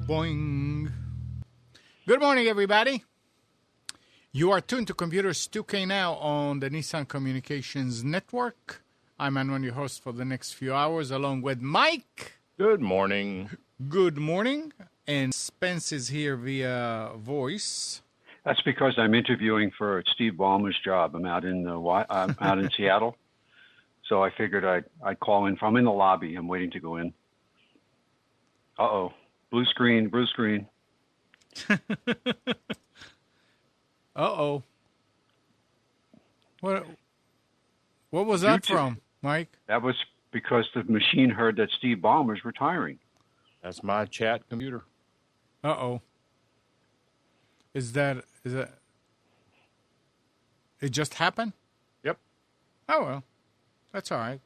Boing. Good morning, everybody. You are tuned to Computers 2K now on the Nissan Communications Network. I'm Manuel, your host for the next few hours, along with Mike. Good morning. Good morning. And Spence is here via voice. That's because I'm interviewing for Steve Ballmer's job. I'm out in Seattle, so I figured I'd call in. I'm in the lobby. I'm waiting to go in. Blue screen. Uh-oh. What was that from, Mike? That was because the machine heard that Steve Ballmer's retiring. That's my chat computer. Uh-oh. Is that it just happened? Yep. Oh, well. That's all right.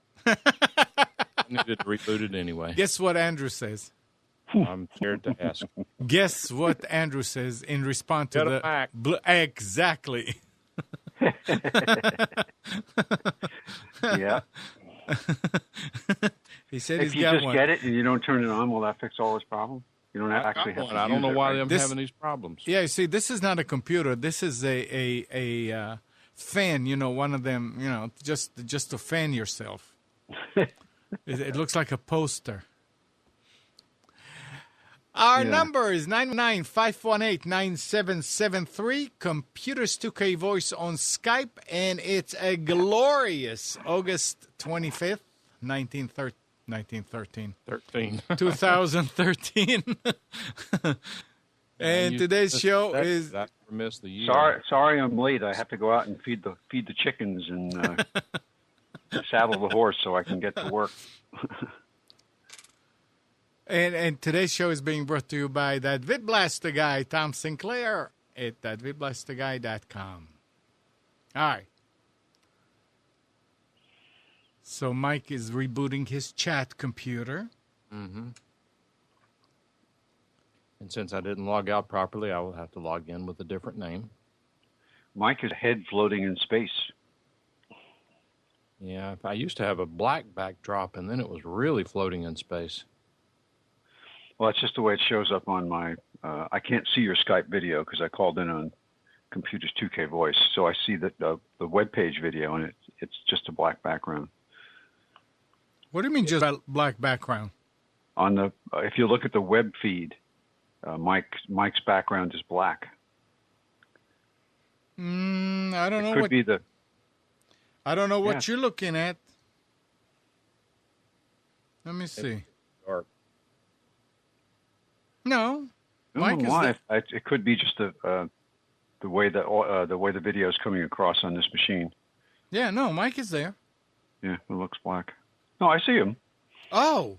Needed to reboot it anyway. Guess what Andrew says? I'm scared to ask. Guess what Andrew says in response to the Mac. Exactly. Yeah. He said If he's you got just one. get it and you don't turn it on, will that fix all his problems? You don't actually have to I don't know use it, why right? I'm having these problems. Yeah, you see, this is not a computer. This is a fan. You know, one of them. You know, just to fan yourself. It looks like a poster. Our number is 919-518-9773. Computers 2K Voice on Skype, and it's a glorious August 25th, 2013. And today's show is... I missed the year. Sorry, I'm late. I have to go out and feed the chickens and saddle the horse so I can get to work. And today's show is being brought to you by that VidBlaster guy, Tom Sinclair, at thatvidblasterguy.com. All right. So Mike is rebooting his chat computer. Mm-hmm. And since I didn't log out properly, I will have to log in with a different name. Mike is head floating in space. Yeah, I used to have a black backdrop, and then it was really floating in space. Well, it's just the way it shows up on my... I can't see your Skype video because I called in on Computers 2K Voice. So I see the web page video, and it's just a black background. What do you mean just a black background? On the if you look at the web feed, Mike's background is black. I don't know. It could be the... I don't know what you're looking at. Let me see. Dark. No, Mike is it could be just the way the video is coming across on this machine. Yeah, no, Mike is there. Yeah, it looks black. No, I see him. Oh,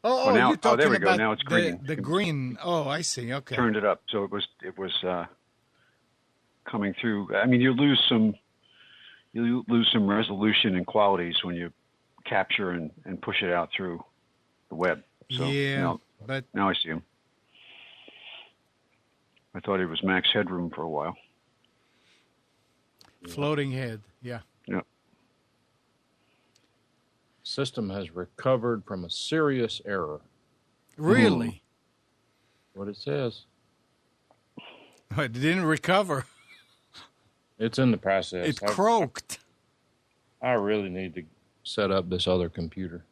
now, you're talking there we go. about Now it's green. The green. Oh, I see. Okay. Turned it up, so it was coming through. I mean, you lose some resolution and qualities when you capture and push it out through the web. So, but now I see him. I thought he was max headroom for a while. Floating head, yeah. Yeah. System has recovered from a serious error. Really? What it says. It didn't recover. It's in the process. It croaked. I really need to set up this other computer.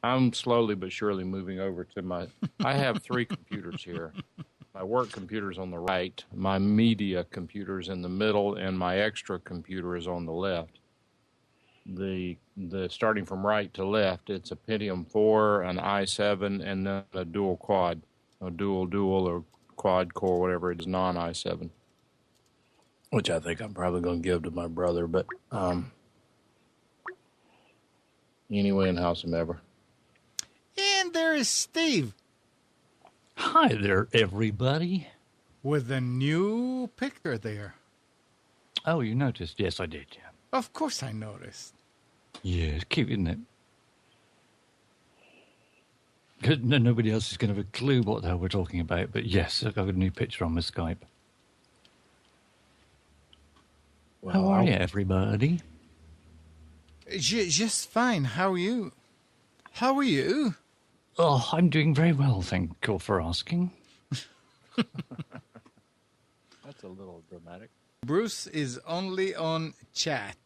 I'm slowly but surely moving over to I have 3 computers here. My work computer's on the right, my media computer's in the middle, and my extra computer is on the left. The starting from right to left, it's a Pentium 4, an i7, and then a dual quad, a dual or quad core, whatever it is, non-i7, which I think I'm probably going to give to my brother, but anyway, and howsoever. And there is Steve. Hi there, everybody. With a new picture there. Oh, you noticed? Yes, I did, yeah. Of course I noticed. Yeah, it's cute, isn't it? Because nobody else is going to have a clue what the hell we're talking about. But yes, I've got a new picture on my Skype. Well, how are you, everybody? Just fine. How are you? How are you? Oh, I'm doing very well, thank you for asking. That's a little dramatic. Bruce is only on chat.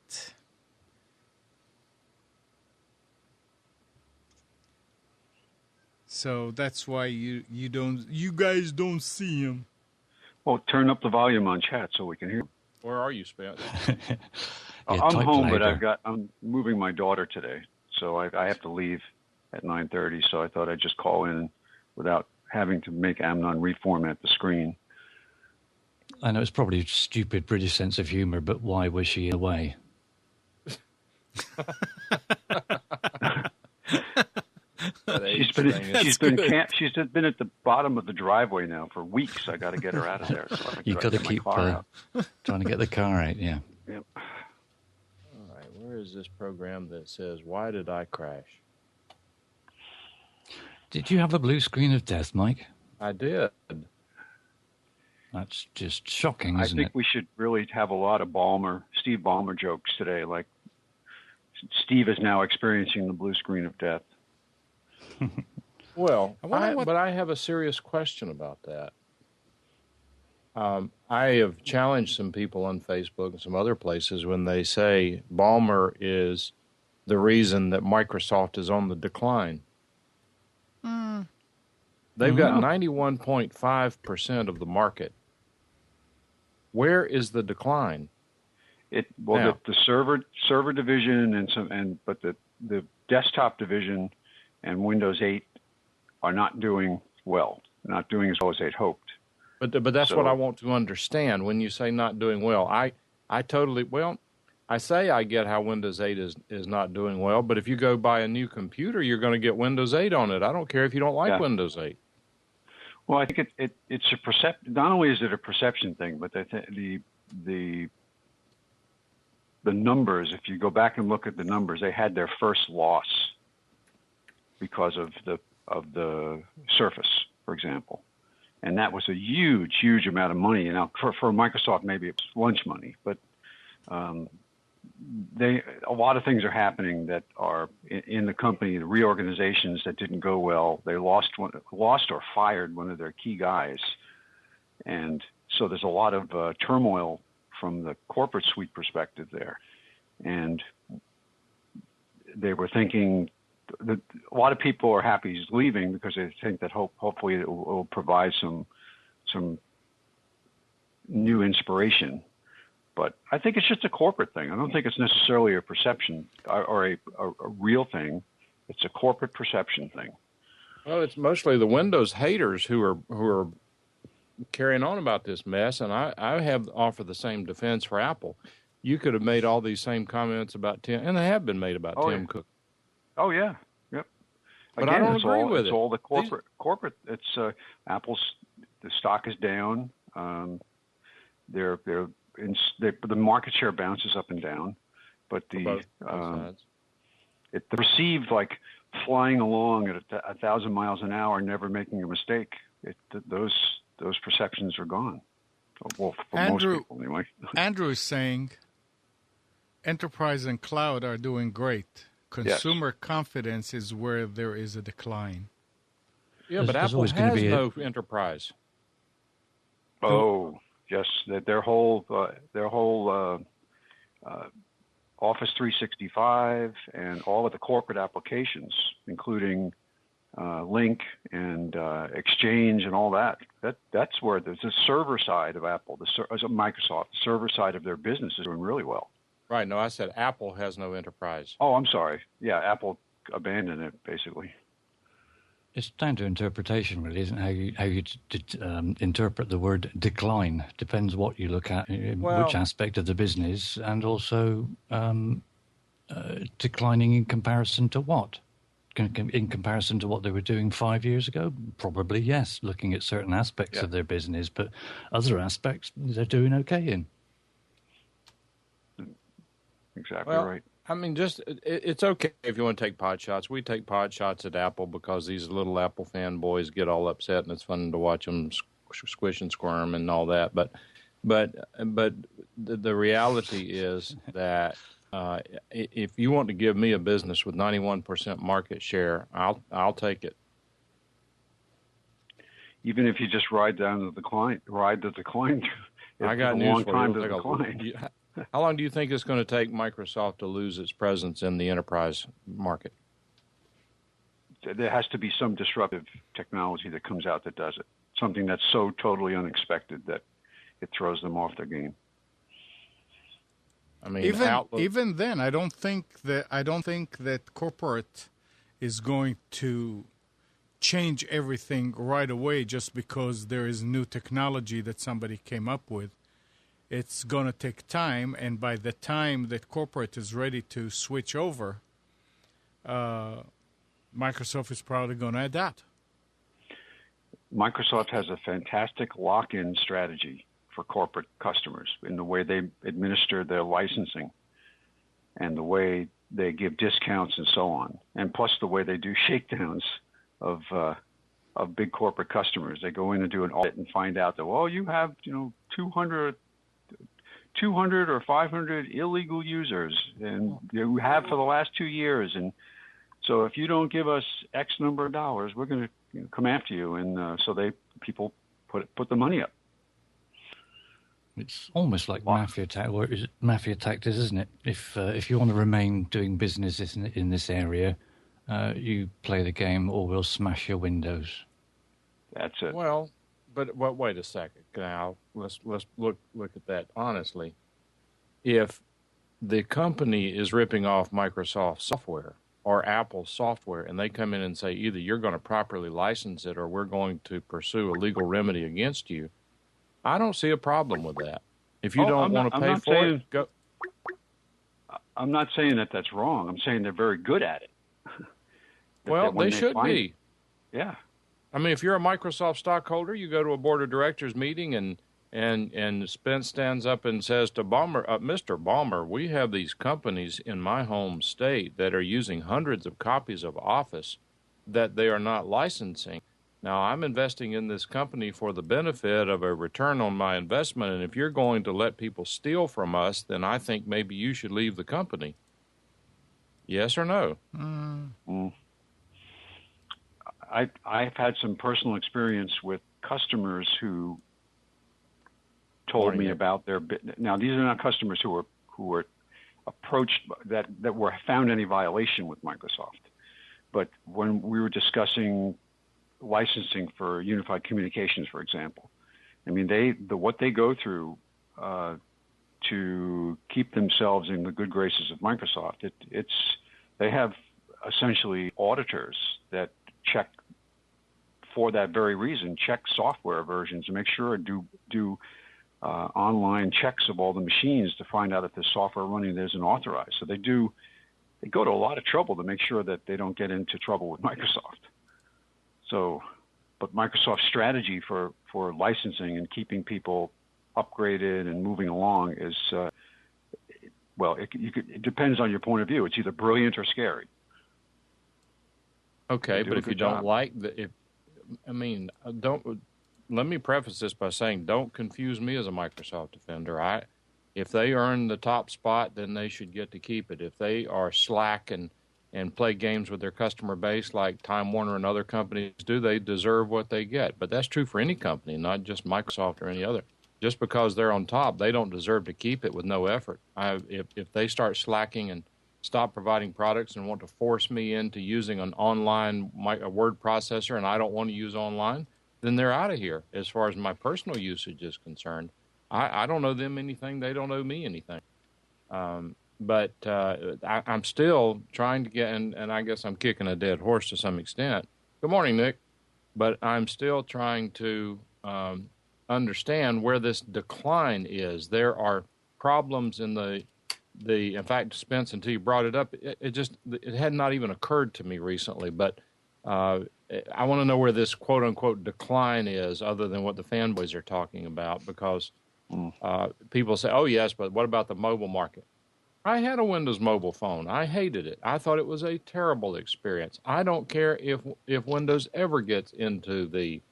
So that's why you guys don't see him. Well, turn up the volume on chat so we can hear. Where are you, Spence? I'm home, but I'm moving my daughter today, so I have to leave at 9:30. So I thought I'd just call in without having to make Amnon reformat the screen. I know it's probably a stupid British sense of humour, but why was she away? She's been at the bottom of the driveway now for weeks. I got to get her out of there. So You got to keep trying to get the car out. Yeah. Yep. All right, where is this program that says "Why did I crash"? Did you have a blue screen of death, Mike? I did. That's just shocking, isn't it? I think we should really have a lot of Steve Ballmer jokes today. Like Steve is now experiencing the blue screen of death. Well, but I have a serious question about that. I have challenged some people on Facebook and some other places when they say Ballmer is the reason that Microsoft is on the decline. They've got 91.5% of the market. Where is the decline? The server division but the desktop division and Windows 8 are not doing well, not doing as well as they'd hoped. But that's what I want to understand. When you say not doing well, I say I get how Windows 8 is not doing well, but if you go buy a new computer, you're going to get Windows 8 on it. I don't care if you don't like Windows 8. Well, I think it's a perception. Not only is it a perception thing, but the numbers. If you go back and look at the numbers, they had their first loss because of the Surface, for example, and that was a huge amount of money. You know, for Microsoft, maybe it's lunch money, but a lot of things are happening that are in the company, the reorganizations that didn't go well. They lost or fired one of their key guys. And so there's a lot of turmoil from the corporate suite perspective there. And they were thinking that a lot of people are happy he's leaving because they think that hopefully it will provide some new inspiration. But I think it's just a corporate thing. I don't think it's necessarily a perception or a real thing. It's a corporate perception thing. Well, it's mostly the Windows haters who are carrying on about this mess, and I have offered the same defense for Apple. You could have made all these same comments about Tim, and they have been made about Tim Cook. Oh yeah, yep. But I don't agree with it. It's all the corporate. It's Apple's. The stock is down. The market share bounces up and down, but it's perceived like flying along at 1,000 miles an hour, never making a mistake. Those perceptions are gone. Well, for most people anyway. Andrew is saying enterprise and cloud are doing great. Consumer confidence is where there is a decline. Yeah, but Apple has no enterprise. Oh, yes, their whole Office 365 and all of the corporate applications, including Link and Exchange and all that. That's where there's the server side of Apple, Microsoft, the server side of their business is doing really well. Right. No, I said Apple has no enterprise. Oh, I'm sorry. Yeah, Apple abandoned it, basically. It's down to interpretation, really, isn't it? How you interpret the word decline. Depends what you look at, which aspect of the business, and also declining in comparison to what? In comparison to what they were doing 5 years ago? Probably, yes, looking at certain aspects of their business, but other aspects they're doing okay in. Exactly right. I mean, it's okay if you want to take pot shots. We take pot shots at Apple because these little Apple fanboys get all upset, and it's fun to watch them squish and squirm and all that. But the reality is that if you want to give me a business with 91% market share, I'll take it. even if you just ride the decline I got a news long for time you. to decline. How long do you think it's going to take Microsoft to lose its presence in the enterprise market? There has to be some disruptive technology that comes out that does it. Something that's so totally unexpected that it throws them off their game. I mean, even then, I don't think that corporate is going to change everything right away just because there is new technology that somebody came up with. It's going to take time, and by the time that corporate is ready to switch over, Microsoft is probably going to adapt. Microsoft has a fantastic lock-in strategy for corporate customers in the way they administer their licensing and the way they give discounts and so on, and plus the way they do shakedowns of big corporate customers. They go in and do an audit and find out that, well, you have 200 or 500 illegal users, and you have for the last 2 years, and so if you don't give us X number of dollars, we're going to come after you. And so people put the money up. It's almost like mafia tactics, isn't it? If you want to remain doing business in this area, you play the game, or we'll smash your windows. That's it. Well, but wait a second. Now let's look at that honestly. If the company is ripping off Microsoft software or Apple software, and they come in and say either you're going to properly license it or we're going to pursue a legal remedy against you, I don't see a problem with that. If you don't want to pay for it, go. I'm not saying that that's wrong. I'm saying they're very good at it. Well, they should be. Yeah. I mean, if you're a Microsoft stockholder, you go to a board of directors meeting and Spence stands up and says to Ballmer, Mr. Ballmer, we have these companies in my home state that are using hundreds of copies of Office that they are not licensing. Now, I'm investing in this company for the benefit of a return on my investment, and if you're going to let people steal from us, then I think maybe you should leave the company. Yes or no? I've had some personal experience with customers who told me about their. Now, these are not customers who were approached that were found any violation with Microsoft, but when we were discussing licensing for unified communications, for example, I mean what they go through to keep themselves in the good graces of Microsoft. They have essentially auditors that check for that very reason, check software versions and make sure do online checks of all the machines to find out if the software running there isn't authorized. So they go to a lot of trouble to make sure that they don't get into trouble with Microsoft. So, but Microsoft's strategy for licensing and keeping people upgraded and moving along is, it depends on your point of view. It's either brilliant or scary. Okay, but if you don't like let me preface this by saying, don't confuse me as a Microsoft defender. If they earn the top spot, then they should get to keep it. If they are slack and play games with their customer base like Time Warner and other companies do, they deserve what they get. But that's true for any company, not just Microsoft or any other. Just because they're on top, they don't deserve to keep it with no effort. If they start slacking and stop providing products and want to force me into using an online word processor and I don't want to use online, then they're out of here as far as my personal usage is concerned. I don't owe them anything. They don't owe me anything. But I'm still trying to get, and I guess I'm kicking a dead horse to some extent. Good morning, Nick. But I'm still trying to understand where this decline is. There are problems in in fact, Spence, until you brought it up, it had not even occurred to me recently. But I want to know where this quote unquote decline is, other than what the fanboys are talking about, because people say, "Oh yes, but what about the mobile market?" I had a Windows mobile phone. I hated it. I thought it was a terrible experience. I don't care if Windows ever gets into the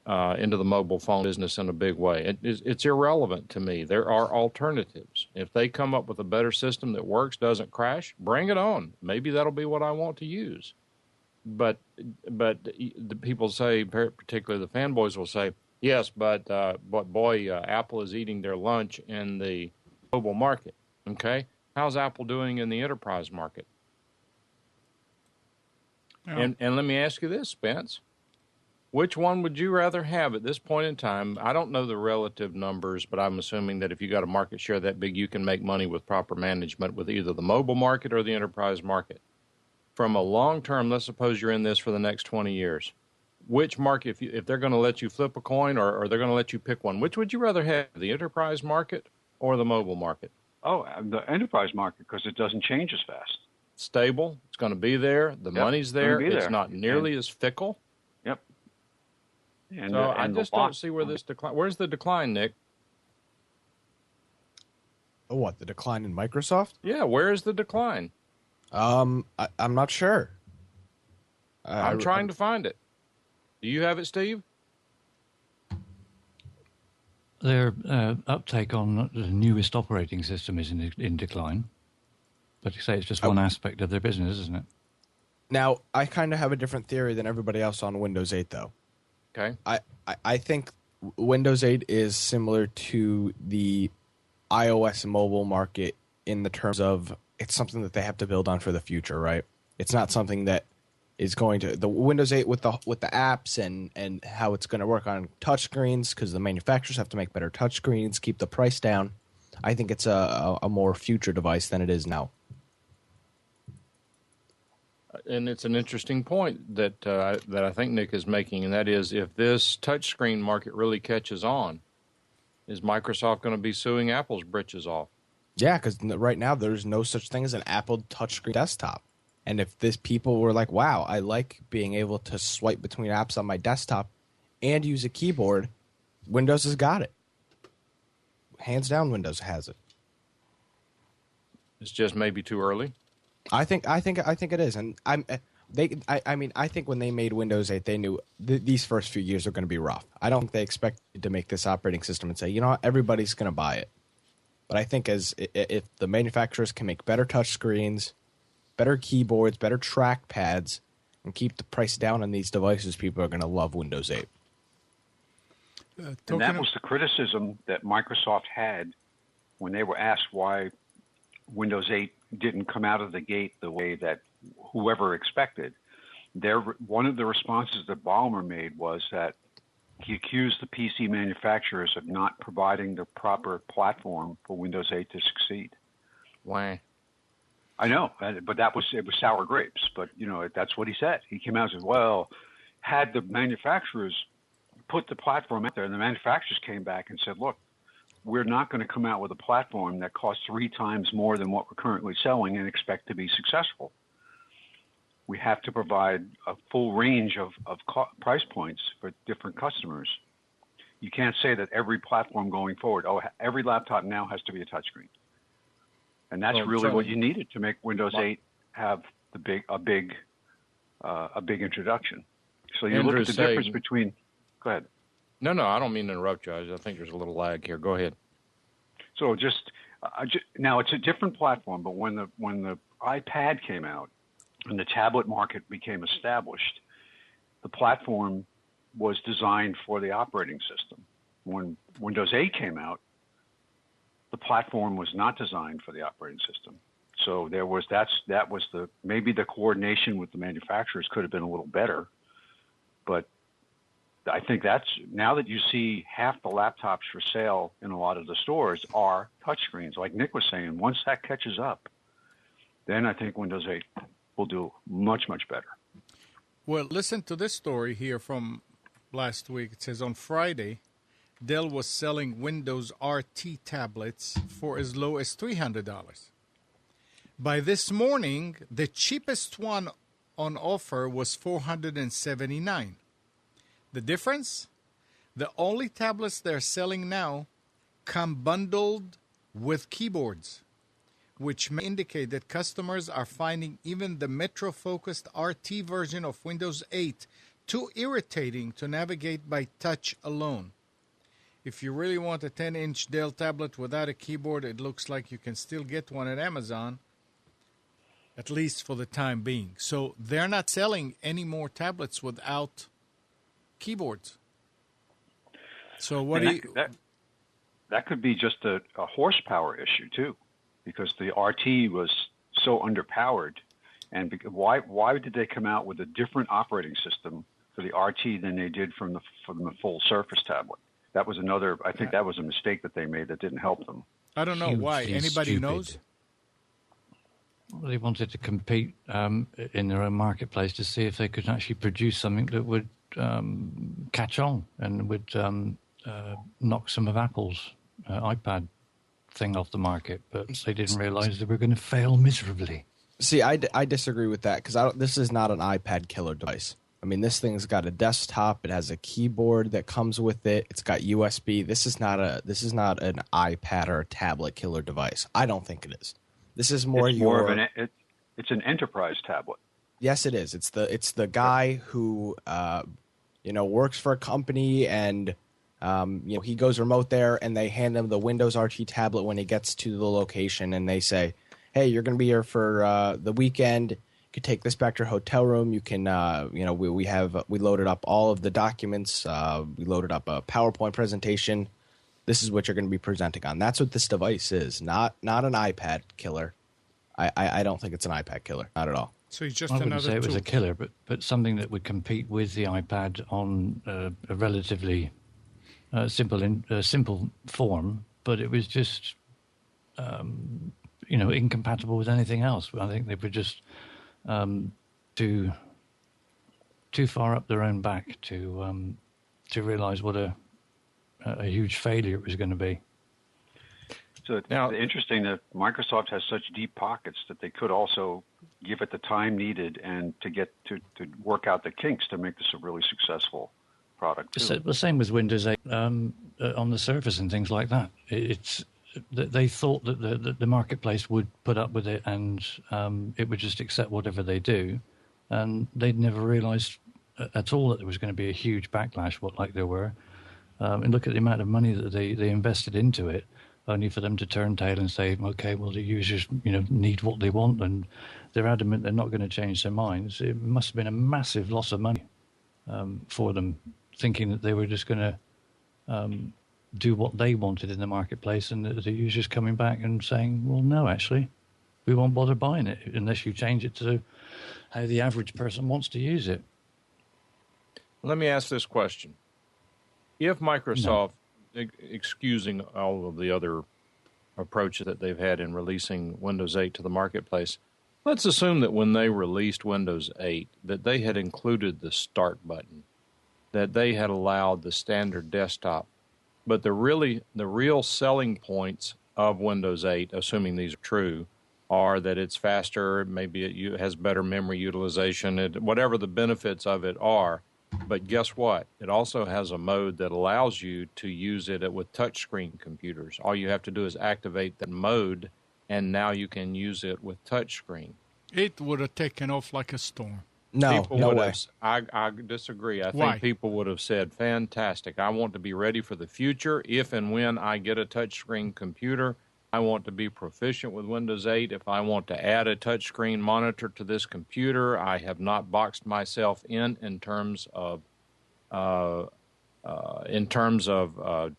mobile phone business in a big way. It's irrelevant to me. There are alternatives. If they come up with a better system that works, doesn't crash, bring it on. Maybe that'll be what I want to use. but the people say, particularly the fanboys will say, yes, but boy, Apple is eating their lunch in the mobile market. Okay, how's Apple doing in the enterprise market? Yeah. And let me ask you this, Spence. Which one would you rather have at this point in time? I don't know the relative numbers, but I'm assuming that if you got a market share that big, you can make money with proper management with either the mobile market or the enterprise market. From a long term, let's suppose you're in this for the next 20 years. Which market, if they're going to let you flip a coin or they're going to let you pick one, which would you rather have, the enterprise market or the mobile market? Oh, the enterprise market, because it doesn't change as fast. Stable. It's going to be there. The money's there. It's not nearly as fickle. Yep. And, so I just don't see where this decline. Where's the decline, Nick? Oh, what, the decline in Microsoft? Yeah, where is the decline? I'm not sure. I'm trying to find it. Do you have it, Steve? Their uptake on the newest operating system is in decline. But you say it's just one aspect of their business, isn't it? Now, I kind of have a different theory than everybody else on Windows 8, though. Okay. I think Windows 8 is similar to the iOS mobile market in the terms of it's something that they have to build on for the future, right? It's not something that is going to the Windows 8 with the apps and how it's going to work on touchscreens, because the manufacturers have to make better touchscreens, keep the price down. I think it's a more future device than it is now. And it's an interesting point that I think Nick is making, and that is, if this touchscreen market really catches on, is Microsoft going to be suing Apple's britches off? Yeah, because right now there's no such thing as an Apple touchscreen desktop. And if this people were like, wow, I like being able to swipe between apps on my desktop and use a keyboard, Windows has got it. Hands down, Windows has it. It's just maybe too early. I think it is, and I think when they made Windows 8, they knew these first few years are going to be rough. I don't think they expected to make this operating system and say, you know what, everybody's going to buy it. But I think if the manufacturers can make better touchscreens, better keyboards, better trackpads, and keep the price down on these devices, people are going to love Windows 8. And that was the criticism that Microsoft had when they were asked why Windows 8 didn't come out of the gate the way that whoever expected. One of the responses that Ballmer made was that he accused the PC manufacturers of not providing the proper platform for Windows 8 to succeed. Why? I know, but it was sour grapes. But, that's what he said. He came out and said, well, had the manufacturers put the platform out there, and the manufacturers came back and said, look, we're not going to come out with a platform that costs 3 times more than what we're currently selling and expect to be successful. We have to provide a full range of price points for different customers. You can't say that every platform going forward, every laptop now has to be a touchscreen. And that's really what you needed to make Windows 8 have a big introduction. So you look at the difference between. Go ahead. No, I don't mean to interrupt you. I think there's a little lag here. Go ahead. So now it's a different platform, but when the iPad came out and the tablet market became established, the platform was designed for the operating system. When Windows 8 came out, the platform was not designed for the operating system. So maybe the coordination with the manufacturers could have been a little better, but I think now that you see half the laptops for sale in a lot of the stores are touchscreens. Like Nick was saying, once that catches up, then I think Windows 8 will do much, much better. Well, listen to this story here from last week. It says on Friday, Dell was selling Windows RT tablets for as low as $300. By this morning, the cheapest one on offer was $479. The difference? The only tablets they're selling now come bundled with keyboards, which may indicate that customers are finding even the Metro-focused RT version of Windows 8 too irritating to navigate by touch alone. If you really want a 10-inch Dell tablet without a keyboard, it looks like you can still get one at Amazon. at least for the time being. So they're not selling any more tablets without keyboards. So what do you... That could be just a horsepower issue too, because the RT was so underpowered. And why did they come out with a different operating system for the RT than they did from the full Surface tablet? That was another. I think that was a mistake that they made that didn't help them. I don't know why. Anybody stupid. knows? Well, they wanted to compete in their own marketplace to see if they could actually produce something that would catch on and would knock some of Apple's iPad thing off the market. But they didn't realize they were going to fail miserably. See, I disagree with that because this is not an iPad killer device. I mean, this thing's got a desktop. It has a keyboard that comes with it. It's got USB. This is not an iPad or a tablet killer device. I don't think it is. This is more it's an enterprise tablet. Yes, it is. It's the guy who works for a company and he goes remote there and they hand him the Windows RT tablet when he gets to the location and they say, hey, you're going to be here for the weekend. You can take this back to your hotel room. You can, we loaded up all of the documents. We loaded up a PowerPoint presentation. This is what you're going to be presenting on. That's what this device is, not an iPad killer. I don't think it's an iPad killer, not at all. So it's just I wouldn't another say it was tool. a killer, but something that would compete with the iPad on a relatively simple form. But it was just, incompatible with anything else. I think they were just too far up their own back to realize what a huge failure it was going to be. So it's interesting that Microsoft has such deep pockets that they could also give it the time needed and to get to work out the kinks to make this a really successful product too. The same with Windows 8 on the Surface and things like that. They thought that the marketplace would put up with it and it would just accept whatever they do, and they'd never realised at all that there was going to be a huge backlash, like there were. And look at the amount of money that they invested into it, only for them to turn tail and say, okay, well, the users need what they want, and they're adamant they're not going to change their minds. It must have been a massive loss of money for them, thinking that they were just going to do what they wanted in the marketplace, and the users coming back and saying, well, no, actually, we won't bother buying it unless you change it to how the average person wants to use it. Let me ask this question. If Microsoft, excusing all of the other approaches that they've had in releasing Windows 8 to the marketplace, let's assume that when they released Windows 8, that they had included the Start button, that they had allowed the standard desktop. But the real selling points of Windows 8, assuming these are true, are that it's faster, maybe it has better memory utilization, whatever the benefits of it are. But guess what? It also has a mode that allows you to use it with touchscreen computers. All you have to do is activate that mode, and now you can use it with touchscreen. It would have taken off like a storm. No way. I disagree. I Why? think people would have said, fantastic. I want to be ready for the future. If and when I get a touchscreen computer, I want to be proficient with Windows 8. If I want to add a touchscreen monitor to this computer, I have not boxed myself in terms of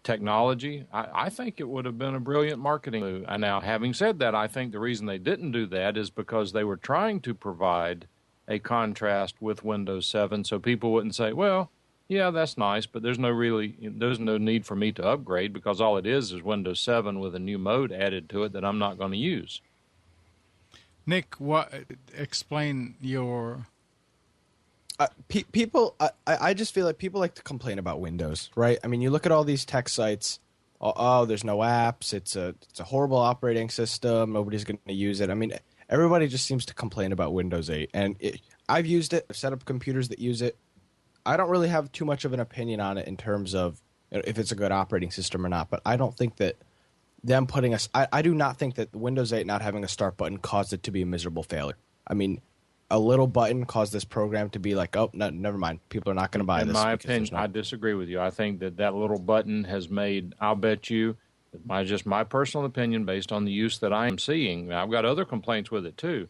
technology. I think it would have been a brilliant marketing move. And now, having said that, I think the reason they didn't do that is because they were trying to provide a contrast with Windows 7 so people wouldn't say, well, yeah, that's nice, but there's no need for me to upgrade because all it is Windows 7 with a new mode added to it that I'm not going to use. Nick, explain your... People, I just feel like people like to complain about Windows, right? I mean, you look at all these tech sites. Oh, there's no apps. It's a horrible operating system. Nobody's going to use it. I mean, everybody just seems to complain about Windows 8, and I've used it. I've set up computers that use it. I don't really have too much of an opinion on it in terms of if it's a good operating system or not. But I don't think that them putting us. I do not think that Windows 8 not having a start button caused it to be a miserable failure. I mean, a little button caused this program to be like, oh, no, never mind. People are not going to buy this. In my opinion, I disagree with you. I think that little button has made, I'll bet you, my personal opinion based on the use that I am seeing. Now, I've got other complaints with it too,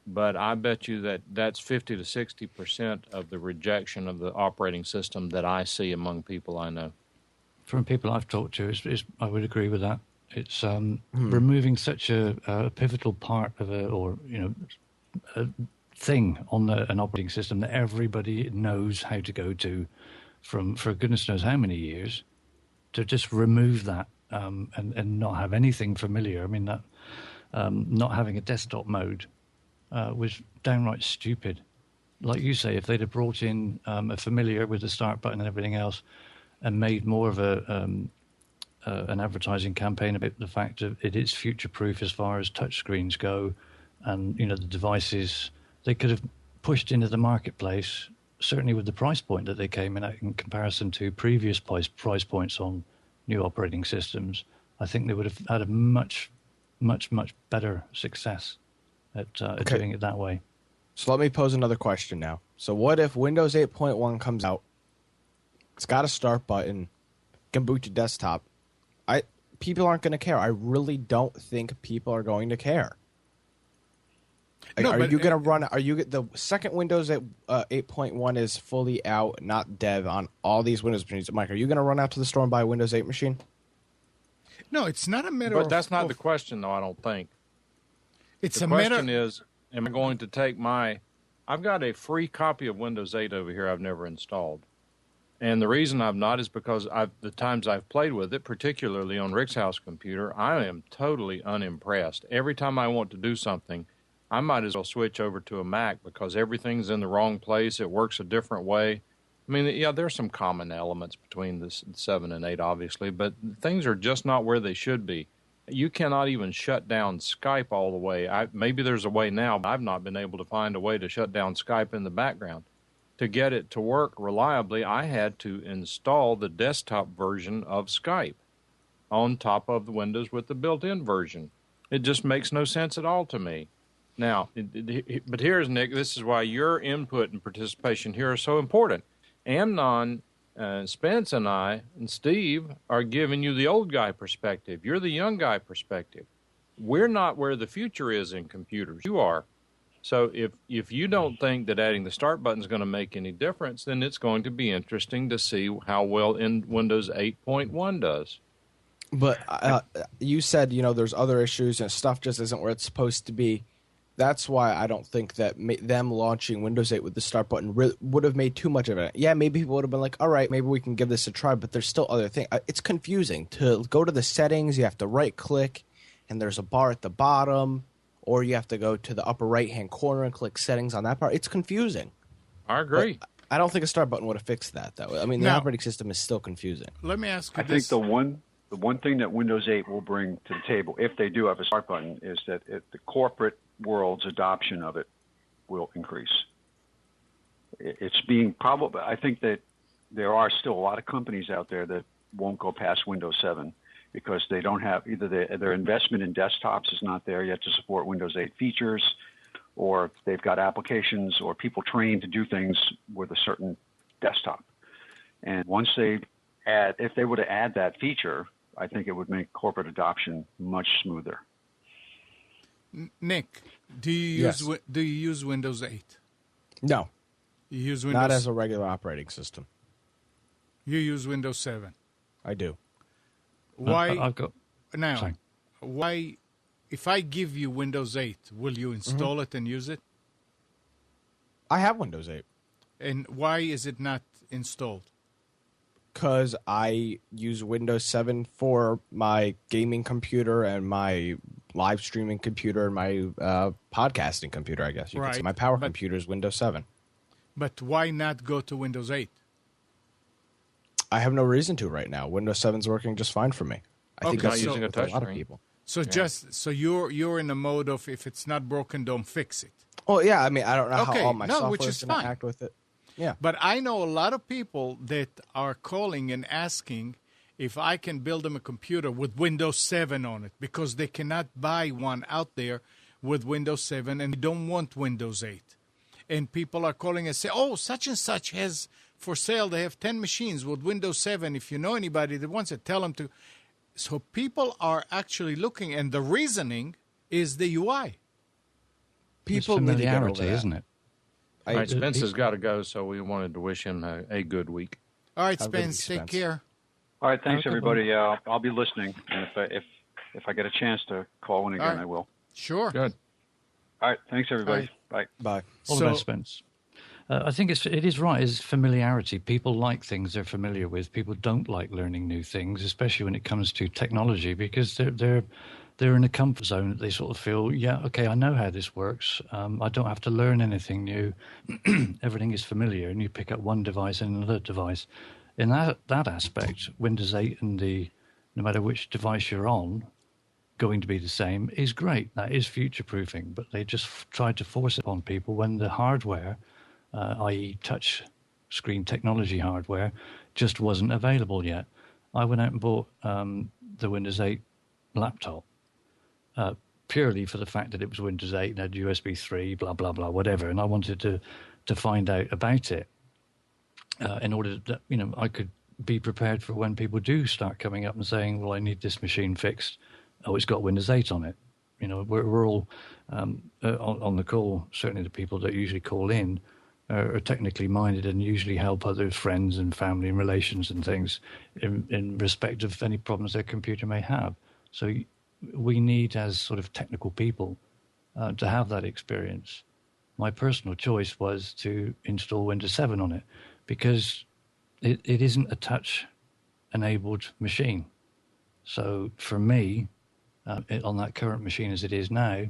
but I bet you that's 50 to 60% of the rejection of the operating system that I see among people I know. From people I've talked to, I would agree with that. It's removing such a pivotal part of a thing on an operating system that everybody knows how to go to for goodness knows how many years, to just remove that and not have anything familiar. I mean, that not having a desktop mode was downright stupid. Like you say, if they'd have brought in a familiar with the start button and everything else and made more of an advertising campaign about the fact that it is future-proof as far as touchscreens go, and, the devices, they could have pushed into the marketplace, certainly with the price point that they came in at in comparison to previous price points on new operating systems. I think they would have had a much, much, much better success at doing it that way. So let me pose another question now. So what if Windows 8.1 comes out, it's got a start button, can boot to desktop? People aren't going to care. I really don't think people are going to care. No, are you going to run? Are you the second Windows 8.1 is fully out, not dev, on all these Windows machines? Mike, are you going to run out to the store and buy a Windows 8 machine? No, it's not a matter. But that's not the question, though. I don't think. It's the a question matter. is, am I going to take I've got a free copy of Windows 8 over here I've never installed. And the reason I've not is because the times I've played with it, particularly on Rick's house computer, I am totally unimpressed. Every time I want to do something, I might as well switch over to a Mac because everything's in the wrong place. It works a different way. I mean, yeah, there's some common elements between the 7 and 8, obviously, but things are just not where they should be. You cannot even shut down Skype all the way. Maybe there's a way now, but I've not been able to find a way to shut down Skype in the background. To get it to work reliably, I had to install the desktop version of Skype on top of the Windows with the built-in version. It just makes no sense at all to me. Now, but here's, Nick, this is why your input and participation here are so important. Amnon, Spence, and I, and Steve are giving you the old guy perspective. You're the young guy perspective. We're not where the future is in computers. You are. So if you don't think that adding the start button is going to make any difference, then it's going to be interesting to see how well in Windows 8.1 does. But you said, there's other issues and stuff just isn't where it's supposed to be. That's why I don't think that them launching Windows 8 with the start button would have made too much of it. Yeah, maybe people would have been like, all right, maybe we can give this a try, but there's still other things. It's confusing. To go to the settings, you have to right-click, and there's a bar at the bottom, or you have to go to the upper right-hand corner and click settings on that part. It's confusing. I agree. But I don't think a start button would have fixed that, though. I mean, the operating system is still confusing. Let me ask you I think the one thing that Windows 8 will bring to the table, if they do have a start button, is that the corporate world's adoption of it will increase. It's being probably. I think that there are still a lot of companies out there that won't go past Windows 7 because they don't have either their investment in desktops is not there yet to support Windows 8 features, or they've got applications or people trained to do things with a certain desktop. And once if they were to add that feature, I think it would make corporate adoption much smoother. Nick, do you use Windows 8? No. You use Windows? Not as a regular operating system. You use Windows 7? I do. Why? I've got... Now, Sorry. why, if I give you Windows 8, will you install it and use it? I have Windows 8. And why is it not installed? Because I use Windows 7 for my gaming computer and my live streaming computer and my podcasting computer, I guess you could say. My power computer is Windows 7. But why not go to Windows 8? I have no reason to right now. Windows 7 is working just fine for me. I think that's using a a lot of people. So you're in the mode of if it's not broken, don't fix it. Oh yeah, I mean I don't know how all my software which is going to act with it. Yeah, but I know a lot of people that are calling and asking if I can build them a computer with Windows 7 on it because they cannot buy one out there with Windows 7 and they don't want Windows 8. And people are calling and say, oh, such and such has for sale. They have 10 machines with Windows 7. If you know anybody that wants it, tell them to. So people are actually looking, and the reasoning is the UI. People it's need to get over familiarity, that. isn't it? All right, Spence has got to go, so we wanted to wish him a good week. All right, Have a good Spence, week, take Spence. care. All right, thanks Okay, everybody. I'll be listening, and if I get a chance to call in again, All right. I will. Sure. Good. All right, thanks everybody. Bye. Bye. All the best, Spence. I think it is right. It's familiarity. People like things they're familiar with. People don't like learning new things, especially when it comes to technology, because they're in a comfort zone that they sort of feel, yeah, okay, I know how this works. I don't have to learn anything new. Everything is familiar, and you pick up one device and another device. In that aspect, Windows 8 and no matter which device you're on, going to be the same is great. That is future-proofing, but they just tried to force it on people when the hardware, i.e. touch screen technology hardware, just wasn't available yet. I went out and bought the Windows 8 laptop purely for the fact that it was Windows 8 and had USB 3, blah, blah, blah, whatever, and I wanted to find out about it in order that, I could be prepared for when people do start coming up and saying, well, I need this machine fixed. Oh, it's got Windows 8 on it. We're all on the call, certainly the people that usually call in are technically minded and usually help other friends and family and relations and things in respect of any problems their computer may have. So we need, as sort of technical people, to have that experience. My personal choice was to install Windows 7 on it because it isn't a touch-enabled machine. So for me, on that current machine as it is now,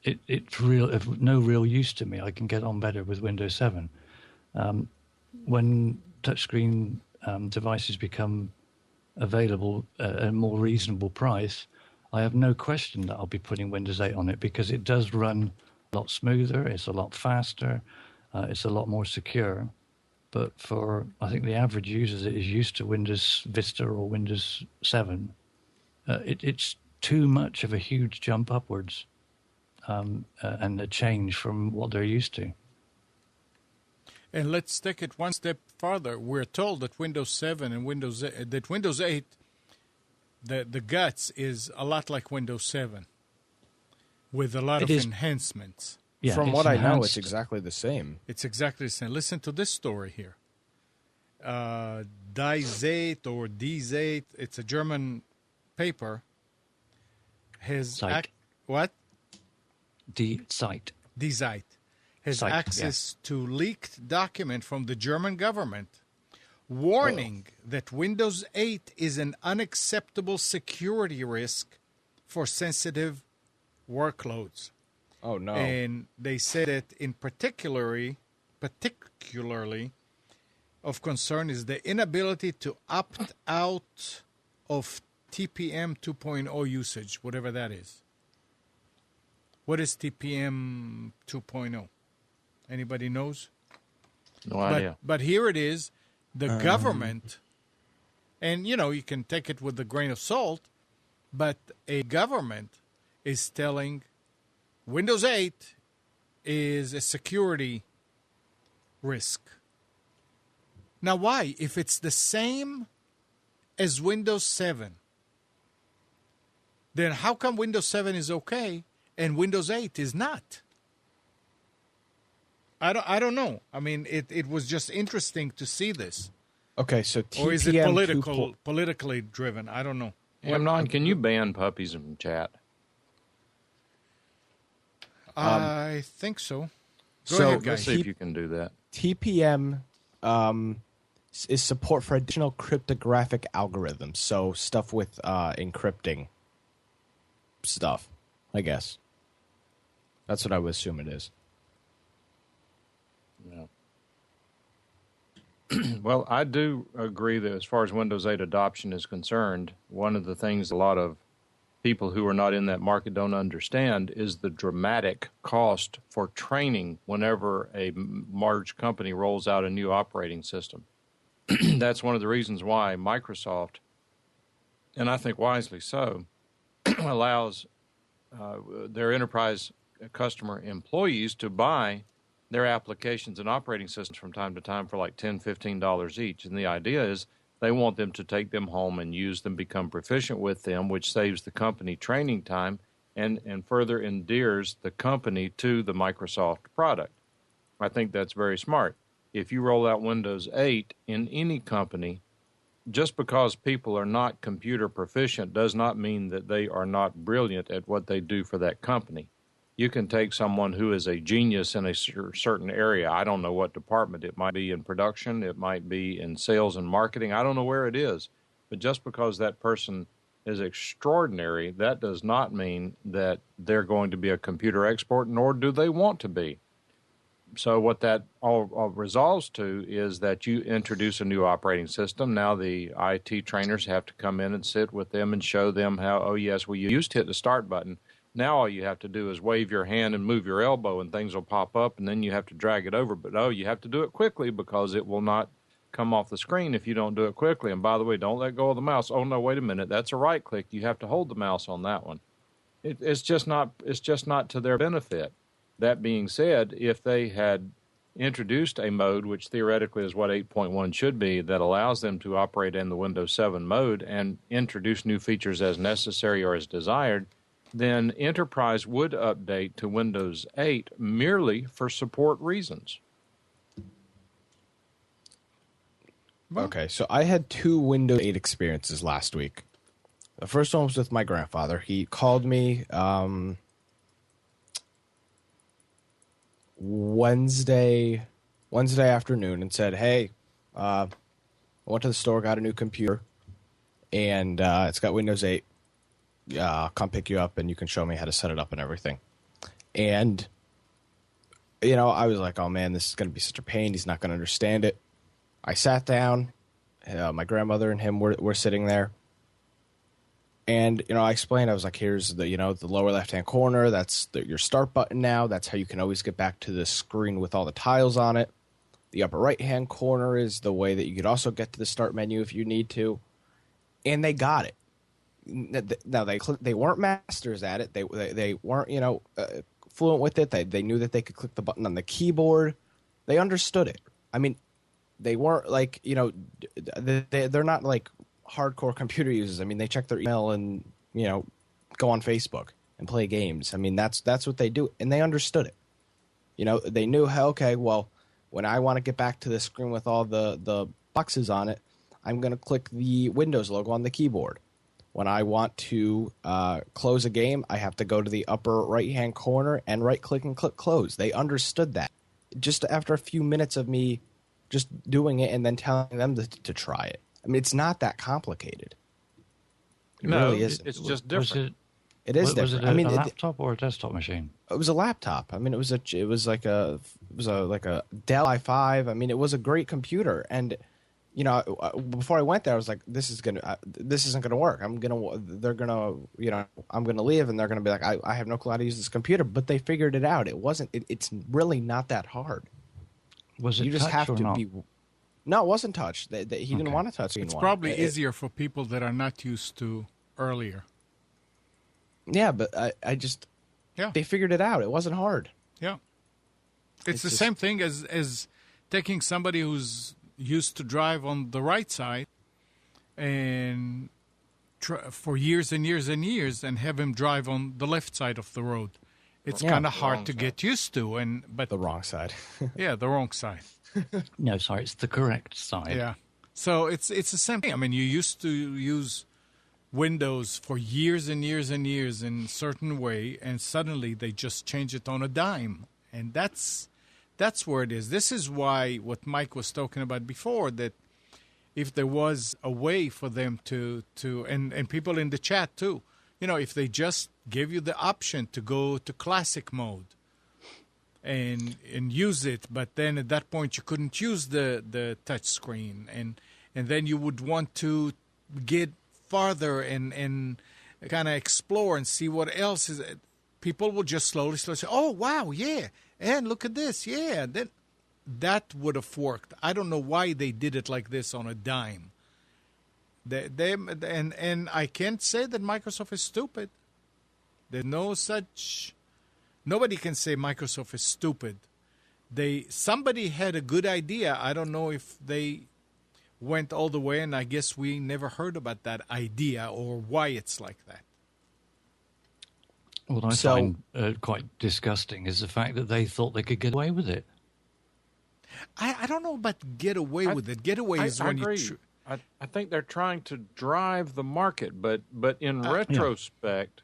it's of no real use to me. I can get on better with Windows 7. When touchscreen devices become available at a more reasonable price, I have no question that I'll be putting Windows 8 on it because it does run a lot smoother, it's a lot faster, it's a lot more secure. But for, I think, the average user that is used to Windows Vista or Windows 7, it's too much of a huge jump upwards and a change from what they're used to. And let's take it one step farther. We're told that Windows 7 and Windows 8, the guts is a lot like Windows 7 with a lot of enhancements. Yeah, From what I know, enhanced. it's exactly the same. It's exactly the same. Listen to this story here. Die8 or Die8, it's a German paper. What? Die Zeit. Die8 has Site, access to leaked document from the German government warning that Windows 8 is an unacceptable security risk for sensitive workloads. Oh, no. And they said that in particularly of concern is the inability to opt out of TPM 2.0 usage, whatever that is. What is TPM 2.0? Anybody knows? No idea. But here it is, the government, and you can take it with a grain of salt, but a government is telling Windows 8 is a security risk. Now, why? If it's the same as Windows 7, then how come Windows 7 is okay and Windows 8 is not? I don't know. I mean, it was just interesting to see this. Okay, so TPM Or is it politically driven? I don't know. Amnon, can you ban puppies from chat? I think so. Go so ahead, guys. Let's see if you can do that. TPM is support for additional cryptographic algorithms, so stuff with encrypting stuff, I guess. That's what I would assume it is. Yeah. Well, I do agree that as far as Windows 8 adoption is concerned, one of the things a lot of people who are not in that market don't understand is the dramatic cost for training whenever a large company rolls out a new operating system. That's one of the reasons why Microsoft, and I think wisely so, allows their enterprise customer employees to buy their applications and operating systems from time to time for like $10, $15 each. And the idea is they want them to take them home and use them, become proficient with them, which saves the company training time and further endears the company to the Microsoft product. I think that's very smart. If you roll out Windows 8 in any company, just because people are not computer proficient does not mean that they are not brilliant at what they do for that company. You can take someone who is a genius in a certain area. I don't know what department. It might be in production. It might be in sales and marketing. I don't know where it is. But just because that person is extraordinary, that does not mean that they're going to be a computer expert, nor do they want to be. So what that all resolves to is that you introduce a new operating system. Now the IT trainers have to come in and sit with them and show them how, oh, yes, well, you used to hit the start button. Now all you have to do is wave your hand and move your elbow, and things will pop up, and then you have to drag it over. But, you have to do it quickly because it will not come off the screen if you don't do it quickly. And by the way, don't let go of the mouse. Oh, no, wait a minute. That's a right click. You have to hold the mouse on that one. It's just not to their benefit. That being said, if they had introduced a mode, which theoretically is what 8.1 should be, that allows them to operate in the Windows 7 mode and introduce new features as necessary or as desired, then Enterprise would update to Windows 8 merely for support reasons. Okay, so I had 2 Windows 8 experiences last week. The first one was with my grandfather. He called me Wednesday afternoon and said, hey, I went to the store, got a new computer, and it's got Windows 8. I'll come pick you up, and you can show me how to set it up and everything. And, I was like, oh, man, this is going to be such a pain. He's not going to understand it. I sat down. My grandmother and him were sitting there. And, I explained, I was like, here's the lower left-hand corner. That's your start button now. That's how you can always get back to the screen with all the tiles on it. The upper right-hand corner is the way that you could also get to the start menu if you need to. And they got it. Now, they weren't masters at it. They weren't, fluent with it. They knew that they could click the button on the keyboard. They understood it. I mean, they weren't like, they're not like hardcore computer users. I mean, they check their email and, go on Facebook and play games. I mean, that's what they do. And they understood it. They knew how, okay, well, when I want to get back to the screen with all the boxes on it, I'm going to click the Windows logo on the keyboard. When I want to close a game, I have to go to the upper right-hand corner and right-click and click close. They understood that. Just after a few minutes of me just doing it and then telling them to try it. I mean, it's not that complicated. It really isn't. It's just different. It is different. Was it a laptop or a desktop machine? It was a laptop. I mean, it was like a Dell i5. I mean, it was a great computer. And before I went there, I was like, this isn't gonna work. I'm gonna leave, and they're gonna be like, I have no clue how to use this computer. But they figured it out. It's really not that hard. Was it you just touch have or to not? be. No, it wasn't touch. He didn't want to touch. It's probably easier for people that are not used to earlier. Yeah, but they figured it out. It wasn't hard. Yeah. It's the same thing as taking somebody who's used to drive on the right side and for years and years and years and have him drive on the left side of the road. It's kind of hard to get used to. But the wrong side. Yeah, the wrong side. No, sorry, it's the correct side. Yeah. So it's the same thing. I mean, you used to use Windows for years and years and years in a certain way, and suddenly they just change it on a dime. And that's where it is. This is why what Mike was talking about before, that if there was a way for them to and people in the chat too, if they just gave you the option to go to classic mode and use it, but then at that point you couldn't use the touch screen, and then you would want to get farther and kind of explore and see what else is. People will just slowly say, oh, wow, yeah, and look at this, yeah. That would have worked. I don't know why they did it like this on a dime. And I can't say that Microsoft is stupid. There's no such... Nobody can say Microsoft is stupid. Somebody had a good idea. I don't know if they went all the way, and I guess we never heard about that idea or why it's like that. What I find quite disgusting is the fact that they thought they could get away with it. I don't know about get away with it. Get away is I when agree. you... I think they're trying to drive the market, but in retrospect,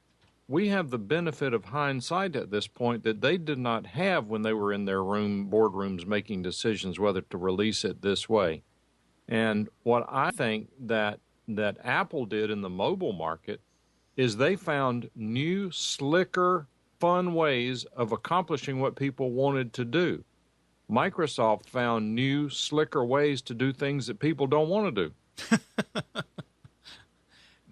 we have the benefit of hindsight at this point that they did not have when they were in their boardrooms making decisions whether to release it this way. And what I think that Apple did in the mobile market is they found new, slicker, fun ways of accomplishing what people wanted to do. Microsoft found new, slicker ways to do things that people don't want to do.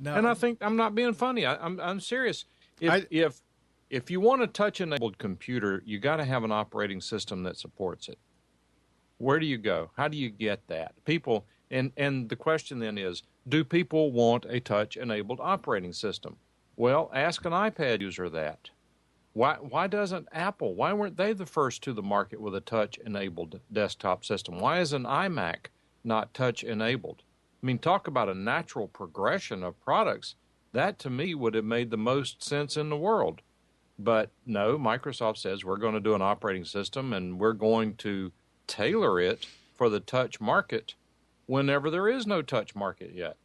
No. And I think I'm not being funny. I'm serious. If you want a touch-enabled computer, you got to have an operating system that supports it. Where do you go? How do you get that? People, and the question then is, do people want a touch-enabled operating system? Well, ask an iPad user that. Why doesn't Apple? Why weren't they the first to the market with a touch-enabled desktop system? Why is an iMac not touch-enabled? I mean, talk about a natural progression of products. That, to me, would have made the most sense in the world. But no, Microsoft says we're going to do an operating system and we're going to tailor it for the touch market whenever there is no touch market yet.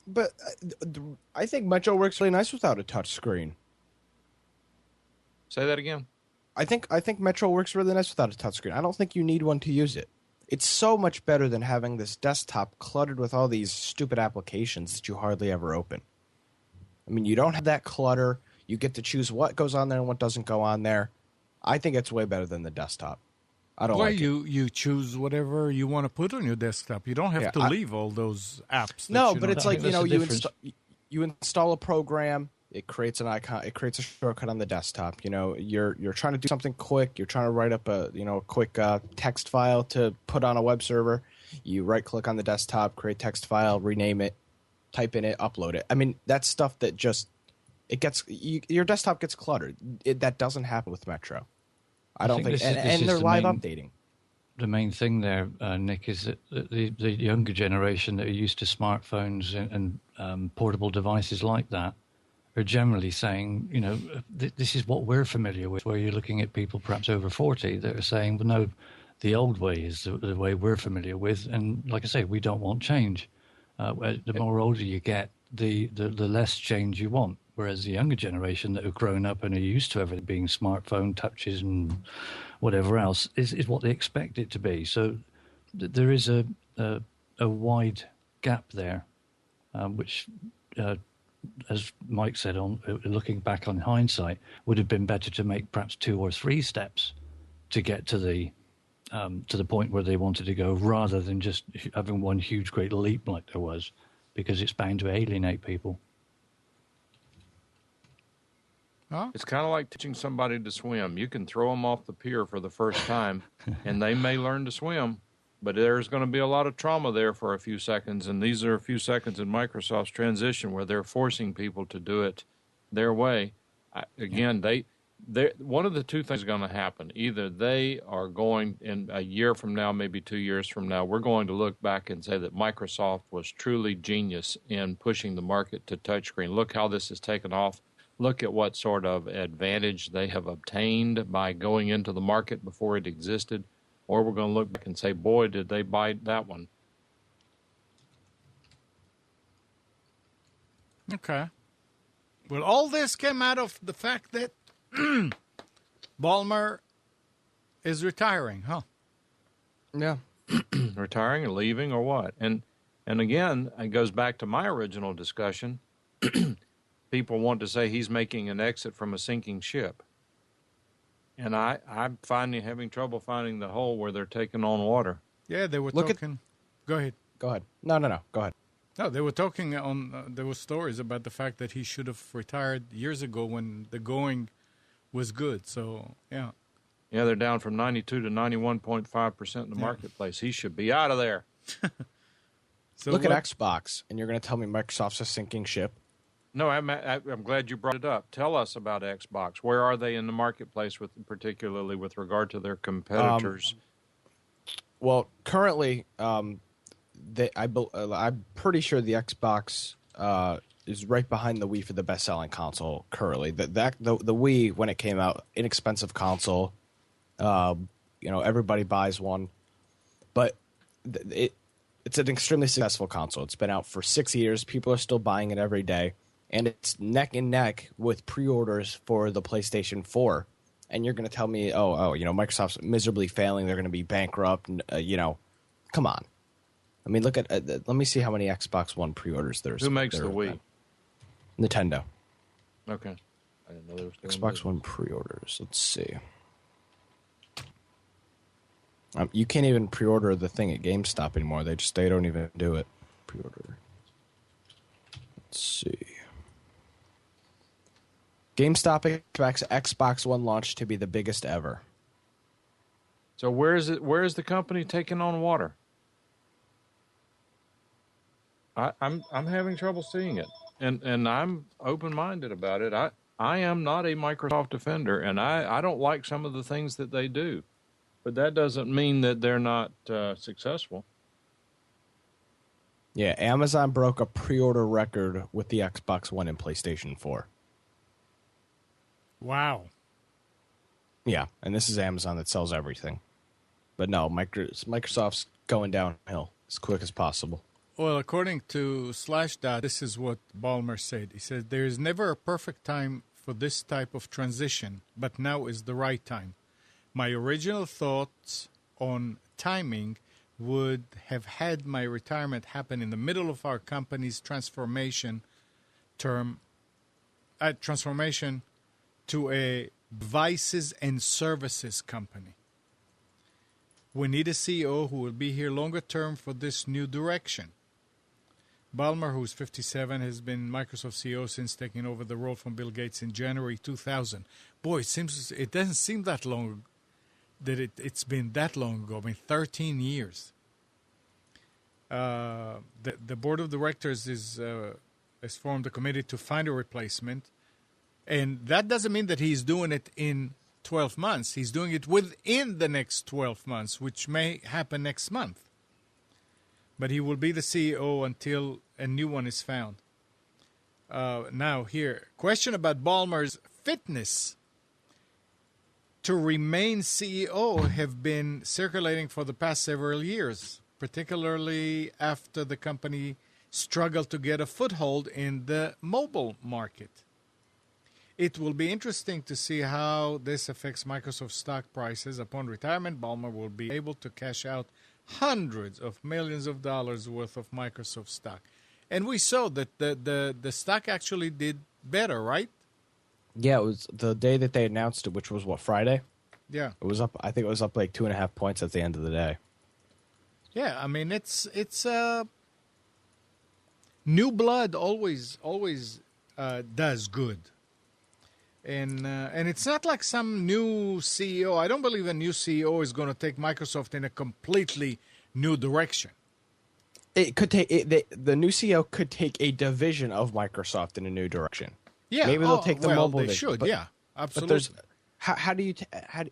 But I think Metro works really nice without a touch screen. Say that again. I think Metro works really nice without a touchscreen. I don't think you need one to use it. It's so much better than having this desktop cluttered with all these stupid applications that you hardly ever open. I mean, you don't have that clutter. You get to choose what goes on there and what doesn't go on there. I think it's way better than the desktop. I don't like it. You choose whatever you want to put on your desktop. You don't have to leave all those apps. No, but it's like, you install a program. It creates an icon. It creates a shortcut on the desktop. You know, you're trying to do something quick. You're trying to write up a quick text file to put on a web server. You right click on the desktop, create text file, rename it, type in it, upload it. I mean, that's stuff that just your desktop gets cluttered. That doesn't happen with Metro. I don't think, and they're live updating. The main thing there, Nick, is that the younger generation that are used to smartphones and portable devices like that are generally saying, this is what we're familiar with, where you're looking at people perhaps over 40 that are saying, well, no, the old way is the way we're familiar with. And like I say, we don't want change. The more older you get, the less change you want. Whereas the younger generation that have grown up and are used to everything being smartphone, touches and whatever else is what they expect it to be. So there is a wide gap there, which... as Mike said, on looking back on hindsight, would have been better to make perhaps 2 or 3 steps to get to the point where they wanted to go, rather than just having one huge great leap like there was, because it's bound to alienate people. Huh? It's kind of like teaching somebody to swim. You can throw them off the pier for the first time, and they may learn to swim. But there's going to be a lot of trauma there for a few seconds, and these are a few seconds in Microsoft's transition where they're forcing people to do it their way. One of the two things is going to happen. Either they are going, in a year from now, maybe 2 years from now, we're going to look back and say that Microsoft was truly genius in pushing the market to touchscreen. Look how this has taken off. Look at what sort of advantage they have obtained by going into the market before it existed. Or we're going to look back and say, boy, did they bite that one. Okay. Well, all this came out of the fact that Ballmer is retiring, huh? Yeah. Retiring or leaving or what? And again, it goes back to my original discussion. People want to say he's making an exit from a sinking ship. And I'm having trouble finding the hole where they're taking on water. Yeah, they were talking. Go ahead. Go ahead. No. Go ahead. No, they were talking on. There were stories about the fact that he should have retired years ago when the going was good. So yeah. Yeah, they're down from 92 to 91.5% in the marketplace. He should be out of there. So look at Xbox, and you're going to tell me Microsoft's a sinking ship? No, I'm glad you brought it up. Tell us about Xbox. Where are they in the marketplace, particularly with regard to their competitors? Well, currently, I'm pretty sure the Xbox is right behind the Wii for the best-selling console currently. The Wii, when it came out, inexpensive console. Everybody buys one, but it's an extremely successful console. It's been out for 6 years. People are still buying it every day, and it's neck and neck with pre-orders for the PlayStation 4. And you're going to tell me, Microsoft's miserably failing. They're going to be bankrupt. Come on. I mean, look at. Let me see how many Xbox One pre-orders there's. Who makes the Wii? Nintendo. Okay, I didn't know there was Xbox One pre-orders. Let's see. You can't even pre-order the thing at GameStop anymore. They don't even do it. Pre-order. Let's see. GameStop expects Xbox One launch to be the biggest ever. So where is it? Where is the company taking on water? I'm having trouble seeing it, and I'm open-minded about it. I am not a Microsoft defender, and I don't like some of the things that they do, but that doesn't mean that they're not successful. Yeah, Amazon broke a pre-order record with the Xbox One and PlayStation 4. Wow. Yeah, and this is Amazon that sells everything. But no, Microsoft's going downhill as quick as possible. Well, according to Slashdot, this is what Ballmer said. He said, there is never a perfect time for this type of transition, but now is the right time. My original thoughts on timing would have had my retirement happen in the middle of our company's transformation to a devices and services company. We need a CEO who will be here longer term for this new direction. Ballmer, who's 57, has been Microsoft CEO since taking over the role from Bill Gates in January 2000. Boy, it doesn't seem that long that it's been that long ago. I mean, 13 years. The board of directors has formed a committee to find a replacement, and that doesn't mean that he's doing it in 12 months. He's doing it within the next 12 months, which may happen next month. But he will be the CEO until a new one is found. Now, here, question about Ballmer's fitness to remain CEO have been circulating for the past several years, particularly after the company struggled to get a foothold in the mobile market. It will be interesting to see how this affects Microsoft stock prices. Upon retirement, Ballmer will be able to cash out hundreds of millions of dollars worth of Microsoft stock. And we saw that the stock actually did better, right? Yeah, it was the day that they announced it, which was, Friday? Yeah. It was up. I think it was up like 2.5 points at the end of the day. Yeah, I mean, it's new blood always does good. And it's not like some new CEO. I don't believe a new CEO is going to take Microsoft in a completely new direction. It could take the new CEO could take a division of Microsoft in a new direction. Yeah, maybe they'll take the mobile. They division, should. but, Yeah, absolutely. But how do you?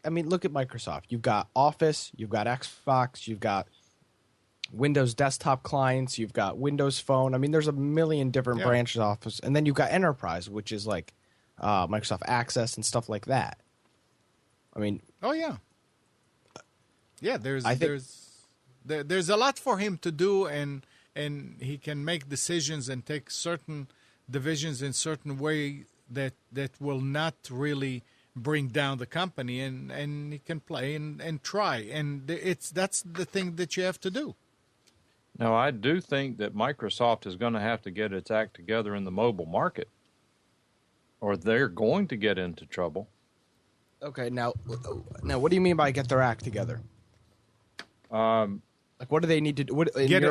I mean, look at Microsoft. You've got Office, you've got Xbox, you've got Windows desktop clients, you've got Windows Phone. I mean, there's a million different branches of Office, and then you've got Enterprise, which is like Microsoft Access and stuff like that. I mean, there's a lot for him to do, and he can make decisions and take certain divisions in certain way that will not really bring down the company, and he can play and try, and that's the thing that you have to do. Now, I do think that Microsoft is going to have to get its act together in the mobile market, or they're going to get into trouble. Okay, now what do you mean by get their act together? Like, what do they need to do? Get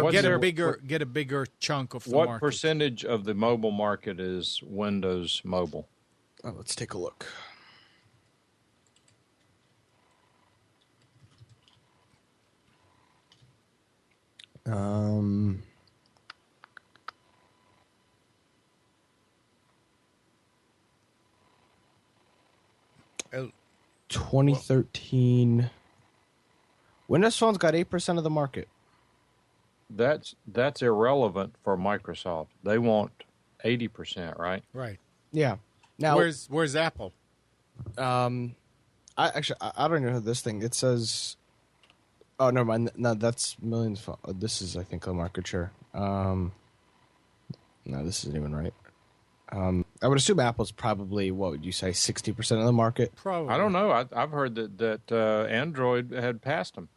a bigger chunk of the market. What percentage of the mobile market is Windows Mobile? Oh, let's take a look. Um, 2013. Windows Phone's got 8% of the market. That's irrelevant for Microsoft. They want 80%, right? Right. Yeah. Now, Where's Apple? I don't even know this thing. It says, oh, never mind. No, that's millions. This is, I think, a market share. No, this isn't even right. I would assume Apple's probably, what would you say, 60% of the market? Probably. I don't know. I've heard that Android had passed them.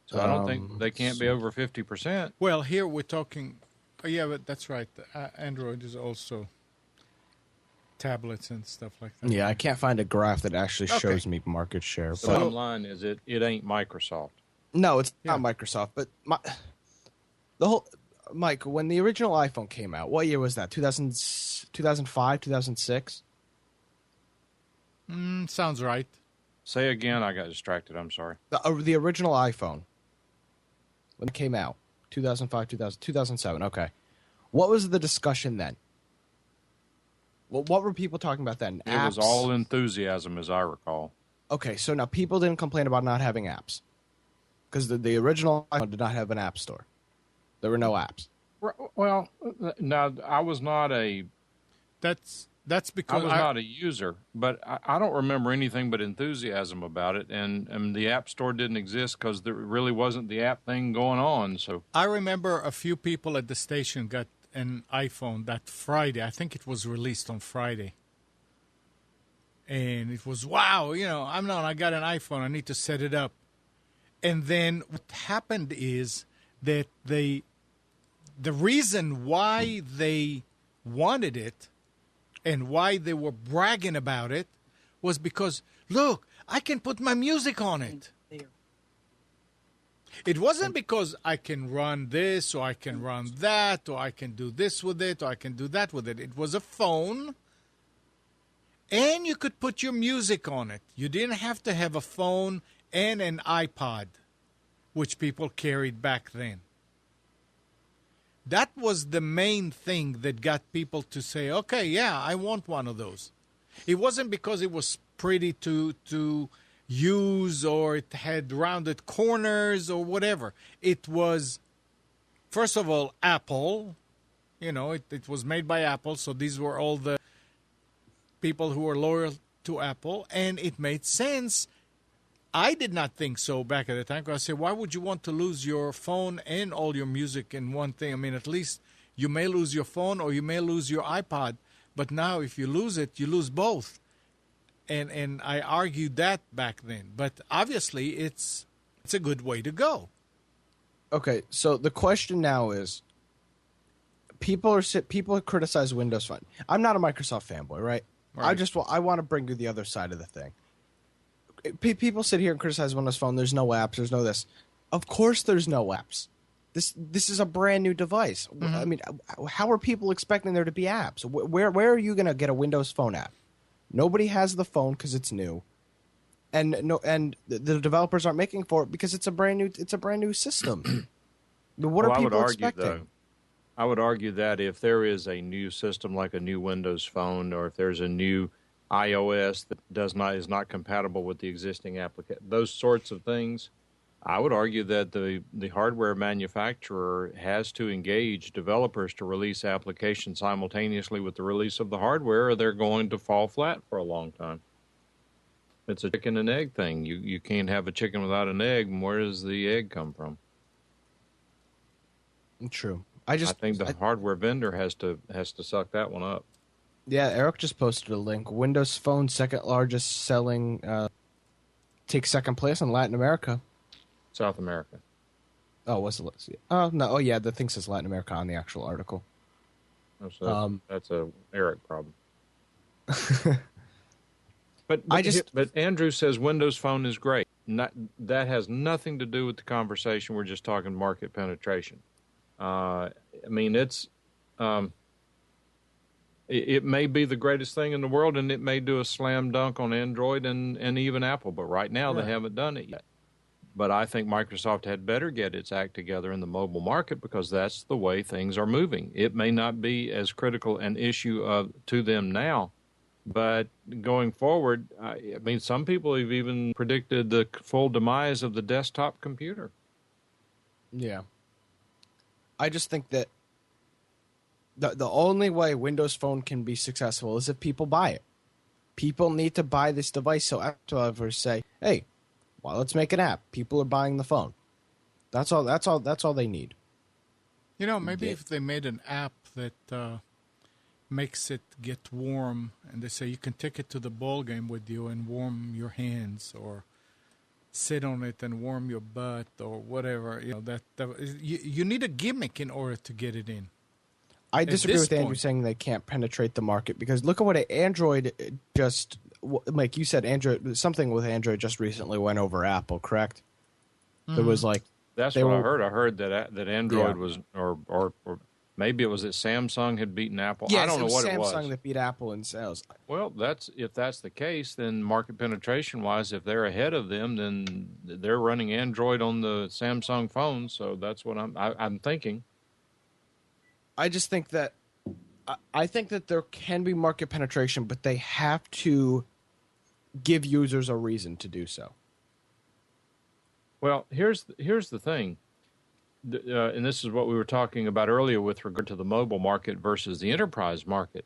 So I don't think they can't be over 50%. Well, here we're talking. Oh, yeah, but that's right. Android is also tablets and stuff like that. Yeah, I can't find a graph that actually shows me market share. The bottom line is it ain't Microsoft. No, it's not Microsoft. But Mike, when the original iPhone came out, what year was that? 2005, 2006? Sounds right. Say again. I got distracted. I'm sorry. The original iPhone, when it came out, 2005, 2007. Okay. What was the discussion then? What were people talking about then? It was all enthusiasm, as I recall. Okay, so now people didn't complain about not having apps. Because the original iPhone did not have an app store. There were no apps. Well, now I was not a. That's because I was not a user, but I don't remember anything but enthusiasm about it, and the App Store didn't exist because there really wasn't the app thing going on. So I remember a few people at the station got an iPhone that Friday. I think it was released on Friday, and it was wow. I got an iPhone. I need to set it up, and then what happened is that the reason why they wanted it and why they were bragging about it was because, look, I can put my music on it. It wasn't because I can run this or I can run that or I can do this with it or I can do that with it. It was a phone, and you could put your music on it. You didn't have to have a phone and an iPod, which people carried back then. That was the main thing that got people to say, okay, yeah, I want one of those. It wasn't because it was pretty to use or it had rounded corners or whatever. It was, first of all, Apple. It was made by Apple, so these were all the people who were loyal to Apple, and it made sense. I did not think so back at the time, because I said, why would you want to lose your phone and all your music in one thing? I mean, at least you may lose your phone or you may lose your iPod, but now if you lose it, you lose both. And I argued that back then. But obviously, it's a good way to go. Okay, so the question now is, people criticize Windows Phone. I'm not a Microsoft fanboy, right? I want to bring you the other side of the thing. People sit here and criticize Windows Phone. There's no apps. There's no this. Of course, there's no apps. This is a brand new device. Mm-hmm. I mean, how are people expecting there to be apps? Where are you going to get a Windows Phone app? Nobody has the phone because it's new, and the developers aren't making for it because it's a brand new system. What are people expecting? I would argue that if there is a new system like a new Windows Phone, or if there's a new iOS that is not compatible with the existing application, those sorts of things, I would argue that the hardware manufacturer has to engage developers to release applications simultaneously with the release of the hardware, or they're going to fall flat for a long time. It's a chicken and egg thing. You can't have a chicken without an egg, and where does the egg come from? True. I think the hardware vendor has to suck that one up. Yeah, Eric just posted a link. Windows Phone, second largest selling, takes second place in Latin America. South America. Oh, what's the list? Oh, no. Oh, yeah, the thing says Latin America on the actual article. Oh, so that's a Eric problem. But Andrew says Windows Phone is great. That has nothing to do with the conversation. We're just talking market penetration. I mean, it may be the greatest thing in the world, and it may do a slam dunk on Android and even Apple, but right now they haven't done it yet. But I think Microsoft had better get its act together in the mobile market, because that's the way things are moving. It may not be as critical an issue to them now, but going forward, I mean, some people have even predicted the full demise of the desktop computer. Yeah. I just think that The only way Windows Phone can be successful is if people buy it. People need to buy this device so app developers say, "Hey, well, let's make an app." People are buying the phone. That's all. That's all they need. You know, maybe if they made an app that makes it get warm, and they say you can take it to the ball game with you and warm your hands, or sit on it and warm your butt, or whatever. You know you need a gimmick in order to get it in. I disagree with Andrew saying they can't penetrate the market, because look at what Android just, like you said, Android, something with Android just recently went over Apple, correct? Mm-hmm. There was like, that's what I heard. I heard that Android was, or maybe it was that Samsung had beaten Apple. Yes, I don't know what it was. Samsung that beat Apple in sales. Well, if that's the case, then market penetration wise, if they're ahead of them, then they're running Android on the Samsung phones. So that's what I'm thinking. I just think that I think that there can be market penetration, but they have to give users a reason to do so. Well, here's the thing, and this is what we were talking about earlier with regard to the mobile market versus the enterprise market.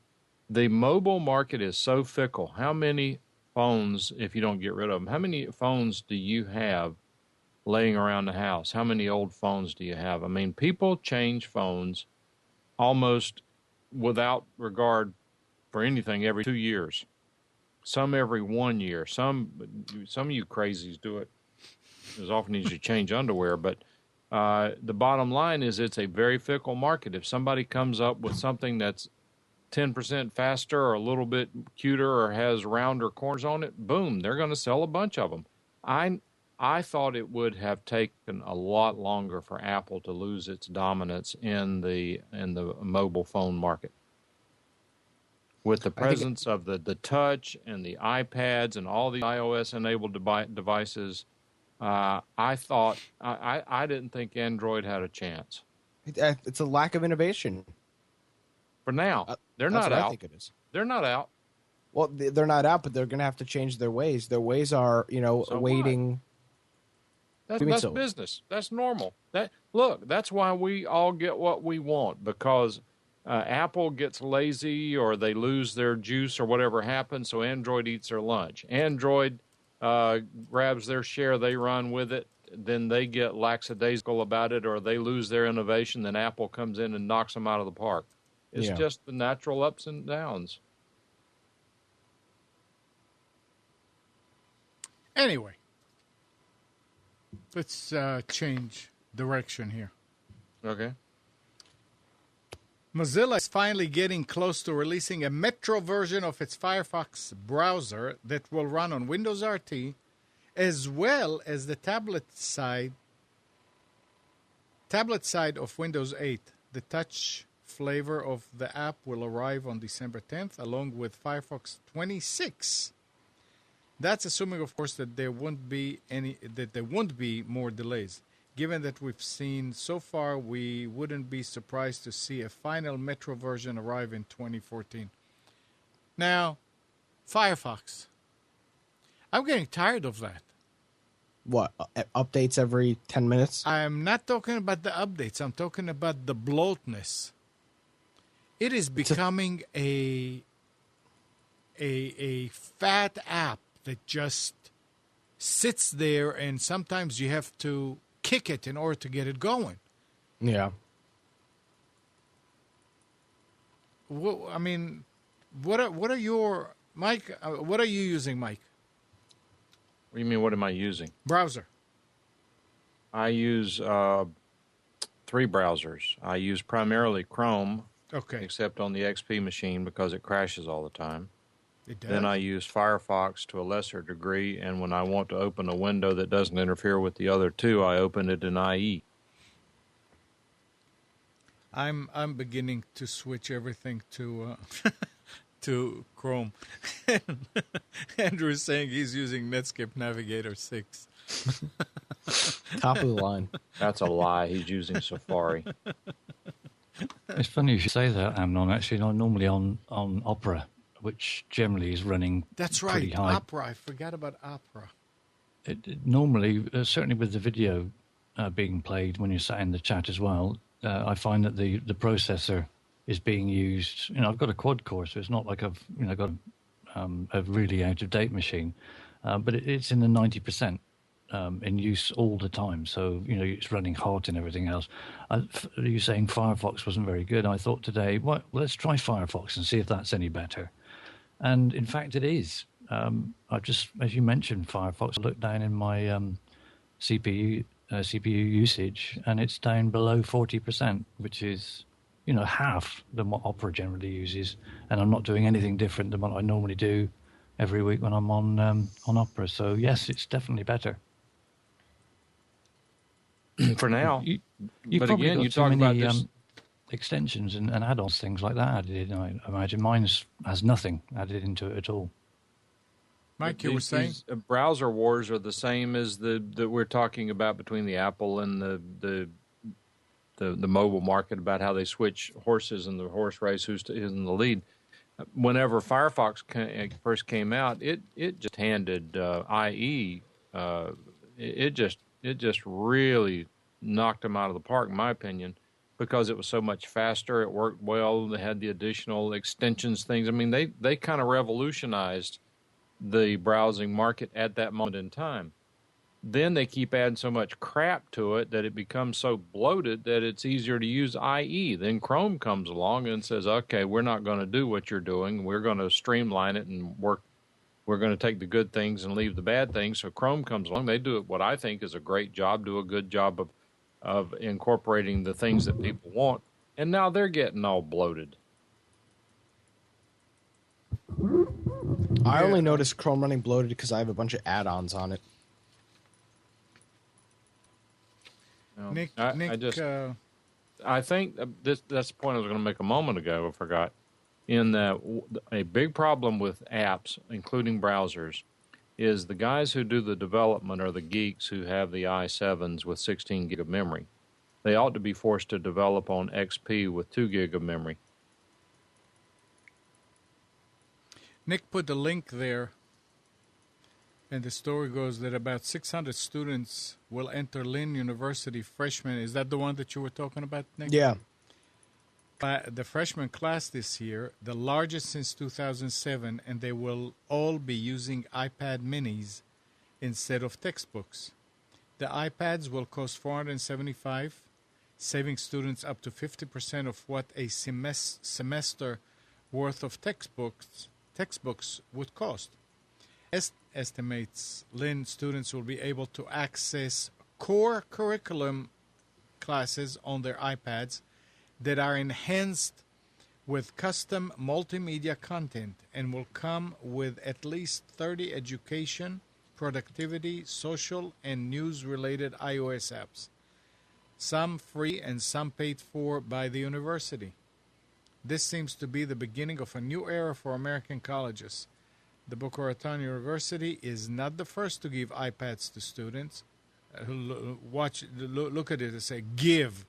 The mobile market is so fickle. How many phones, if you don't get rid of them, how many phones do you have laying around the house? How many old phones do you have? I mean, people change phones almost without regard for anything every 2 years. Some every 1 year. Some of you crazies do it as often as you change underwear. But the bottom line is it's a very fickle market. If somebody comes up with something that's 10% faster or a little bit cuter or has rounder corners on it, boom, they're going to sell a bunch of them. I thought it would have taken a lot longer for Apple to lose its dominance in the mobile phone market. With the presence of the touch and the iPads and all the iOS-enabled devices, I thought I didn't think Android had a chance. It's a lack of innovation. For now, they're not out. I think it is. They're not out. Well, they're not out, but they're going to have to change their ways. Their ways are, So waiting. What? That's business. That's normal. That's why we all get what we want, because Apple gets lazy or they lose their juice or whatever happens, so Android eats their lunch. Android grabs their share, they run with it, then they get lackadaisical about it, or they lose their innovation, then Apple comes in and knocks them out of the park. It's just the natural ups and downs. Anyway, let's change direction here. Okay. Mozilla is finally getting close to releasing a Metro version of its Firefox browser that will run on Windows RT, as well as the tablet side of Windows 8. The touch flavor of the app will arrive on December 10th, along with Firefox 26. That's assuming, of course, that there won't be more delays. Given that we've seen so far, we wouldn't be surprised to see a final Metro version arrive in 2014. Now, Firefox. I'm getting tired of that. What, updates every 10 minutes? I'm not talking about the updates. I'm talking about the bloatness. It is becoming a fat app that just sits there, and sometimes you have to kick it in order to get it going. Yeah. Well, I mean, what are your, Mike? What are you using, Mike? What do you mean? What am I using? Browser. I use 3 browsers. I use primarily Chrome. Okay. Except on the XP machine because it crashes all the time. It does. Then I use Firefox to a lesser degree, and when I want to open a window that doesn't interfere with the other 2, I open it in IE. I'm beginning to switch everything to to Chrome. Andrew is saying he's using Netscape Navigator 6. Top of the line. That's a lie. He's using Safari. It's funny you should say that, Amnon. Actually, I'm normally on Opera, which generally is running pretty high. Opera. I forgot about Opera. Normally, certainly with the video being played when you're sat in the chat as well, I find that the processor is being used. I've got a quad core, so it's not like I've got a really out of date machine, but it's in the 90%. In use all the time, so it's running hot and everything else. You saying Firefox wasn't very good? I thought today, well, let's try Firefox and see if that's any better. And in fact, it is. I just, as you mentioned, Firefox. I looked down in my CPU usage, and it's down below 40%, which is half than what Opera generally uses. And I'm not doing anything different than what I normally do every week when I'm on Opera. So yes, it's definitely better. For now. But again, you talk about this extensions and add-ons, things like that added in. I imagine mine has nothing added into it at all. Mike, you were saying? These browser wars are the same as that we're talking about between the Apple and the mobile market, about how they switch horses in the horse race, who's in the lead. Whenever Firefox first came out, it just handed IE. It just really knocked them out of the park, in my opinion, because it was so much faster. It worked well. They had the additional extensions things. I mean, they kind of revolutionized the browsing market at that moment in time. Then they keep adding so much crap to it that it becomes so bloated that it's easier to use IE. Then Chrome comes along and says, okay, we're not going to do what you're doing. We're going to streamline it and work. We're going to take the good things and leave the bad things. So Chrome comes along. They do what I think is a great job, do a good job of incorporating the things that people want. And now they're getting all bloated. I only noticed Chrome running bloated because I have a bunch of add-ons on it. Nick, I think that's the point I was going to make a moment ago. I forgot. In that, a big problem with apps, including browsers, is the guys who do the development are the geeks who have the i7s with 16 gig of memory. They ought to be forced to develop on XP with 2 gig of memory. Nick put the link there, and the story goes that about 600 students will enter Lynn University freshmen. Is that the one that you were talking about, Nick? Yeah. The freshman class this year, the largest since 2007, and they will all be using iPad minis instead of textbooks. The iPads will cost $475, saving students up to 50% of what a semester worth of textbooks would cost. Estimates Lynn students will be able to access core curriculum classes on their iPads that are enhanced with custom multimedia content and will come with at least 30 education, productivity, social, and news-related iOS apps, some free and some paid for by the university. This seems to be the beginning of a new era for American colleges. The Boca Raton University is not the first to give iPads to students. Look at it and say, give.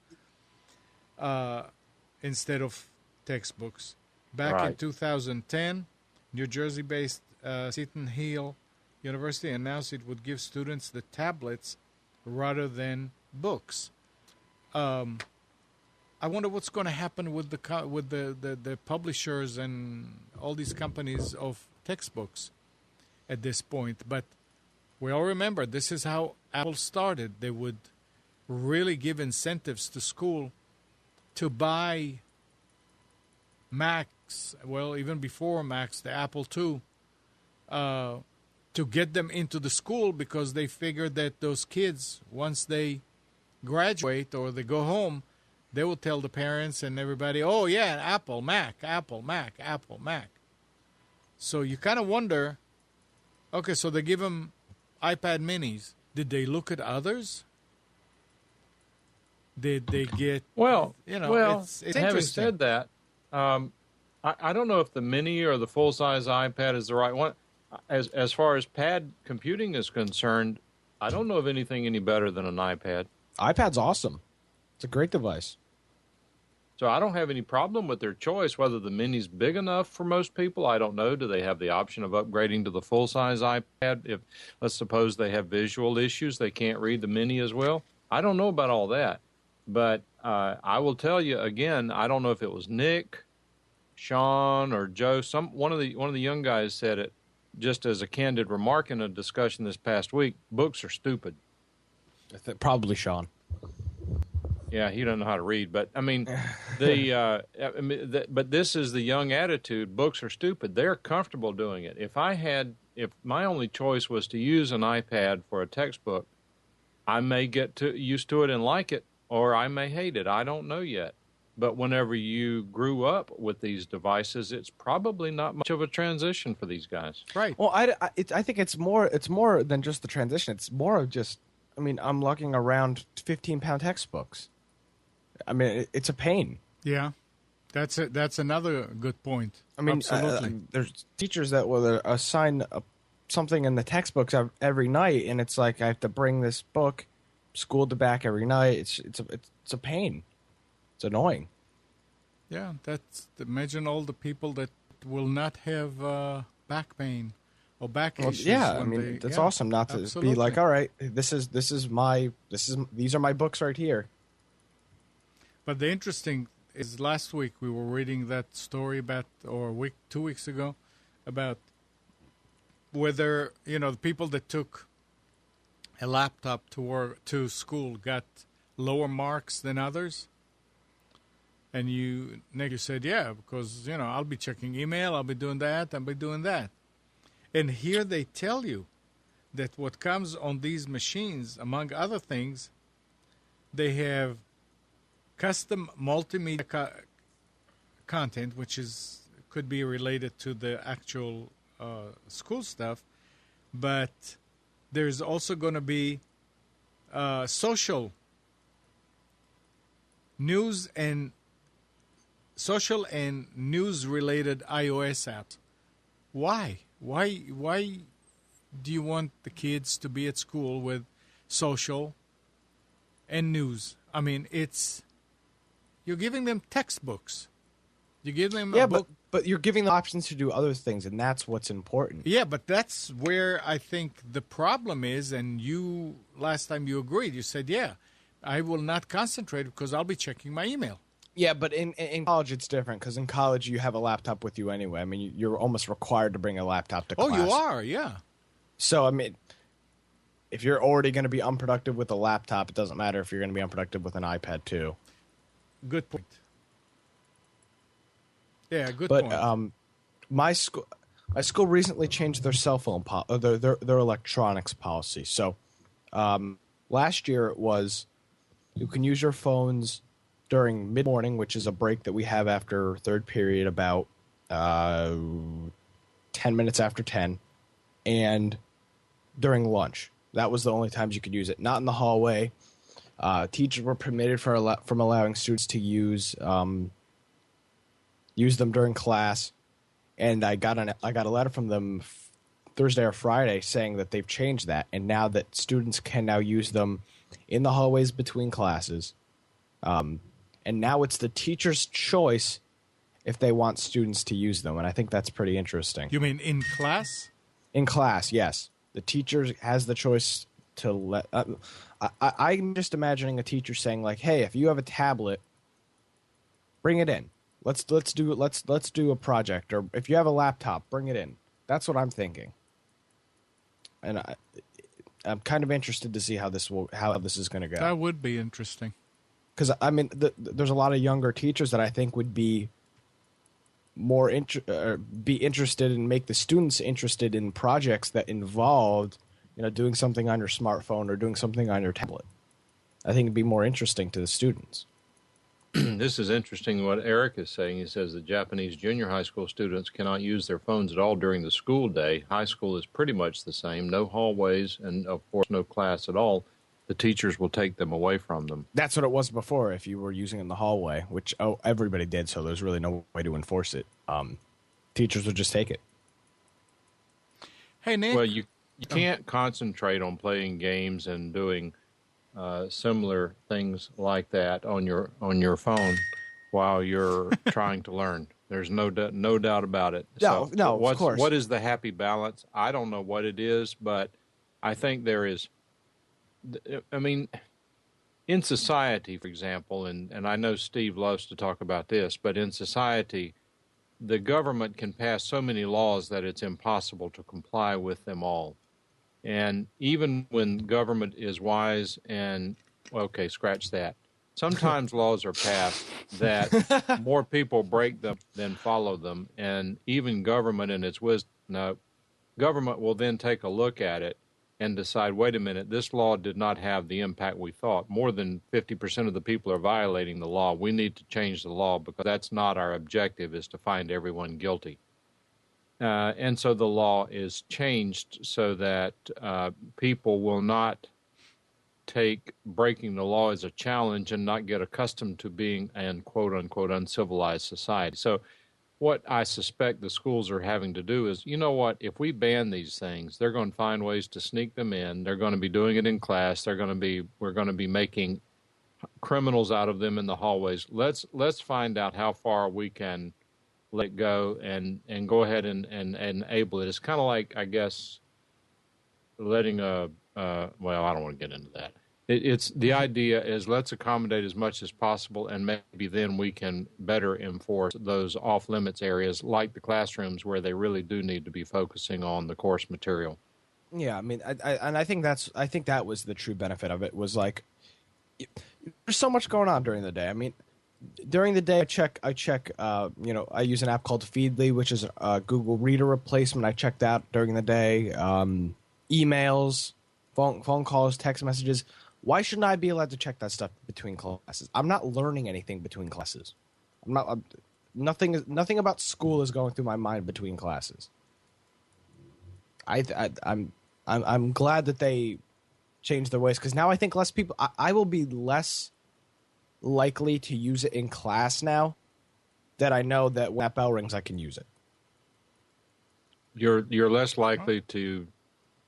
Instead of textbooks. Back in 2010, New Jersey-based Seton Hill University announced it would give students the tablets rather than books. I wonder what's going to happen with the publishers and all these companies of textbooks at this point. But we all remember this is how Apple started. They would really give incentives to school to buy Macs, well, even before Macs, the Apple II, to get them into the school because they figured that those kids, once they graduate or they go home, they will tell the parents and everybody, oh, yeah, Apple, Mac, Apple, Mac, Apple, Mac. So you kind of wonder, okay, so they give them iPad minis. Did they look at others? Did they get it's having interesting. said that, I don't know if the mini or the full size iPad is the right one. As far as pad computing is concerned, I don't know of anything any better than an iPad. iPad's awesome. It's a great device. So I don't have any problem with their choice. Whether the mini's big enough for most people, I don't know. Do they have the option of upgrading to the full size iPad? If let's suppose they have visual issues, they can't read the mini as well. I don't know about all that. But I will tell you again, I don't know if it was Nick, Sean, or Joe. One of the young guys said it just as a candid remark in a discussion this past week. Books are stupid. Probably Sean. Yeah, he doesn't know how to read, but I mean, but this is the young attitude. Books are stupid. They're comfortable doing it. If my only choice was to use an iPad for a textbook, I may get used to it and like it, or I may hate it. I don't know yet. But whenever you grew up with these devices, it's probably not much of a transition for these guys. Right. Well, I think it's more than just the transition. It's more of just, I mean, I'm lugging around 15-pound textbooks. I mean, it's a pain. Yeah, that's another good point. I mean, absolutely. There's teachers that will assign something in the textbooks every night, and it's like I have to bring this book, school to back every night. It's a pain. It's annoying. Yeah, imagine all the people that will not have back pain or back issues. Yeah, I mean, that's awesome not to be like, all right, these are my books right here. But the interesting is last week we were reading that story about, or 2 weeks ago, about whether, the people that took a laptop to school got lower marks than others. And Nick, you said, yeah, because, I'll be checking email, I'll be doing that, I'll be doing that. And here they tell you that what comes on these machines, among other things, they have custom multimedia content, which could be related to the actual school stuff, but there's also going to be social news and news-related iOS apps. Why? Why do you want the kids to be at school with social and news? I mean, you're giving them textbooks. You give them a book. But you're giving them options to do other things, and that's what's important. Yeah, but that's where I think the problem is, and last time you agreed. You said, yeah, I will not concentrate because I'll be checking my email. Yeah, but in college it's different because in college you have a laptop with you anyway. I mean, you're almost required to bring a laptop to class. Oh, you are, yeah. So, I mean, if you're already going to be unproductive with a laptop, it doesn't matter if you're going to be unproductive with an iPad too. Good point. Yeah, good point. But my school recently changed their cell phone their electronics policy. So last year it was you can use your phones during mid-morning, which is a break that we have after third period, about 10 minutes after 10, and during lunch. That was the only times you could use it. Not in the hallway. Teachers were permitted from allowing students to use them during class, and I got a letter from them Thursday or Friday saying that they've changed that, and now that students can now use them in the hallways between classes. And now it's the teacher's choice if they want students to use them, and I think that's pretty interesting. You mean in class? In class, yes. The teacher has the choice to let. I'm just imagining a teacher saying, like, "Hey, if you have a tablet, bring it in. Let's do a project. Or if you have a laptop, bring it in." That's what I'm thinking, and I'm kind of interested to see how this is going to go. That would be interesting. Because, I mean, there's a lot of younger teachers that I think would be more interested and make the students interested in projects that involved, doing something on your smartphone or doing something on your tablet. I think it'd be more interesting to the students. This is interesting what Eric is saying. He says that Japanese junior high school students cannot use their phones at all during the school day. High school is pretty much the same. No hallways and, of course, no class at all. The teachers will take them away from them. That's what it was before if you were using it in the hallway, which everybody did, so there's really no way to enforce it. Teachers would just take it. Hey, Nick. Well, you can't concentrate on playing games and doing similar things like that on your phone while you're trying to learn. There's no doubt about it. No, of course. What is the happy balance? I don't know what it is, but I think there is. I mean, in society, for example, and I know Steve loves to talk about this, but in society, the government can pass so many laws that it's impossible to comply with them all. And even when government is wise and, okay, scratch that. Sometimes laws are passed that more people break them than follow them. And even government in its wisdom, no, government will then take a look at it and decide, wait a minute, this law did not have the impact we thought. More than 50% of the people are violating the law. We need to change the law because that's not our objective, is to find everyone guilty. And so the law is changed so that people will not take breaking the law as a challenge and not get accustomed to being an quote-unquote uncivilized society. So what I suspect the schools are having to do is, you know what, if we ban these things, they're going to find ways to sneak them in. They're going to be doing it in class. We're going to be making criminals out of them in the hallways. Let's find out how far we can let go and go ahead and enable it. It's kind of like, I guess, letting well, I don't want to get into that. It's the idea is let's accommodate as much as possible, and maybe then we can better enforce those off-limits areas like the classrooms where they really do need to be focusing on the course material. Yeah, I mean, I think that was the true benefit of it, was like there's so much going on during the day. I mean, during the day, I check. I use an app called Feedly, which is a Google Reader replacement. I check that during the day. Emails, phone calls, text messages. Why shouldn't I be allowed to check that stuff between classes? I'm not learning anything between classes. Nothing about school is going through my mind between classes. I'm glad that they changed their ways, because now I think less people. I will be less likely to use it in class now that I know that when that bell rings, I can use it. You're less likely to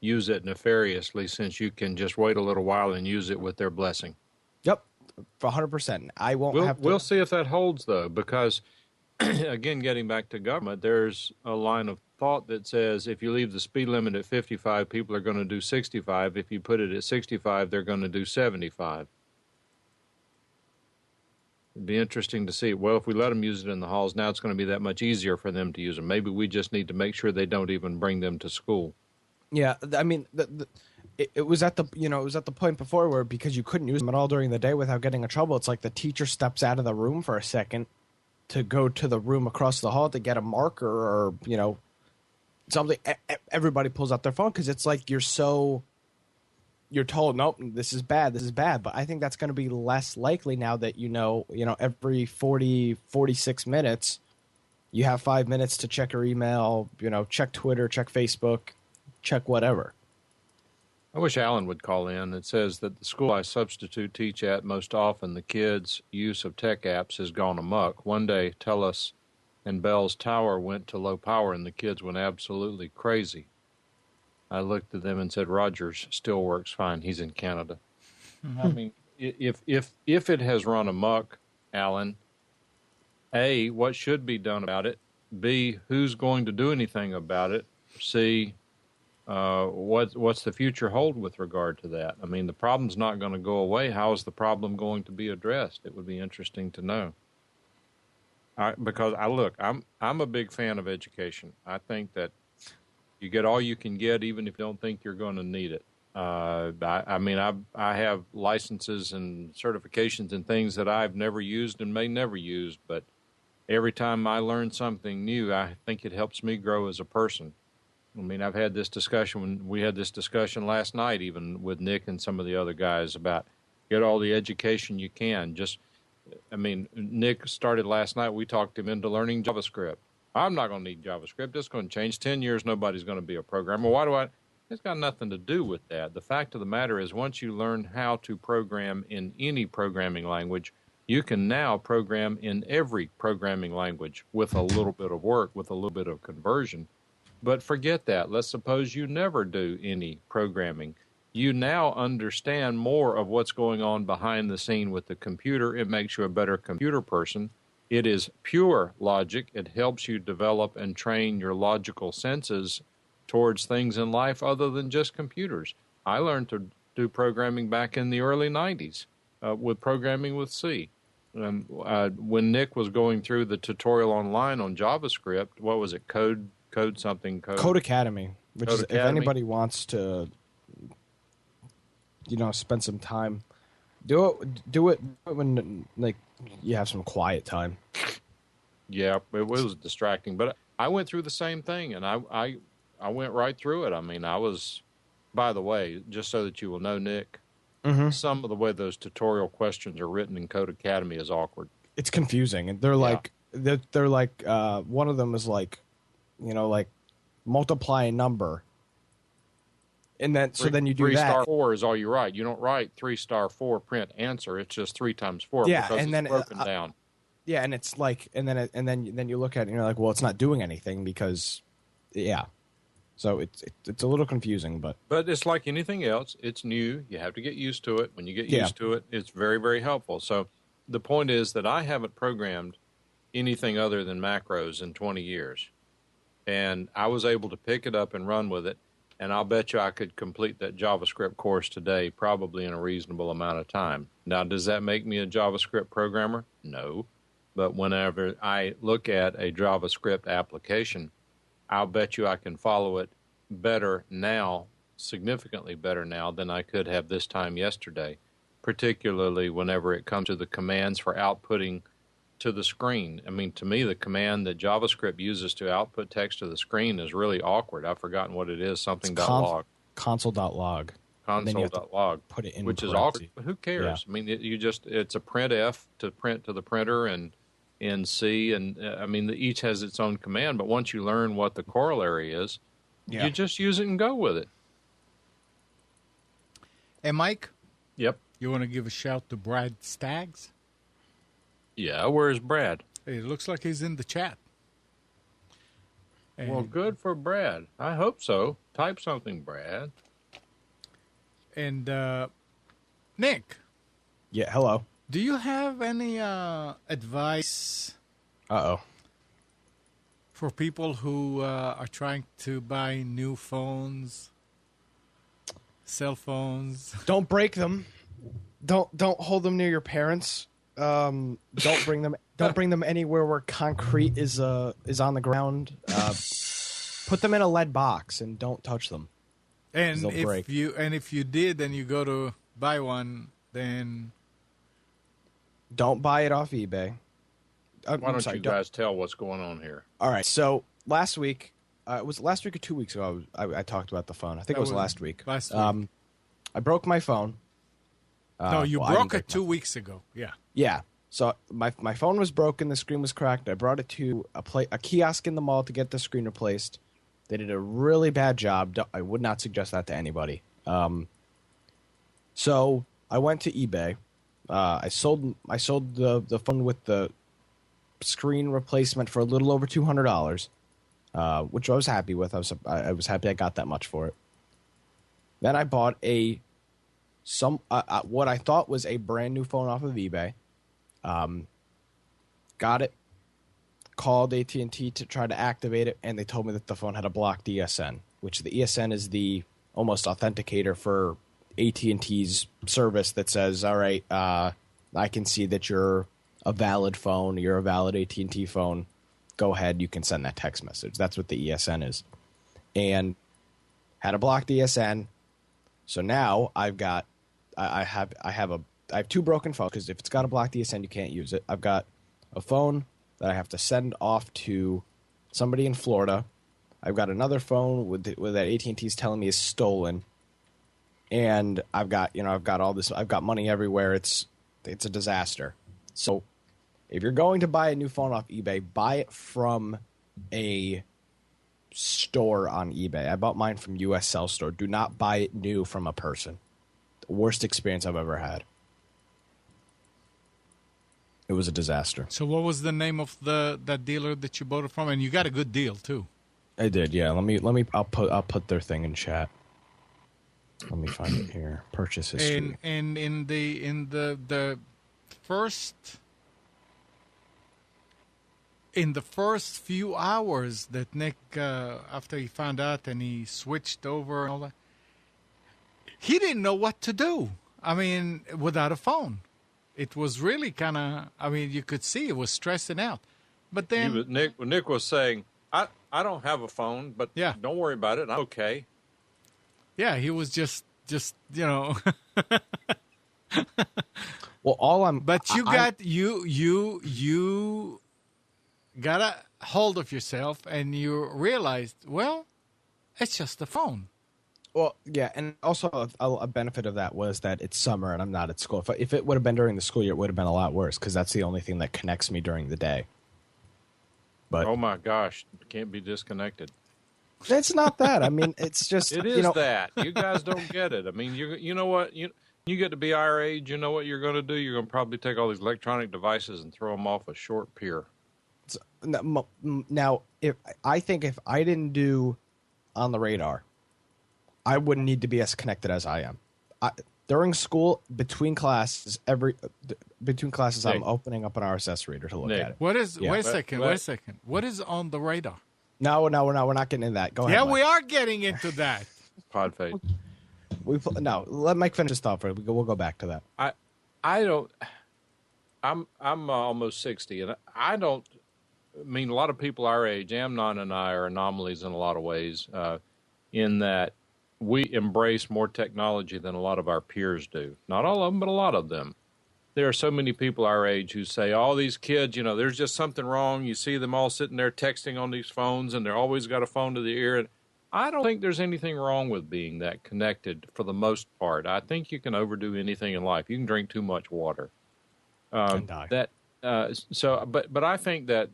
use it nefariously, since you can just wait a little while and use it with their blessing. Yep, for 100%. I won't have to. We'll see if that holds, though, because, again, getting back to government, there's a line of thought that says if you leave the speed limit at 55, people are going to do 65. If you put it at 65, they're going to do 75. It'd be interesting to see. Well, if we let them use it in the halls, now it's going to be that much easier for them to use them. Maybe we just need to make sure they don't even bring them to school. Yeah, I mean, it was at the point before where, because you couldn't use them at all during the day without getting in trouble, it's like the teacher steps out of the room for a second to go to the room across the hall to get a marker or something. Everybody pulls out their phone because it's like you're told, nope, this is bad. But I think that's going to be less likely now that every 46 minutes you have 5 minutes to check your email, check Twitter, check Facebook, check whatever. I wish Alan would call in. It says that the school I substitute teach at, most often the kids' use of tech apps has gone amok. One day, Telus and Bell's tower went to low power, and the kids went absolutely crazy. I looked at them and said, Rogers still works fine. He's in Canada. I mean, if it has run amok, Alan, A, what should be done about it? B, who's going to do anything about it? C, what's the future hold with regard to that? I mean, the problem's not going to go away. How is the problem going to be addressed? It would be interesting to know. Because I'm a big fan of education. I think that you get all you can get, even if you don't think you're going to need it. I have licenses and certifications and things that I've never used and may never use, but every time I learn something new, I think it helps me grow as a person. I mean, I've had this discussion. We had this discussion last night, even with Nick and some of the other guys, about get all the education you can. Nick started last night. We talked him into learning JavaScript. I'm not going to need JavaScript. It's going to change. 10 years, nobody's going to be a programmer. Why do I? It's got nothing to do with that. The fact of the matter is, once you learn how to program in any programming language, you can now program in every programming language with a little bit of work, with a little bit of conversion. But forget that. Let's suppose you never do any programming. You now understand more of what's going on behind the scene with the computer. It makes you a better computer person. It is pure logic. It helps you develop and train your logical senses towards things in life other than just computers. I learned to do programming back in the early 90s. with programming with C. And when Nick was going through the tutorial online on JavaScript, what was it? Code something. Code Academy, which Code is Academy? if anybody wants to, spend some time, do it when like you have some quiet time. Yeah, it was distracting, but I went through the same thing, and I went right through it. I mean, I was, by the way, just so that you will know, Nick, some of the way those tutorial questions are written in Code Academy is awkward. It's confusing, and they're like one of them is like, like multiply a number, and then then you do 3 that. star 4 is all you write. You don't write 3 star 4 print answer. It's just 3 times 4 Yeah, because and then it's broken down. Yeah, and it's like, and then you look at it and you're like, well, it's not doing anything because, yeah. So it's a little confusing, but it's like anything else. It's new. You have to get used to it. When you get used to it, it's very, very helpful. So the point is that I haven't programmed anything other than macros in 20 years. And I was able to pick it up and run with it. And I'll bet you I could complete that JavaScript course today, probably in a reasonable amount of time. Now, does that make me a JavaScript programmer? No. But whenever I look at a JavaScript application, I'll bet you I can follow it better now, significantly better now than I could have this time yesterday, particularly whenever it comes to the commands for outputting to the screen. I mean, to me, the command that JavaScript uses to output text to the screen is really awkward. I've forgotten what it is, something.log. Console.log. Console.log, put it in which is parentheses. awkward, but who cares? Yeah. I mean, it's a printf to print to the printer and in C, and I mean, each has its own command, but once you learn what the corollary is, you just use it and go with it. Hey, Mike? Yep. You want to give a shout to Brad Staggs? Yeah, where's Brad? It looks like he's in the chat. And, Well, good for Brad. I hope so. Type something, Brad. And Nick, Yeah, hello. do you have any advice Uh-oh. for people who are trying to buy new phones, cell phones? Don't break them. Don't hold them near your parents. Don't bring them anywhere where concrete is on the ground. Put them in a lead box and don't touch them. And They'll break. if you did and you go to buy one, then Don't buy it off eBay. Why don't you guys tell what's going on here? All right. So last week, it was last week or 2 weeks ago. I talked about the phone. I think it was last week. Last week. I broke my phone. No, you well, I didn't broke it break my 2 weeks ago. Yeah. Yeah. So my phone was broken. The screen was cracked. I brought it to a kiosk in the mall to get the screen replaced. They did a really bad job. I would not suggest that to anybody. So I went to eBay. I sold the phone with the screen replacement for a little over $200, which I was happy with. I was happy I got that much for it. Then I bought what I thought was a brand new phone off of eBay. Got it. Called AT&T to try to activate it, and they told me that the phone had a blocked ESN, which the ESN is the almost authenticator for AT&T's service that says, all right, I can see that you're a valid phone, you're a valid AT&T phone. Go ahead, you can send that text message. That's what the ESN is. And had a blocked ESN. So now I have two broken phones, because if it's got a blocked ESN, you can't use it. I've got a phone that I have to send off to somebody in Florida. I've got another phone with that AT&T's telling me is stolen, and I've got all this. I've got money everywhere. It's a disaster. So if you're going to buy a new phone off eBay, buy it from a store on eBay. I bought mine from US Cell Store. Do not buy it new from a person. The worst experience I've ever had. It was a disaster. So what was the name of that dealer that you bought it from? And you got a good deal too. I did, yeah. Let me. I'll put their thing in chat. Let me find it here. Purchase history. And in the first few hours that Nick, after he found out and he switched over and all that, he didn't know what to do. I mean, without a phone. it was really kind of, I mean, you could see it was stressing out. But then Nick was saying, I don't have a phone, but don't worry about it. I'm okay. Yeah, he was just you know. Well, But you got a hold of yourself and you realized, well, it's just a phone. Well, yeah, and also a benefit of that was that it's summer and I'm not at school. If it would have been during the school year, it would have been a lot worse because that's the only thing that connects me during the day. But oh my gosh, can't be disconnected. It's not that. I mean, it's just it is that you guys don't get it. I mean, you know what you get to be our age. You know what you're going to do. You're going to probably take all these electronic devices and throw them off a short pier. Now, if I didn't do On the Radar, I wouldn't need to be as connected as I am. During school, between classes, I'm opening up an RSS reader to look at it. What is? Yeah. Wait a second. What is On the Radar? No, we're not getting into that. Go ahead. Yeah, Mike. we are getting into that. Podfade. Let Mike finish his thought first. We'll go back to that. I don't. I'm almost 60, and I don't. I mean, a lot of people our age, Amnon and I, are anomalies in a lot of ways. In that we embrace more technology than a lot of our peers do. Not all of them, but a lot of them. There are so many people our age who say, all these kids, there's just something wrong. You see them all sitting there texting on these phones, and they're always got a phone to the ear. And I don't think there's anything wrong with being that connected for the most part. I think you can overdo anything in life. You can drink too much water. And die. But I think that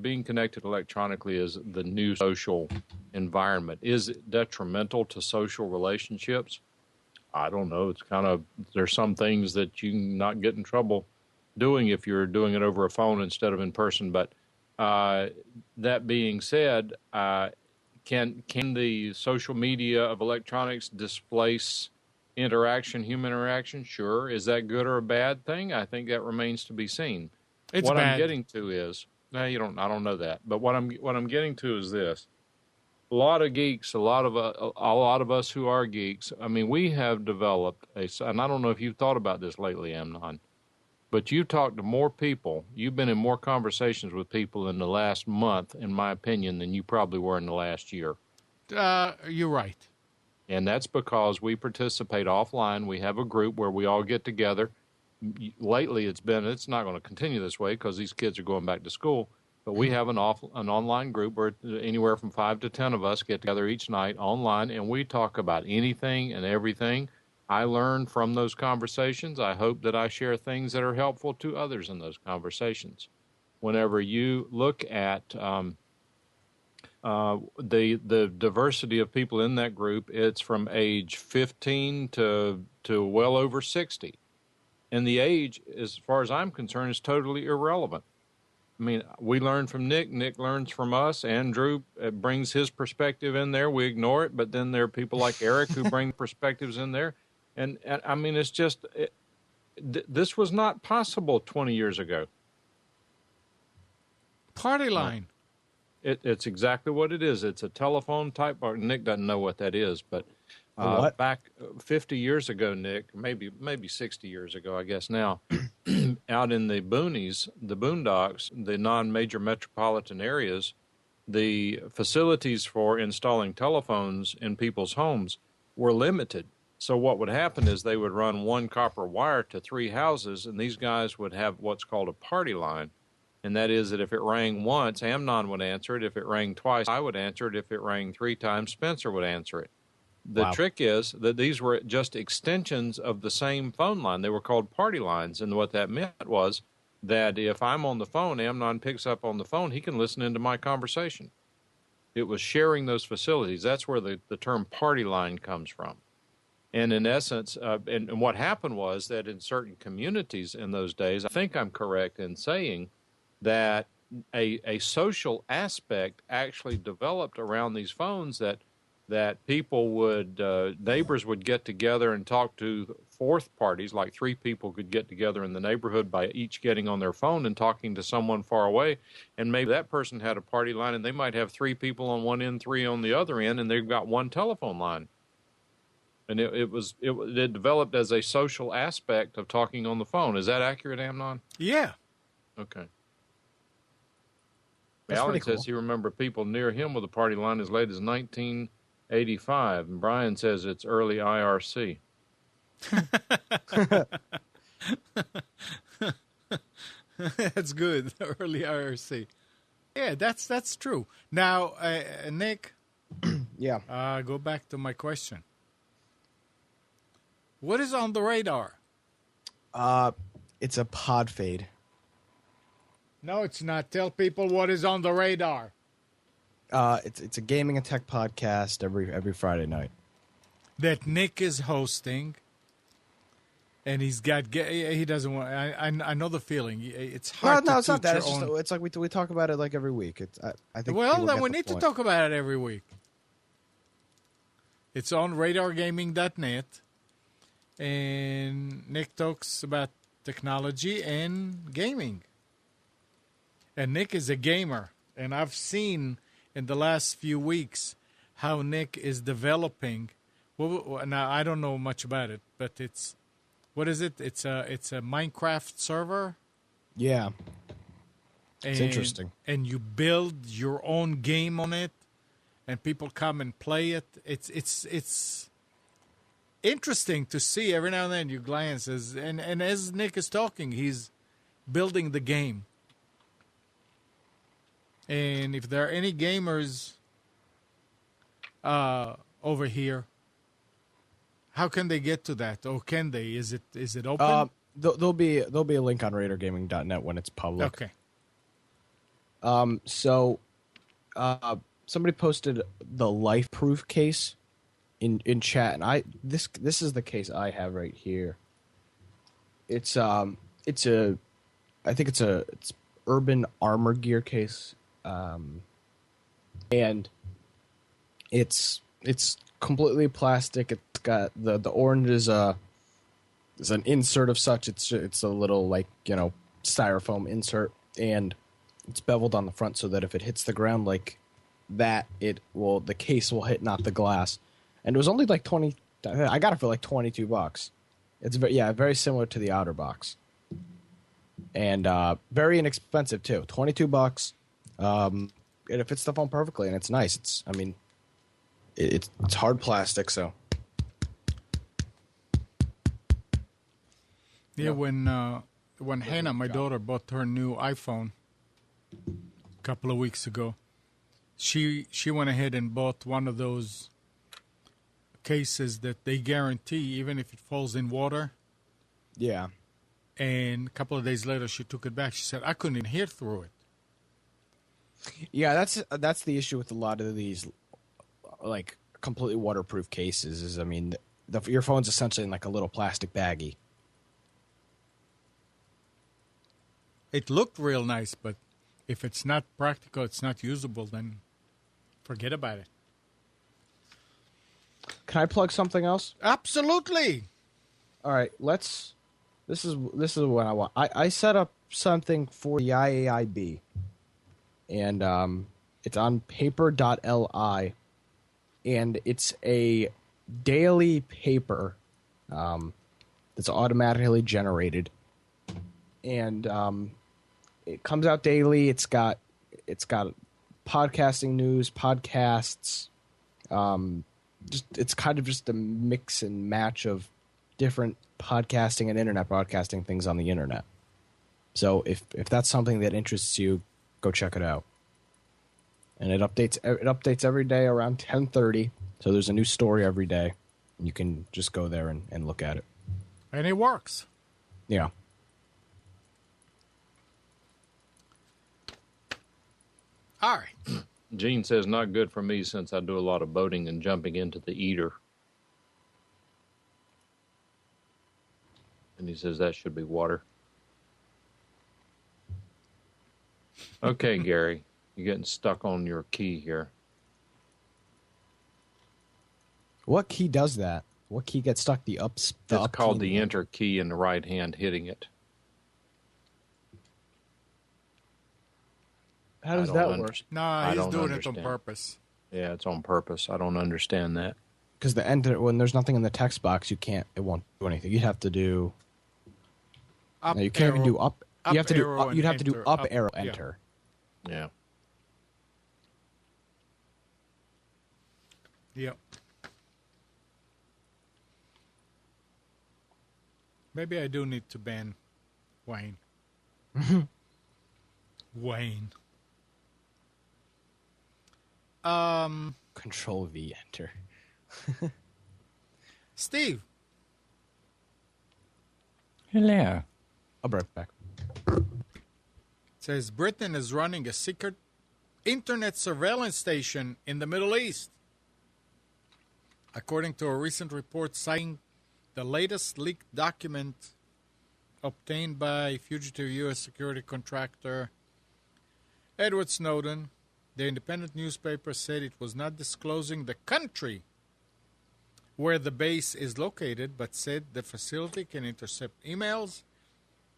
being connected electronically is the new social environment. Is it detrimental to social relationships? I don't know. It's kind of, there's some things that you can not get in trouble doing if you're doing it over a phone instead of in person. But that being said, can the social media of electronics displace human interaction? Sure. Is that good or a bad thing? I think that remains to be seen. It's what bad. I'm getting to is, I don't know that. But what I'm getting to is this. A lot of geeks, a lot of us who are geeks, I mean, we have developed and I don't know if you've thought about this lately, Amnon, but you talked to more people, you've been in more conversations with people in the last month, in my opinion, than you probably were in the last year. You're right. And that's because we participate offline. We have a group where we all get together. Lately, it's not going to continue this way because these kids are going back to school. But we have an online group where anywhere from 5 to 10 of us get together each night online, and we talk about anything and everything. I learn from those conversations. I hope that I share things that are helpful to others in those conversations. Whenever you look at the diversity of people in that group, it's from age 15 to well over 60. And the age, as far as I'm concerned, is totally irrelevant. I mean, we learn from Nick. Nick learns from us. Andrew brings his perspective in there. We ignore it. But then there are people like Eric who bring perspectives in there. And I mean, it's just, this was not possible 20 years ago. Party line. It's exactly what it is. It's a telephone type. Nick doesn't know what that is, but back 50 years ago, Nick, maybe 60 years ago, I guess now, out in the boonies, the boondocks, the non-major metropolitan areas, the facilities for installing telephones in people's homes were limited. So what would happen is they would run one copper wire to 3 houses, and these guys would have what's called a party line. And that is that if it rang once, Amnon would answer it. If it rang twice, I would answer it. If it rang 3 times, Spencer would answer it. The trick is that these were just extensions of the same phone line. They were called party lines. And what that meant was that if I'm on the phone, Amnon picks up on the phone, he can listen into my conversation. It was sharing those facilities. That's where the term party line comes from. And in essence, and what happened was that in certain communities in those days, I think I'm correct in saying that a social aspect actually developed around these phones that people would, neighbors would get together and talk to fourth parties, like 3 people could get together in the neighborhood by each getting on their phone and talking to someone far away. And maybe that person had a party line and they might have 3 people on one end, 3 on the other end, and they've got one telephone line. And it developed as a social aspect of talking on the phone. Is that accurate, Amnon? Yeah. Okay. That's Alan pretty cool. says he remembered people near him with a party line as late as 1985. And Brian says it's early IRC. That's good. Early IRC. Yeah, that's true. Now, Nick, Yeah. go back to my question. What is on the radar? It's a pod fade. No, it's not. Tell people what is on the radar. It's a gaming and tech podcast every Friday night. That Nick is hosting, and he doesn't want. I know the feeling. It's hard. No, it's to not that. toot It's your just own- it's like we talk about it like every week. I think. Well, people then get we the need to point. talk about it every week. It's on radargaming.net, and Nick talks about technology and gaming. And Nick is a gamer, and I've seen in the last few weeks how Nick is developing. Well, now I don't know much about it, but what is it? It's a Minecraft server. Yeah, And, it's interesting. And you build your own game on it, and people come and play it. It's interesting to see. Every now and then you glance and as Nick is talking, he's building the game. And if there are any gamers over here, how can they get to that? Or can they? Is it open? There'll be a link on radargaming.net when it's public. Okay. So somebody posted the life proof case in chat, and this is the case I have right here. It's urban armor gear case, and it's completely plastic. It's got the orange is an insert of such. It's a little styrofoam insert, and it's beveled on the front so that if it hits the ground like that, the case will hit, not the glass. And it was only like 20. I got it for like $22. It's very similar to the outer box, and very inexpensive too. $22. And it fits the phone perfectly, and it's nice. It's hard plastic, so. Yeah, when Hannah, my daughter, bought her new iPhone a couple of weeks ago, she went ahead and bought one of those cases that they guarantee even if it falls in water. Yeah. And a couple of days later, she took it back. She said, I couldn't even hear through it. Yeah, that's the issue with a lot of these, like, completely waterproof cases. Is your phone's essentially in like a little plastic baggie. It looked real nice, but if it's not practical, it's not usable, then forget about it. Can I plug something else? Absolutely. All right, This is what I want. I set up something for the IAIB, and it's on paper.li, and it's a daily paper that's automatically generated, and it comes out daily. It's got podcasting news, podcasts. It's kind of just a mix and match of different podcasting and internet broadcasting things on the internet. So if that's something that interests you, go check it out. And it updates every day around 10:30. So there's a new story every day. You can just go there and look at it. And it works. Yeah. All right. Gene says, not good for me since I do a lot of boating and jumping into the eater. And he says that should be water. Okay, Gary, you're getting stuck on your key here. What key does that? What key gets stuck? It's up called key? the enter key in the right hand hitting it. How does I that don't work? No, I he's don't doing it on understand. purpose. Yeah, it's on purpose. I don't understand that. because the enter, when there's nothing in the text box, it won't do anything. You'd have to do Up you can't even do up. You have to do arrow up, you'd have to do enter, up arrow yeah. enter. Yeah. Yep. Maybe I do need to ban Wayne. Wayne. Control V enter. Steve. Hello. I'll be right back. Says Britain is running a secret internet surveillance station in the Middle East. According to a recent report citing the latest leaked document obtained by fugitive U.S. security contractor Edward Snowden, the independent newspaper said it was not disclosing the country where the base is located, but said the facility can intercept emails,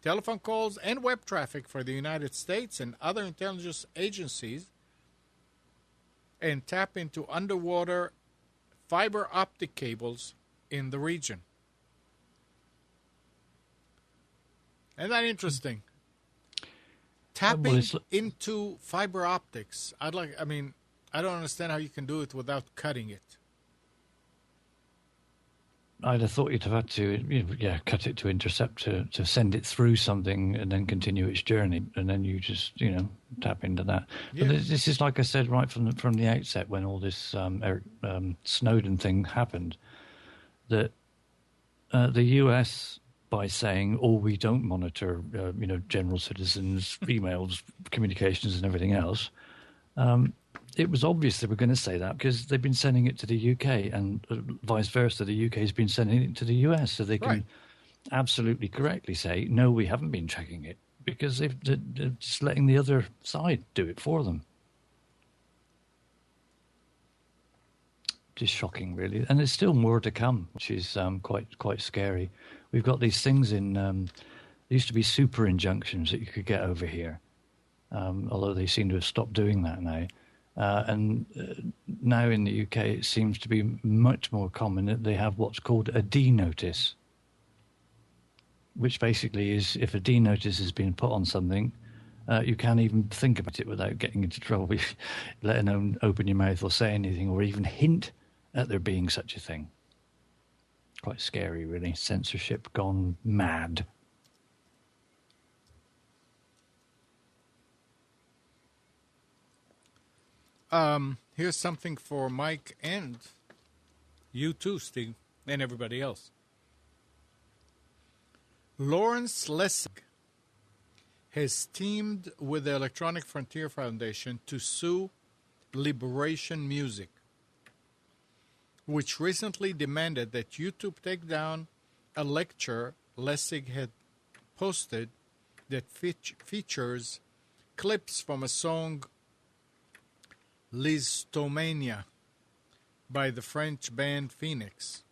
telephone calls, and web traffic for the United States and other intelligence agencies, and tap into underwater fiber optic cables in the region. Isn't that interesting? Tapping into fiber optics. I don't understand how you can do it without cutting it. I'd have thought you'd have had to, cut it to intercept, to send it through something and then continue its journey, and then you just, tap into that. Yeah. But this is like I said right from the outset when all this Snowden thing happened, that the US, by saying, "Oh, we don't monitor, general citizens' emails, communications, and everything else," it was obvious they were going to say that because they've been sending it to the UK, and vice versa. The UK has been sending it to the US, so they can absolutely correctly say, "No, we haven't been tracking it," because they're just letting the other side do it for them. Just shocking, really. And there's still more to come, which is quite scary. We've got these things in. There used to be super injunctions that you could get over here, although they seem to have stopped doing that now. Now in the UK, it seems to be much more common that they have what's called a D notice, which basically is if a D notice has been put on something, you can't even think about it without getting into trouble, let alone open your mouth or say anything or even hint at there being such a thing. Quite scary, really. Censorship gone mad. Here's something for Mike and you too, Steve, and everybody else. Lawrence Lessig has teamed with the Electronic Frontier Foundation to sue Liberation Music, which recently demanded that YouTube take down a lecture Lessig had posted that features clips from a song Listomania by the French band Phoenix,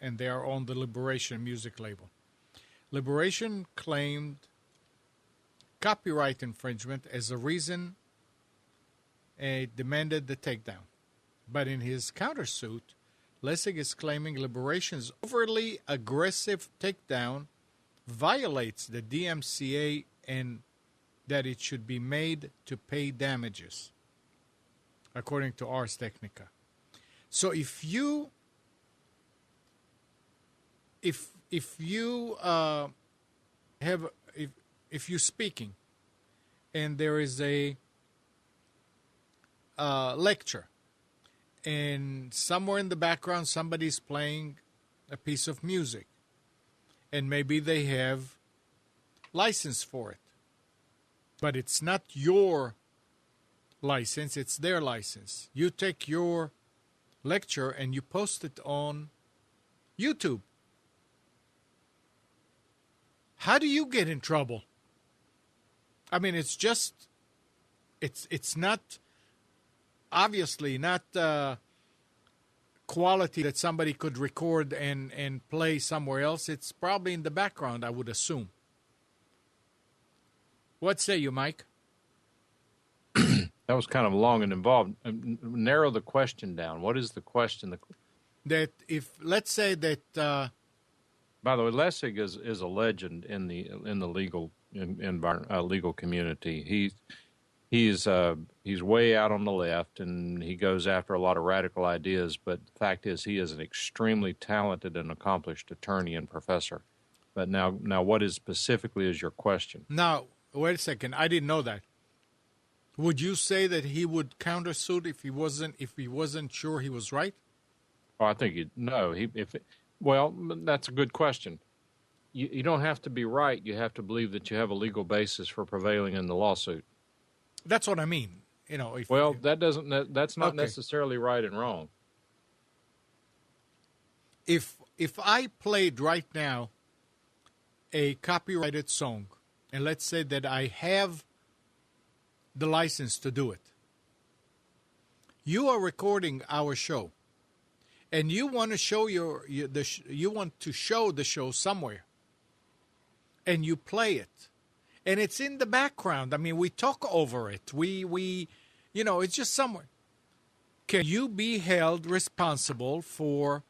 and they are on the Liberation Music label. Liberation claimed copyright infringement as a reason and demanded the takedown. But in his countersuit, Lessig is claiming Liberation's overly aggressive takedown violates the DMCA and that it should be made to pay damages, according to Ars Technica. So if you speaking and there is a lecture and somewhere in the background somebody's playing a piece of music and maybe they have license for it, but it's not your license, it's their license. You take your lecture and you post it on YouTube. How do you get in trouble? I mean, it's not, obviously not quality that somebody could record and play somewhere else. It's probably in the background, I would assume. What say you, Mike? That was kind of long and involved. Narrow the question down. What is the question? that if, let's say that, By the way, Lessig is a legend in the legal legal community. He's way out on the left, and he goes after a lot of radical ideas. But the fact is, he is an extremely talented and accomplished attorney and professor. But now, what is specifically is your question? now, wait a second, I didn't know that. Would you say that he would countersuit if he wasn't sure he was right? Oh, I think well, that's a good question. You don't have to be right. You have to believe that you have a legal basis for prevailing in the lawsuit. That's what I mean. That's not Okay. necessarily right and wrong. If I played right now a copyrighted song, and let's say that I have the license to do it, you are recording our show, and you want to show you want to show the show somewhere, and you play it, and it's in the background. I mean, we talk over it. We it's just somewhere. Can you be held responsible for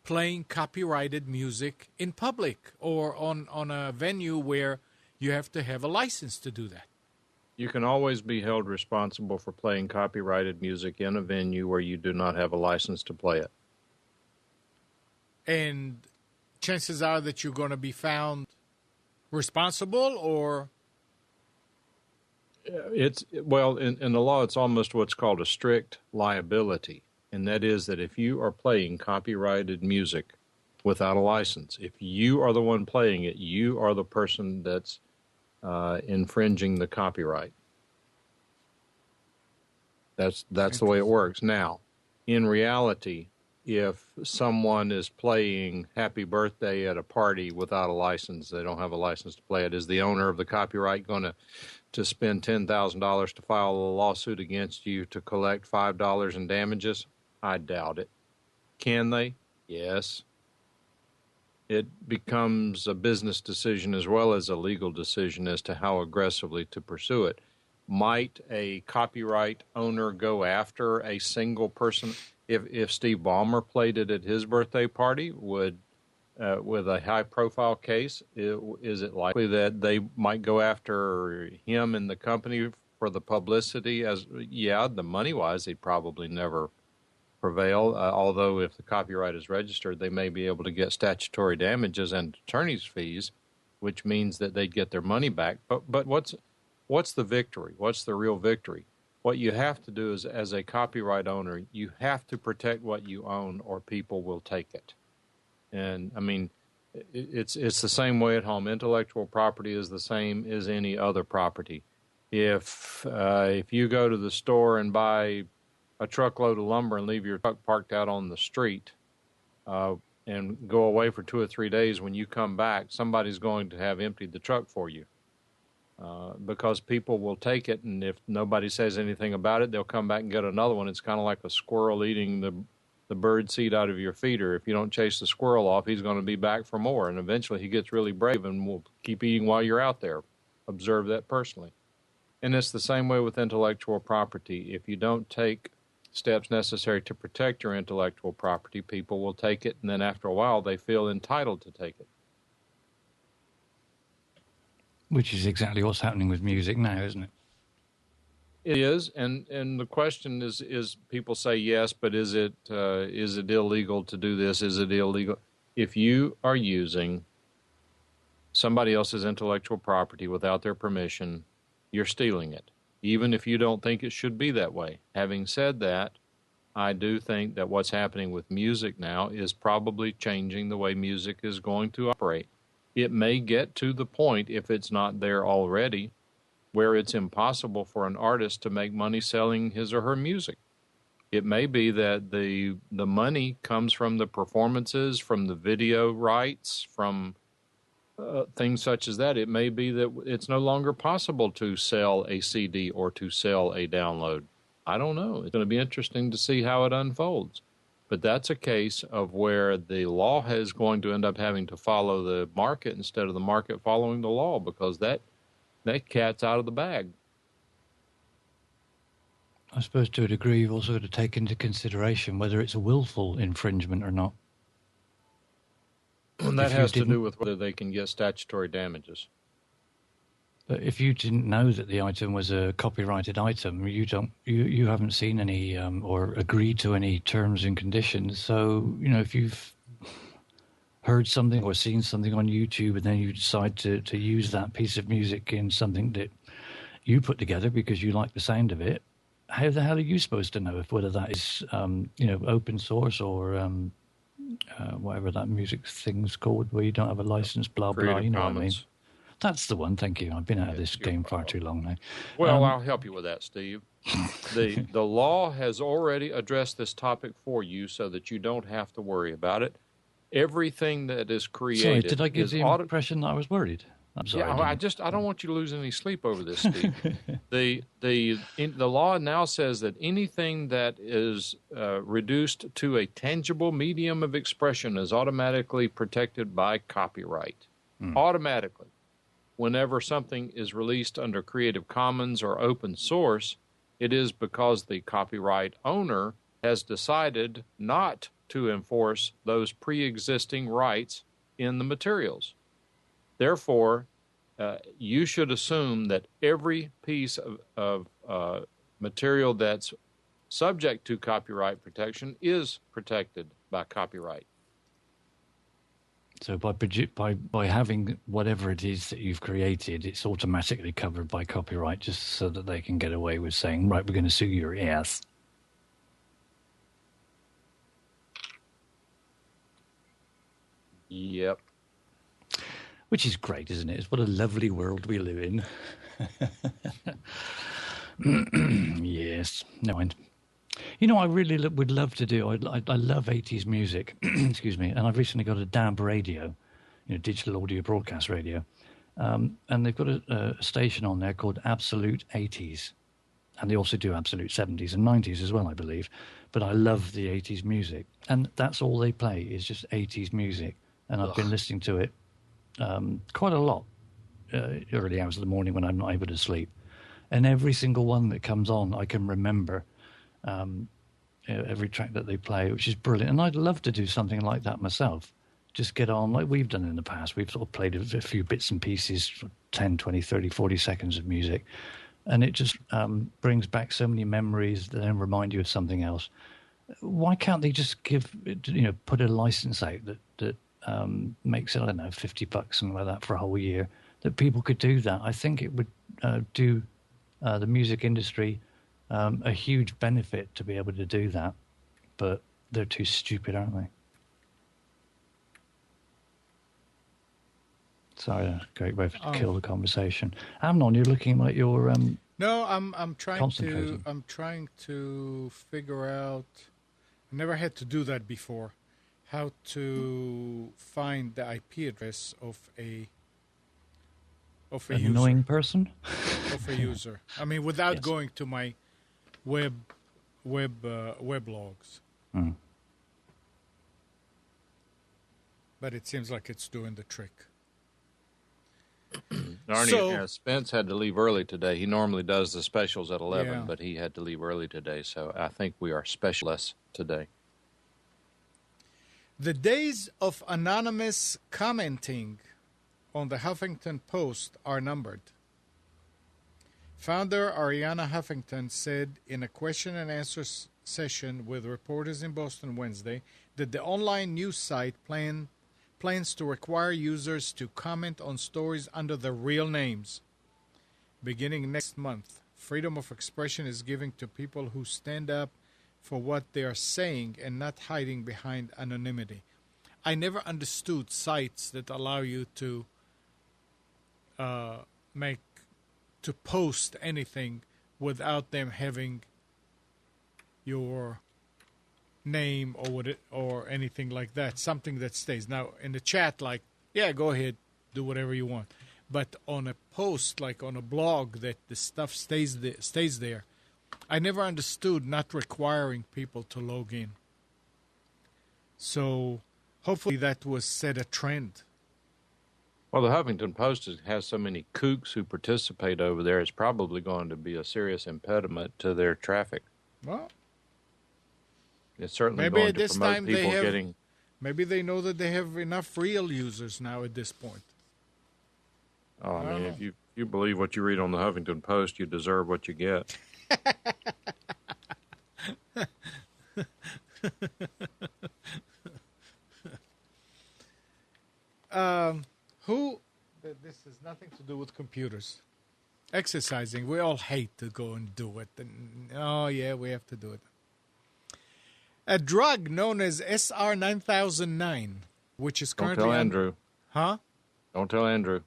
playing copyrighted music in public or on a venue where you have to have a license to do that? You can always be held responsible for playing copyrighted music in a venue where you do not have a license to play it. And chances are that you're going to be found responsible, or in the law, it's almost what's called a strict liability. And that is that if you are playing copyrighted music without a license, if you are the one playing it, you are the person that's infringing the copyright. That's the way it works. Now, in reality, if someone is playing Happy Birthday at a party without a license, they don't have a license to play it, is the owner of the copyright going to spend $10,000 to file a lawsuit against you to collect $5 in damages? I doubt it. Can they? Yes. It becomes a business decision as well as a legal decision as to how aggressively to pursue it. Might a copyright owner go after a single person? If Steve Ballmer played it at his birthday party, with a high-profile case, is it likely that they might go after him and the company for the publicity? The money-wise, they'd probably never prevail, although if the copyright is registered, they may be able to get statutory damages and attorney's fees, which means that they'd get their money back. But what's the victory? What's the real victory? What you have to do is, as a copyright owner, you have to protect what you own or people will take it. And, I mean, it's the same way at home. Intellectual property is the same as any other property. If you go to the store and buy a truckload of lumber and leave your truck parked out on the street and go away for 2 or 3 days, when you come back, somebody's going to have emptied the truck for you because people will take it, and if nobody says anything about it, they'll come back and get another one. It's kind of like a squirrel eating the bird seed out of your feeder. If you don't chase the squirrel off, he's going to be back for more, and eventually he gets really brave and will keep eating while you're out there. Observe that personally. And it's the same way with intellectual property. If you don't take steps necessary to protect your intellectual property, people will take it, and then after a while they feel entitled to take it. Which is exactly what's happening with music now, isn't it? It is, and the question is people say yes, but is it illegal to do this? Is it illegal? If you are using somebody else's intellectual property without their permission, you're stealing it, even if you don't think it should be that way. Having said that, I do think that what's happening with music now is probably changing the way music is going to operate. It may get to the point, if it's not there already, where it's impossible for an artist to make money selling his or her music. It may be that the money comes from the performances, from the video rights, from things such as that. It may be that it's no longer possible to sell a CD or to sell a download. I don't know. It's going to be interesting to see how it unfolds. But that's a case of where the law is going to end up having to follow the market instead of the market following the law, because that cat's out of the bag. I suppose to a degree you've also got to take into consideration whether it's a willful infringement or not. And that If you has to didn't- do with whether they can get statutory damages. But if you didn't know that the item was a copyrighted item, you haven't seen any or agreed to any terms and conditions. So if you've heard something or seen something on YouTube and then you decide to use that piece of music in something that you put together because you like the sound of it, how the hell are you supposed to know if whether that is open source or whatever that music thing's called where you don't have a license, blah blah. Creative You know Commons. what I mean? That's the one. Thank you. I've been out of this game far too long now. Well, I'll help you with that, Steve. The law has already addressed this topic for you so that you don't have to worry about it. Everything that is created. Sorry, did I give is the impression that I was worried? I'm sorry. Yeah, I don't want you to lose any sleep over this, Steve. The law now says that anything that is reduced to a tangible medium of expression is automatically protected by copyright. Automatically. Whenever something is released under Creative Commons or open source, it is because the copyright owner has decided not to enforce those pre-existing rights in the materials. Therefore, you should assume that every piece of material that's subject to copyright protection is protected by copyright. So by having whatever it is that you've created, it's automatically covered by copyright, just so that they can get away with saying, right, we're going to sue your ass. Yep. Which is great, isn't it? It's what a lovely world we live in. Yes, no mind. I really would love to do. I love 80s music. Excuse me. And I've recently got a DAB radio, digital audio broadcast radio, and they've got a station on there called Absolute 80s, and they also do Absolute 70s and 90s as well, I believe. But I love the 80s music, and that's all they play is just 80s music, and I've been listening to it quite a lot early hours of the morning when I'm not able to sleep, and every single one that comes on, I can remember. Every track that they play, which is brilliant. And I'd love to do something like that myself. Just get on like we've done in the past. We've sort of played a few bits and pieces, 10, 20, 30, 40 seconds of music. And it just brings back so many memories that then remind you of something else. Why can't they just put a license out that makes it, I don't know, $50, something like that for a whole year, that people could do that? I think it would do the music industry a huge benefit to be able to do that, but they're too stupid, aren't they? Sorry, that's a great way to kill the conversation. Amnon, you're looking like you're No, I'm trying concentrating. I'm trying to figure out. I never had to do that before. How to find the IP address of an annoying person. Of a user. I mean, without Yes. going to my weblogs. Mm. But it seems like it's doing the trick. Arnie, Spence had to leave early today. He normally does the specials at 11, Yeah. but he had to leave early today, so I think we are specialists today. The days of anonymous commenting on the Huffington Post are numbered. Founder Ariana Huffington said in a question and answer session with reporters in Boston Wednesday that the online news site plans to require users to comment on stories under their real names. Beginning next month, freedom of expression is given to people who stand up for what they are saying and not hiding behind anonymity. I never understood sites that allow you to post anything without them having your name or anything like that, something that stays. Now, in the chat, like, yeah, go ahead, do whatever you want. But on a post, like on a blog, that the stuff stays there, I never understood not requiring people to log in. So hopefully that was set a trend. Well, the Huffington Post has so many kooks who participate over there. It's probably going to be a serious impediment to their traffic. Well, it's certainly maybe going at to this promote time people getting. Maybe they know that they have enough real users now at this point. Oh, I mean, if you believe what you read on the Huffington Post, you deserve what you get. This has nothing to do with computers. Exercising, we all hate to go and do it. And, oh, yeah, we have to do it. A drug known as SR 9009, which is currently... Don't tell Andrew. Huh? Don't tell Andrew.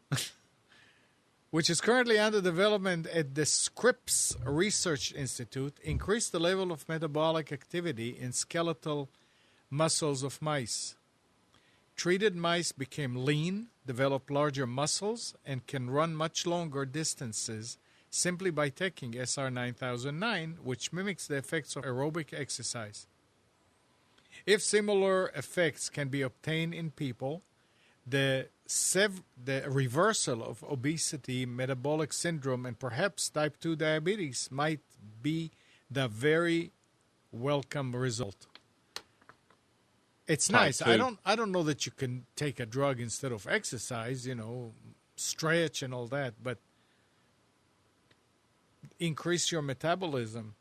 Which is currently under development at the Scripps Research Institute, increased the level of metabolic activity in skeletal muscles of mice. Treated mice became lean, developed larger muscles, and can run much longer distances simply by taking SR 9009, which mimics the effects of aerobic exercise. If similar effects can be obtained in people, the reversal of obesity, metabolic syndrome, and perhaps type 2 diabetes might be the very welcome result. It's nice. I don't know that you can take a drug instead of exercise, stretch and all that, but increase your metabolism.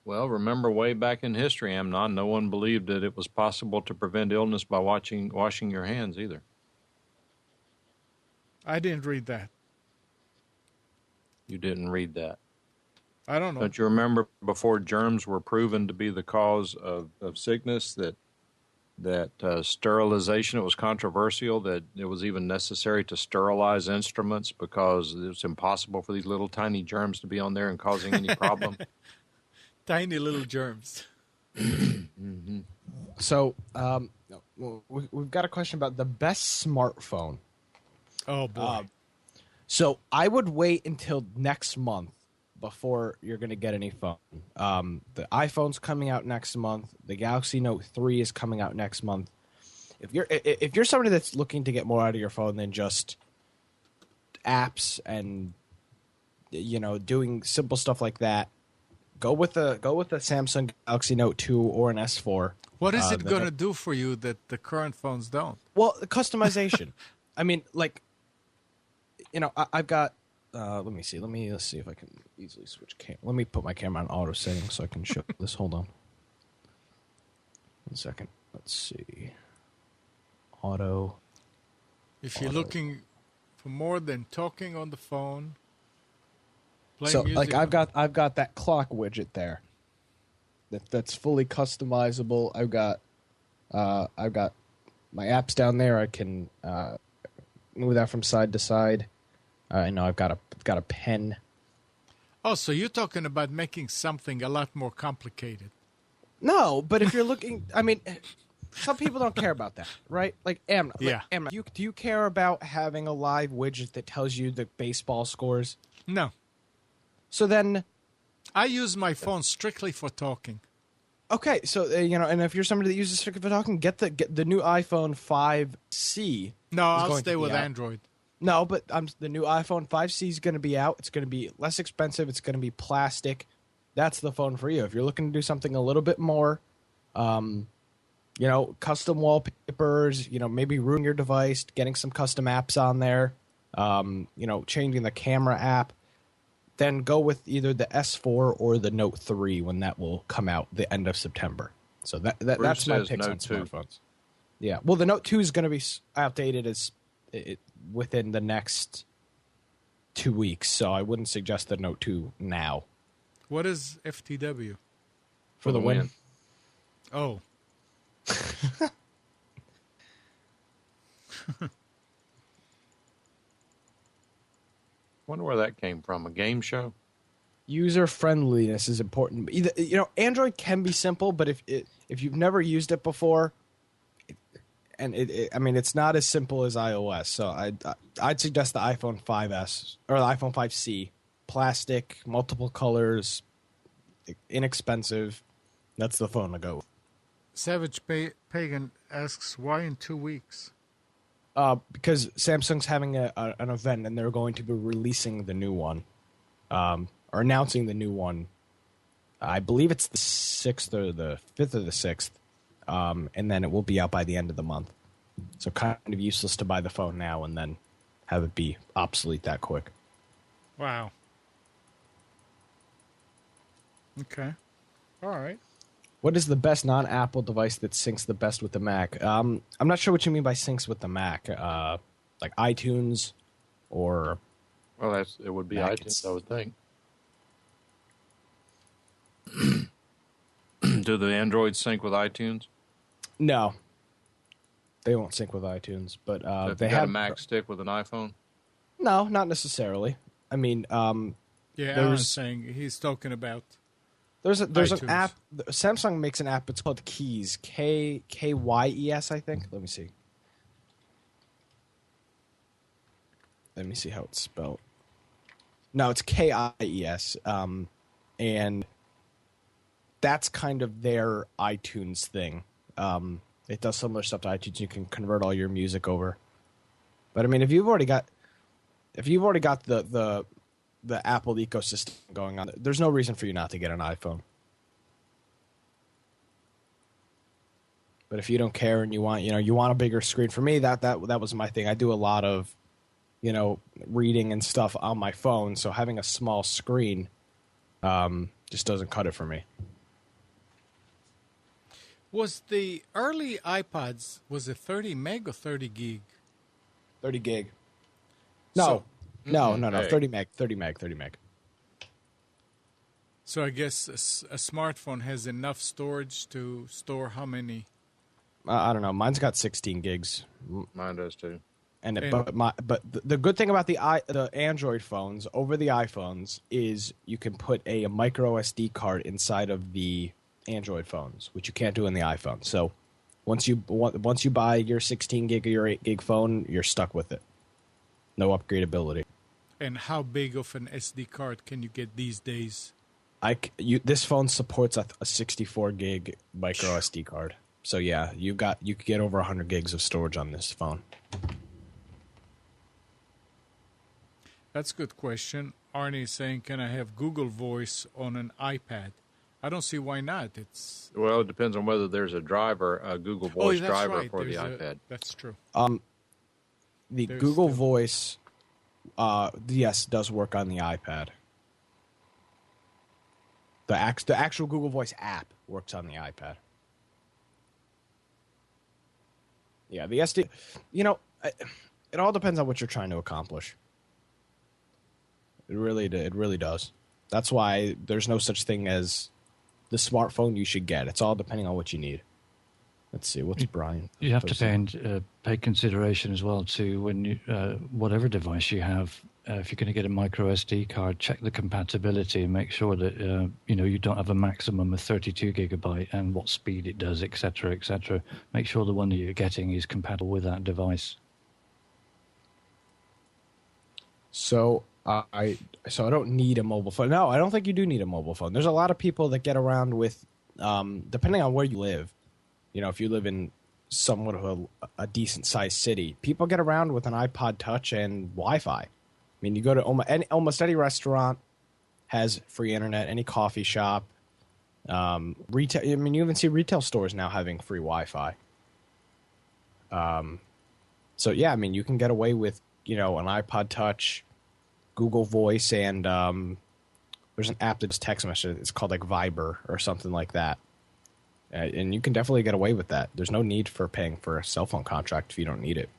Well, remember way back in history, Amnon, no one believed that it was possible to prevent illness by washing your hands either. I didn't read that. You didn't read that. I don't know. Don't you remember before germs were proven to be the cause of sickness, that sterilization, it was controversial that it was even necessary to sterilize instruments because it's impossible for these little tiny germs to be on there and causing any problem? Tiny little germs. Mm-hmm. So, we've got a question about the best smartphone. Oh, boy. So I would wait until next month before you're going to get any phone. The iPhone's coming out next month. The Galaxy Note 3 is coming out next month. If you're somebody that's looking to get more out of your phone than just apps and doing simple stuff like that, go with the Samsung Galaxy Note 2 or an S4. What is it going to do for you that the current phones don't? Well, customization. I mean, I've got. Let me see. Let's see if I can easily switch camera. Let me put my camera on auto settings so I can show this. Hold on. 1 second. Let's see. Auto. If you're looking for more than talking on the phone, so music. I've got that clock widget there. That's fully customizable. I've got my apps down there. I can move that from side to side. I know I've got a pen. Oh, so you're talking about making something a lot more complicated. No, but if you're looking, I mean, some people don't care about that, right? Like, Amna, do you care about having a live widget that tells you the baseball scores? No. So then... I use my phone strictly for talking. Okay, so, and if you're somebody that uses strictly for talking, get the new iPhone 5C. No, I'll stay with Android. No, but the new iPhone 5C is going to be out. It's going to be less expensive. It's going to be plastic. That's the phone for you. If you're looking to do something a little bit more, custom wallpapers, maybe ruining your device, getting some custom apps on there, changing the camera app, then go with either the S4 or the Note 3 when that will come out the end of September. So that's my picks on smartphones. Yeah, well, the Note 2 is going to be outdated within the next 2 weeks, so I wouldn't suggest the Note 2 now. What is FTW? For the win. Oh. Wonder where that came from. A game show? User friendliness is important. Android can be simple, but if you've never used it before, it's not as simple as iOS. So I'd suggest the iPhone 5S or the iPhone 5C. Plastic, multiple colors, inexpensive. That's the phone to go with. Savage Pagan asks, why in 2 weeks? Because Samsung's having an event and they're going to be releasing the new one, or announcing the new one. I believe it's the 6th or the 5th or the 6th, and then it will be out by the end of the month. So kind of useless to buy the phone now and then have it be obsolete that quick. Wow. Okay. All right. What is the best non-Apple device that syncs the best with the Mac? I'm not sure what you mean by syncs with the Mac. Like iTunes or... Well, it would be Mac. iTunes, I would think. Do the Androids sync with iTunes? No. They won't sync with iTunes, but So if they you got have... a Mac stick with an iPhone? No, not necessarily. I mean... Yeah, There's- Alan's saying he's talking about... There's an iTunes. app. Samsung makes an app. It's called Keys. Kyes, I think. Let me see. Let me see how it's spelled. No, it's Kies. And that's kind of their iTunes thing. It does similar stuff to iTunes. You can convert all your music over. But I mean, if you've already got the Apple ecosystem going on, there's no reason for you not to get an iPhone. But if you don't care and you want a bigger screen, for me that was my thing. I do a lot of, reading and stuff on my phone, so having a small screen just doesn't cut it for me. Was the early iPods, was it 30 meg or 30 gig? 30 gig. No. No, Hey. 30 meg. So I guess a smartphone has enough storage to store how many? I don't know. Mine's got 16 gigs. Mine does too. But the good thing about the Android phones over the iPhones is you can put a micro SD card inside of the Android phones, which you can't do in the iPhone. So once you buy your 16 gig or your 8 gig phone, you're stuck with it. No upgradability. And how big of an SD card can you get these days? This phone supports a 64 gig micro SD card. So yeah, you could get over 100 gigs of storage on this phone. That's a good question. Arnie is saying, can I have Google Voice on an iPad? I don't see why not. Well, it depends on whether there's a Google Voice that's driver right. for the There's iPad. That's true. The There's Google still- Voice, yes, does work on the iPad. The actual Google Voice app works on the iPad. Yeah, the SD, it all depends on what you're trying to accomplish. It really does. That's why there's no such thing as the smartphone you should get. It's all depending on what you need. Let's see, what's Brian? You have to pay consideration as well to when you whatever device you have. If you're going to get a micro SD card, check the compatibility and make sure that you don't have a maximum of 32 gigabyte and what speed it does, etc., etc. Make sure the one that you're getting is compatible with that device. So I don't need a mobile phone. No, I don't think you do need a mobile phone. There's a lot of people that get around with, depending on where you live. If you live in somewhat of a decent sized city, people get around with an iPod Touch and Wi-Fi. I mean, you go to almost any restaurant has free internet. Any coffee shop, retail. I mean, you even see retail stores now having free Wi-Fi. So yeah, I mean, you can get away with an iPod Touch, Google Voice, and there's an app that's text message. It's called like Viber or something like that. And you can definitely get away with that. There's no need for paying for a cell phone contract if you don't need it.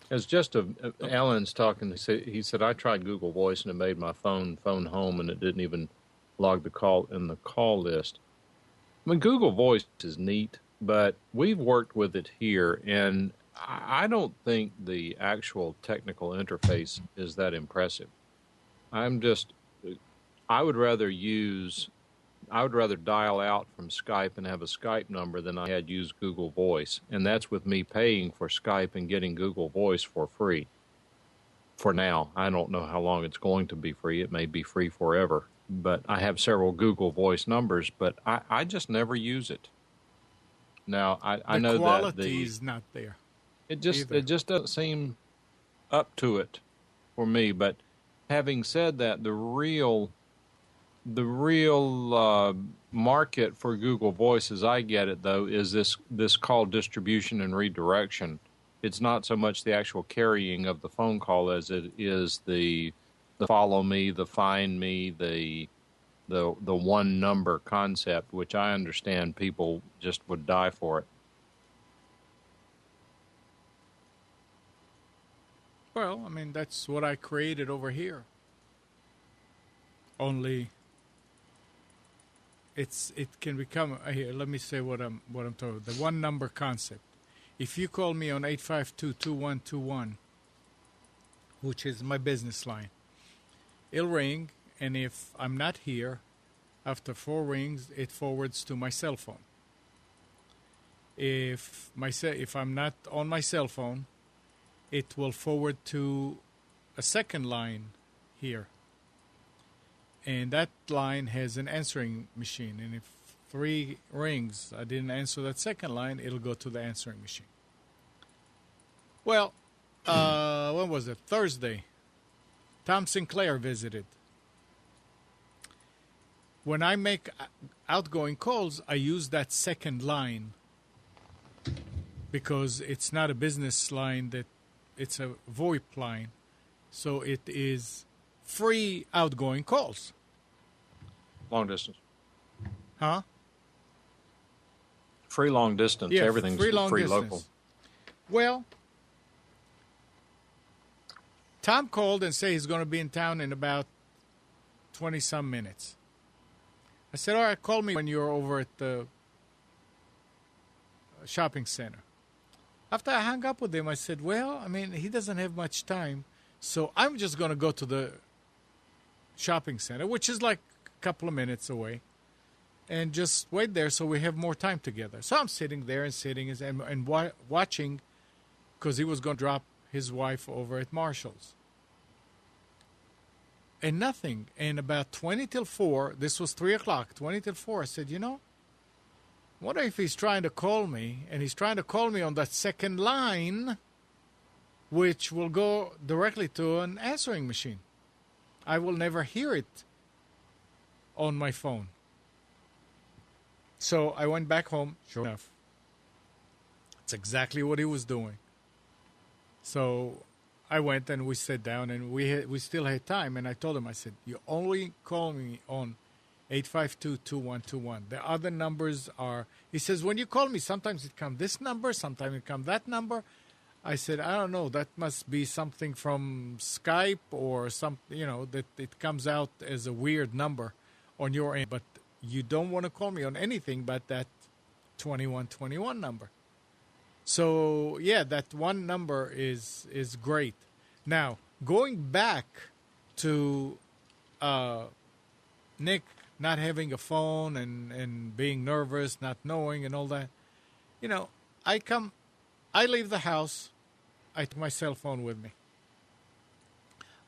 It's just Alan's talking. He said I tried Google Voice and it made my phone home and it didn't even log the call in the call list. I mean, Google Voice is neat, but we've worked with it here, and I don't think the actual technical interface is that impressive. I would rather dial out from Skype and have a Skype number than I had used Google Voice. And that's with me paying for Skype and getting Google Voice for free. For now. I don't know how long it's going to be free. It may be free forever. but I have several Google Voice numbers, but I just never use it. Now I know that the quality is not there. It just doesn't seem up to it for me. But having said that, the real market for Google Voice, as I get it, though, is this call distribution and redirection. It's not so much the actual carrying of the phone call as it is the follow me, the find me, the one number concept, which I understand people just would die for it. Well, I mean, that's what I created over here. Only it can become here. Let me say what I'm talking about. The one number concept. If you call me on 852-2121, which is my business line, it'll ring, and if I'm not here, after 4 rings, it forwards to my cell phone. If I'm not on my cell phone, it will forward to a second line here. And that line has an answering machine. And if 3 rings, I didn't answer that second line, it'll go to the answering machine. Well, when was it? Thursday. Tom Sinclair visited. When I make outgoing calls, I use that second line because it's not a business line, it's a VoIP line. So it is free outgoing calls. Long distance. Huh? Free long distance. Yeah, Everything's free long distance. local. Well, Tom called and said he's going to be in town in about 20-some minutes. I said, all right, call me when you're over at the shopping center. After I hung up with him, I said, well, I mean, he doesn't have much time, so I'm just going to go to the shopping center, which is like a couple of minutes away, and just wait there so we have more time together. So I'm sitting there and watching, because he was going to drop his wife over at Marshall's. And nothing. And about 20 till 4, this was 3 o'clock, 20 till 4, I said, wonder if he's trying to call me, and he's trying to call me on that second line, which will go directly to an answering machine. I will never hear it on my phone. So I went back home, sure enough. It's exactly what he was doing. So I went and we sat down, and we still had time, and I told him, I said, you only call me on 852-2121. The other numbers are, he says, when you call me, sometimes it comes this number, sometimes it comes that number. I said, I don't know, that must be something from Skype or that it comes out as a weird number on your end, but you don't want to call me on anything but that 2121 number. So, yeah, that one number is great. Now, going back to Nick not having a phone and being nervous, not knowing and all that, I leave the house, I take my cell phone with me.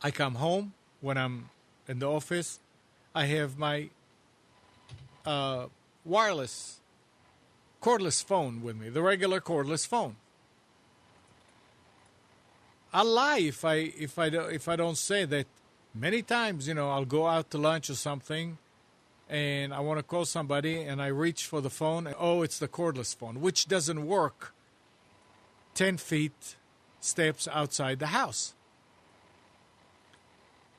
I come home when I'm in the office, I have my wireless cordless phone with me, the regular cordless phone. I'll lie if I don't say that. Many times, I'll go out to lunch or something, and I want to call somebody, and I reach for the phone, and, it's the cordless phone, which doesn't work 10 feet steps outside the house.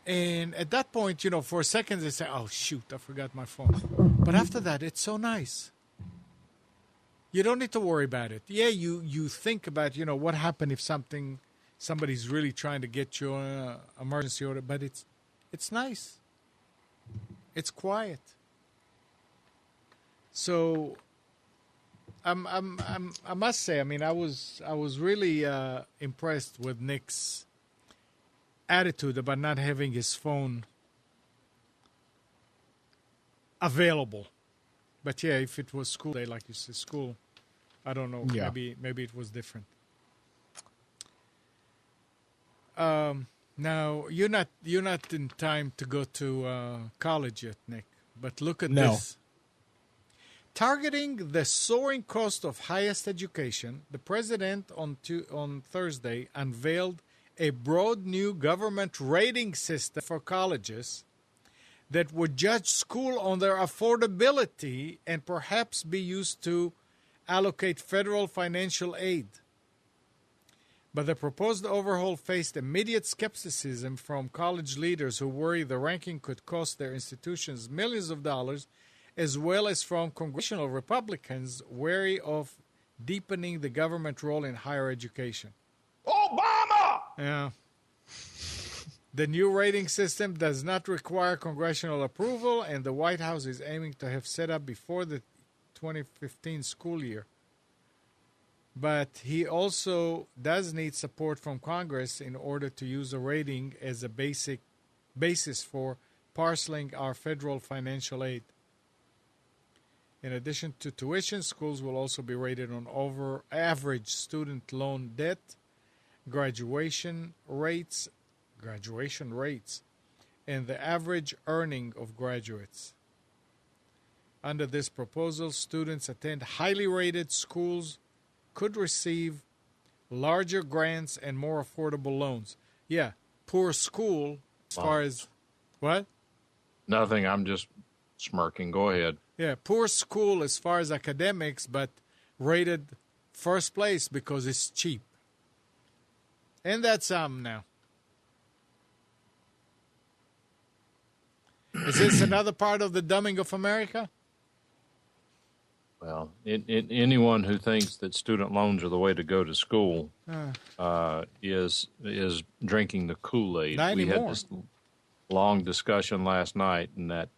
And at that point, for a second, they say, oh, shoot, I forgot my phone. But after that, it's so nice. You don't need to worry about it. Yeah, you think about, what happened if somebody's really trying to get you an emergency order, but it's nice. It's quiet. So I must say, I was really impressed with Nick's attitude about not having his phone available. But yeah, if it was school day, like you said, school, I don't know. Yeah. Maybe it was different. Now you're not in time to go to college yet, Nick. But look at No. this. Targeting the soaring cost of highest education, the president on Thursday unveiled a broad new government rating system for colleges that would judge school on their affordability and perhaps be used to allocate federal financial aid. But the proposed overhaul faced immediate skepticism from college leaders who worry the ranking could cost their institutions millions of dollars, as well as from congressional Republicans wary of deepening the government role in higher education. Obama! Yeah. The new rating system does not require congressional approval, and the White House is aiming to have set up before the 2015 school year. But he also does need support from Congress in order to use a rating as a basis for parceling our federal financial aid. In addition to tuition, schools will also be rated on over average student loan debt, graduation rates, and the average earning of graduates. Under this proposal, students attend highly rated schools could receive larger grants and more affordable loans. Yeah, poor school as far as what? Nothing. I'm just smirking. Go ahead. Yeah, poor school as far as academics, but rated first place because it's cheap. And that's now. Is this another part of the dumbing of America? Well, anyone who thinks that student loans are the way to go to school is drinking the Kool-Aid. Not We anymore. had this long discussion last night, and that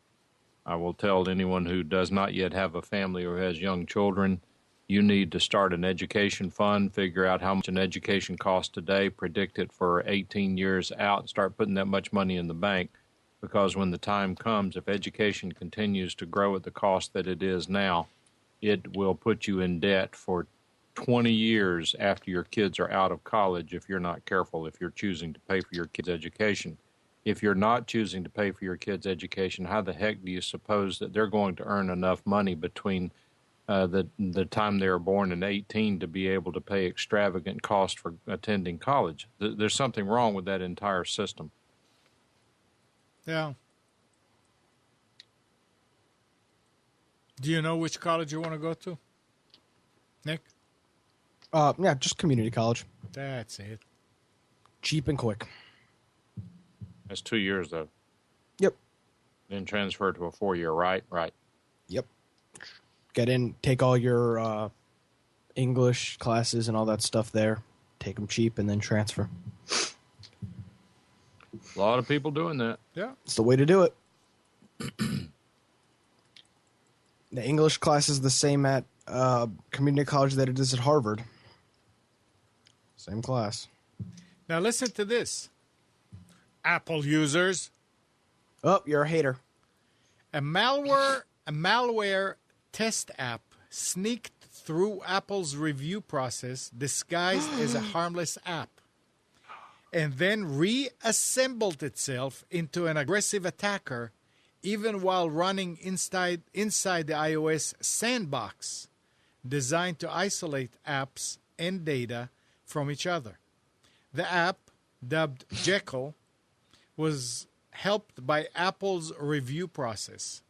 I will tell anyone who does not yet have a family or has young children, you need to start an education fund, figure out how much an education costs today, predict it for 18 years out, and start putting that much money in the bank. Because when the time comes, if education continues to grow at the cost that it is now, it will put you in debt for 20 years after your kids are out of college if you're not careful, if you're choosing to pay for your kids' education. If you're not choosing to pay for your kids' education, how the heck do you suppose that they're going to earn enough money between the time they were born and 18 to be able to pay extravagant costs for attending college? There's something wrong with that entire system. Yeah. Do you know which college you want to go to, Nick? Yeah, just community college. That's it. Cheap and quick. That's 2 years, though. Yep. Then transfer to a 4-year, right? Right. Yep. Get in, take all your English classes and all that stuff there. Take them cheap and then transfer. A lot of people doing that. Yeah. It's the way to do it. The English class is the same at community college that it is at Harvard. Same class. Now listen to this. Apple users. Oh, you're a hater. A malware test app sneaked through Apple's review process disguised as a harmless app and then reassembled itself into an aggressive attacker even while running inside the iOS sandbox designed to isolate apps and data from each other. The app, dubbed Jekyll, was helped by Apple's review process.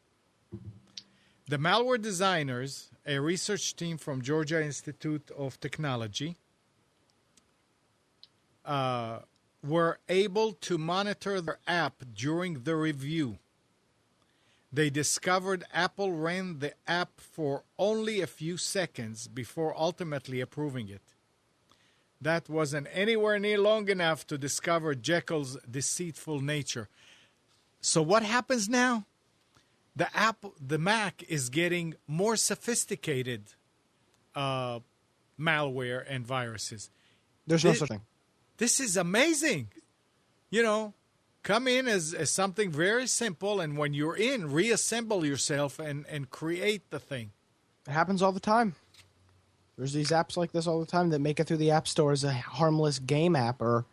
The malware designers, a research team from Georgia Institute of Technology, were able to monitor their app during the review. They discovered Apple ran the app for only a few seconds before ultimately approving it. That wasn't anywhere near long enough to discover Jekyll's deceitful nature. So what happens now? The Mac is getting more sophisticated malware and viruses. There's no such thing. This is amazing. You know, come in as something very simple, and when you're in, reassemble yourself and create the thing. It happens all the time. There's these apps like this all the time that make it through the App Store as a harmless game app or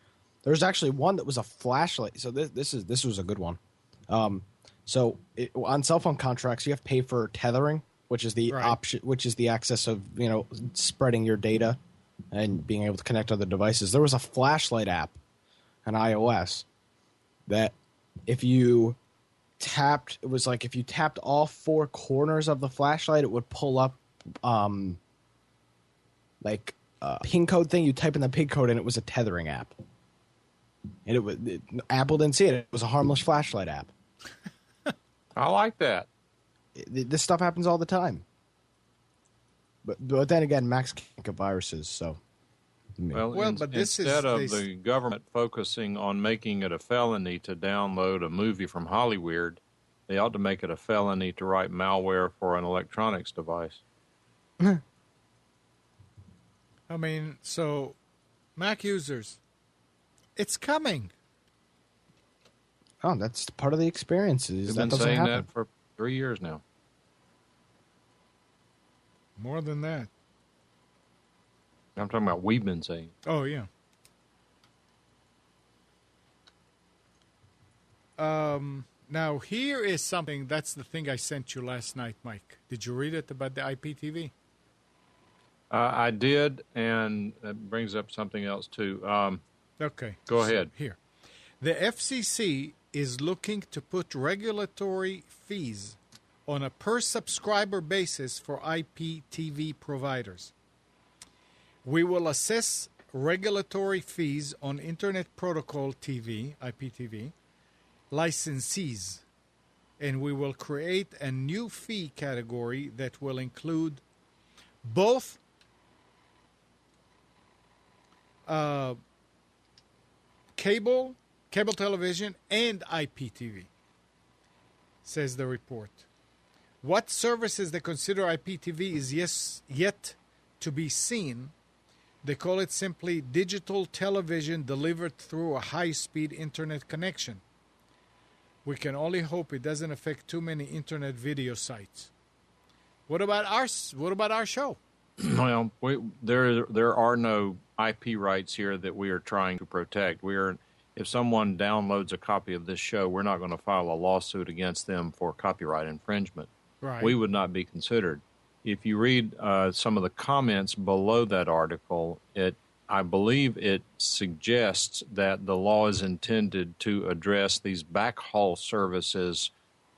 There's actually one that was a flashlight. So this was a good one. On cell phone contracts, you have to pay for tethering, which is the option, which is the access of spreading your data and being able to connect other devices. There was a flashlight app on iOS that if you tapped all four corners of the flashlight, it would pull up like a pin code thing. You type in the pin code and it was a tethering app. And Apple didn't see it. It was a harmless flashlight app. I like that. This stuff happens all the time. But then again, Macs can't get viruses, so. But instead of the government focusing on making it a felony to download a movie from Hollywood, they ought to make it a felony to write malware for an electronics device. I mean, so Mac users, it's coming. Oh, that's part of the experience. They've been saying that for 3 years now. More than that. I'm talking about we've been saying. Oh, yeah. Now, here is something. That's the thing I sent you last night, Mike. Did you read it about the IPTV? I did, and that brings up something else, too. Okay. Go ahead. Here. The FCC is looking to put regulatory fees on a per-subscriber basis for IPTV providers. We will assess regulatory fees on Internet Protocol TV, IPTV, licensees, and we will create a new fee category that will include both cable television, and IPTV, says the report. What services they consider IPTV is yet to be seen. They call it simply digital television delivered through a high-speed internet connection. We can only hope it doesn't affect too many internet video sites. What about our show? Well, there are no IP rights here that we are trying to protect. If someone downloads a copy of this show, we're not going to file a lawsuit against them for copyright infringement. Right. We would not be considered. If you read some of the comments below that article, I believe it suggests that the law is intended to address these backhaul services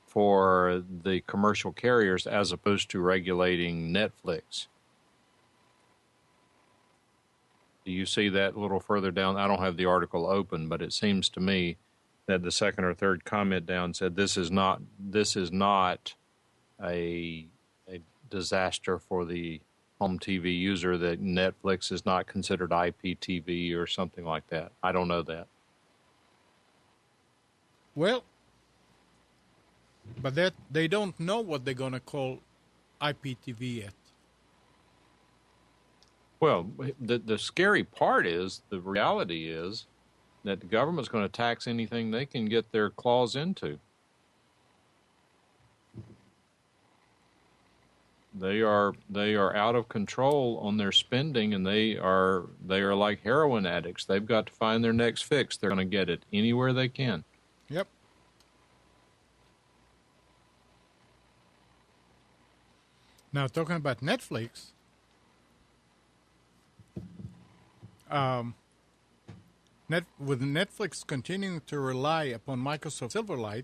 for the commercial carriers as opposed to regulating Netflix. Do you see that a little further down? I don't have the article open, but it seems to me that the second or third comment down said this is not a disaster for the home TV user, that Netflix is not considered IPTV or something like that. I don't know that. Well, but they don't know what they're going to call IPTV yet. Well, the scary part is, the reality is that the government's going to tax anything they can get their claws into. They are out of control on their spending, and they are like heroin addicts. They've got to find their next fix. They're going to get it anywhere they can. Yep. Now, talking about Netflix, with Netflix continuing to rely upon Microsoft Silverlight,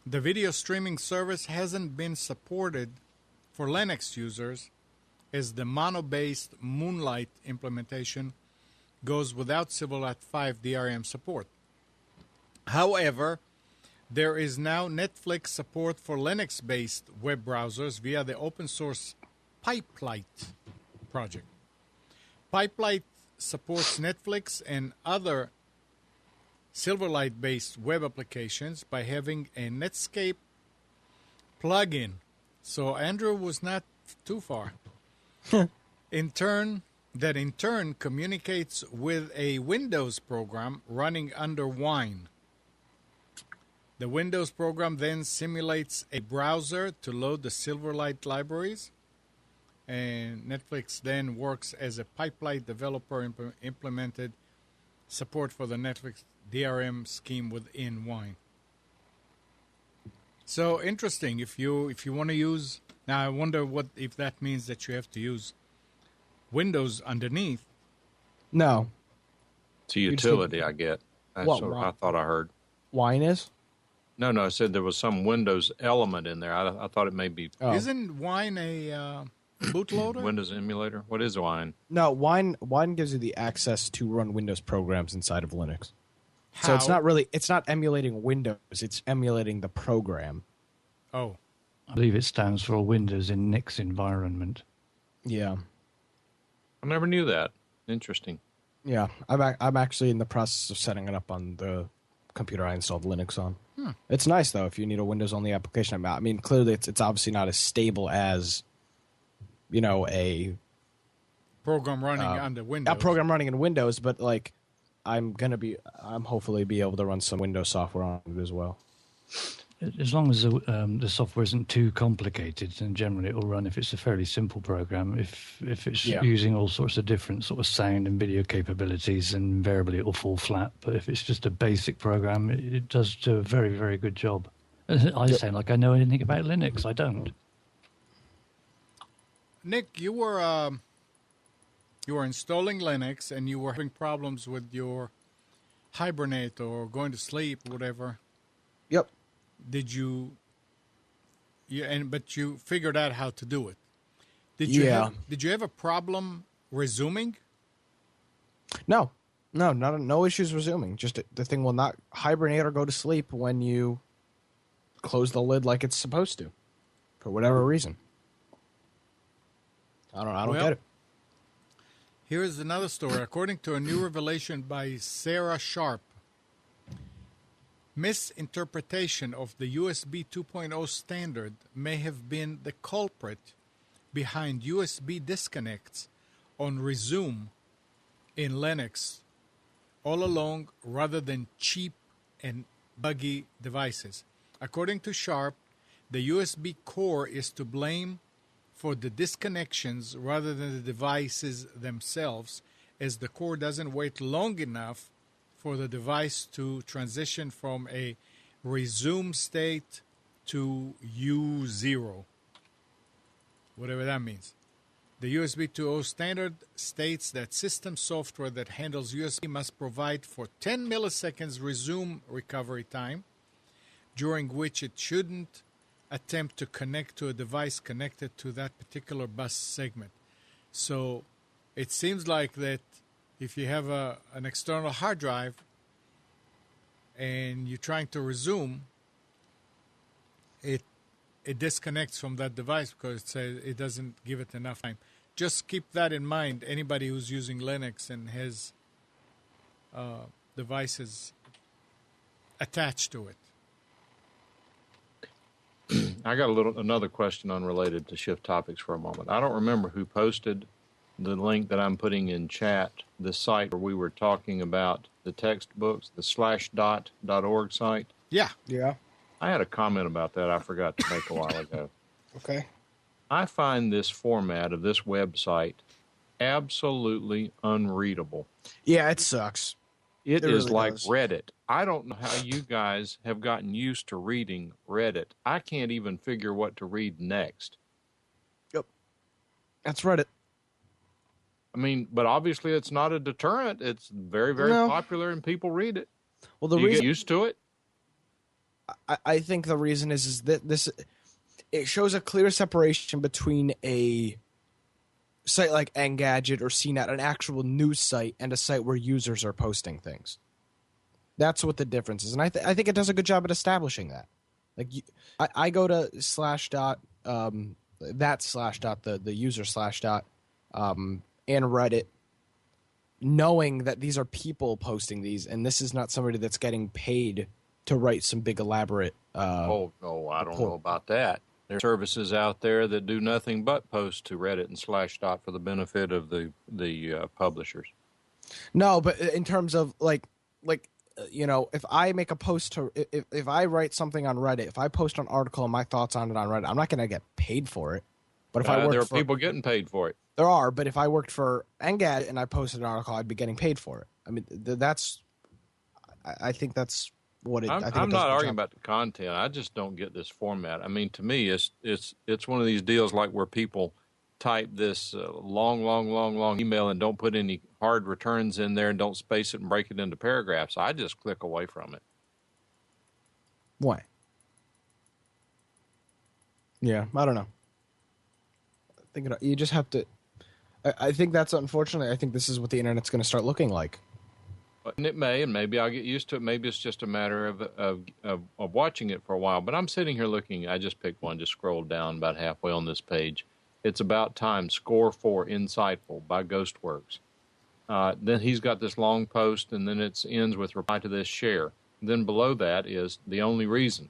the video streaming service hasn't been supported for Linux users, as the mono-based Moonlight implementation goes without Silverlight 5 DRM support. However, there is now Netflix support for Linux-based web browsers via the open-source Pipelight project. Pipelight supports Netflix and other Silverlight-based web applications by having a Netscape plugin. So Andrew was not too far. in turn communicates with a Windows program running under Wine. The Windows program then simulates a browser to load the Silverlight libraries, and Netflix then works as a Pipelight developer implemented support for the Netflix DRM scheme within Wine. So interesting. If you want to use now, I wonder what if that means that you have to use Windows underneath. No. It's a utility, I get. That's what I thought I heard. Wine is? No, I said there was some Windows element in there. I thought it may be. Oh. Isn't Wine a bootloader? Windows emulator? What is Wine? No, Wine gives you the access to run Windows programs inside of Linux. How? So it's not emulating Windows, it's emulating the program. Oh. I believe it stands for Windows in Nix environment. Yeah. I never knew that. Interesting. Yeah, I'm actually in the process of setting it up on the computer I installed Linux on. It's nice though if you need a Windows-only application. I mean, clearly it's obviously not as stable as, a program running under Windows. A program running in Windows, but like, I'm hopefully be able to run some Windows software on it as well. As long as the software isn't too complicated, then generally it will run if it's a fairly simple program. If it's using all sorts of different sort of sound and video capabilities, then invariably it will fall flat. But if it's just a basic program, it does do a very, very good job. I sound like I know anything about Linux. I don't. Nick, you were installing Linux and you were having problems with your Hibernate or going to sleep, whatever. Yep. Did you figured out how to do it? Did you have a problem resuming? No, no issues resuming. Just the thing will not hibernate or go to sleep when you close the lid like it's supposed to, for whatever reason. I don't get it. Here is another story. According to a new revelation by Sarah Sharp, misinterpretation of the USB 2.0 standard may have been the culprit behind USB disconnects on Resume in Linux all along rather than cheap and buggy devices. According to Sharp, the USB core is to blame for the disconnections rather than the devices themselves, as the core doesn't wait long enough for the device to transition from a resume state to U0, whatever that means. The USB 2.0 standard states that system software that handles USB must provide for 10 milliseconds resume recovery time, during which it shouldn't attempt to connect to a device connected to that particular bus segment. So it seems like that if you have an external hard drive and you're trying to resume, it disconnects from that device because it says it doesn't give it enough time. Just keep that in mind. Anybody who's using Linux and has devices attached to it. I got another question unrelated to Shift Topics for a moment. I don't remember who posted the link that I'm putting in chat, the site where we were talking about the textbooks, the /dot.org site. Yeah. I had a comment about that I forgot to make a while ago. Okay. I find this format of this website absolutely unreadable. Yeah, it sucks. It is really like does. Reddit. I don't know how you guys have gotten used to reading Reddit. I can't even figure what to read next. Yep. That's Reddit. I mean, but obviously it's not a deterrent. It's very, very popular and people read it. Well, Do you get used to it? I think the reason is that it shows a clear separation between a site like Engadget or CNET, an actual news site, and a site where users are posting things. That's what the difference is, and I think it does a good job at establishing that. Like, I go to /dot, the user /dot, and Reddit, knowing that these are people posting these, and this is not somebody that's getting paid to write some big elaborate. I don't know about that. There are services out there that do nothing but post to Reddit and /dot for the benefit of the publishers. No, but in terms of like if I make a post if I write something on Reddit, if I post an article and my thoughts on it on Reddit, I'm not going to get paid for it. But if there are people getting paid for it. There are, but if I worked for Engadget and I posted an article, I'd be getting paid for it. I mean, that's. I think that's what it. I think I'm it does not the arguing job. about the content. I just don't get this format. I mean, to me, it's one of these deals like where people type this long email and don't put any hard returns in there and don't space it and break it into paragraphs. I just click away from it. Why? Yeah, I don't know. I think you just have to. I think that's unfortunate. I think this is what the internet's going to start looking like. And it may, and maybe I'll get used to it. Maybe it's just a matter of watching it for a while. But I'm sitting here looking. I just picked one, just scrolled down about halfway on this page. It's About Time, Score for Insightful by Ghostworks. Then he's got this long post, and then it ends with reply to this, share. Then below that is the only reason.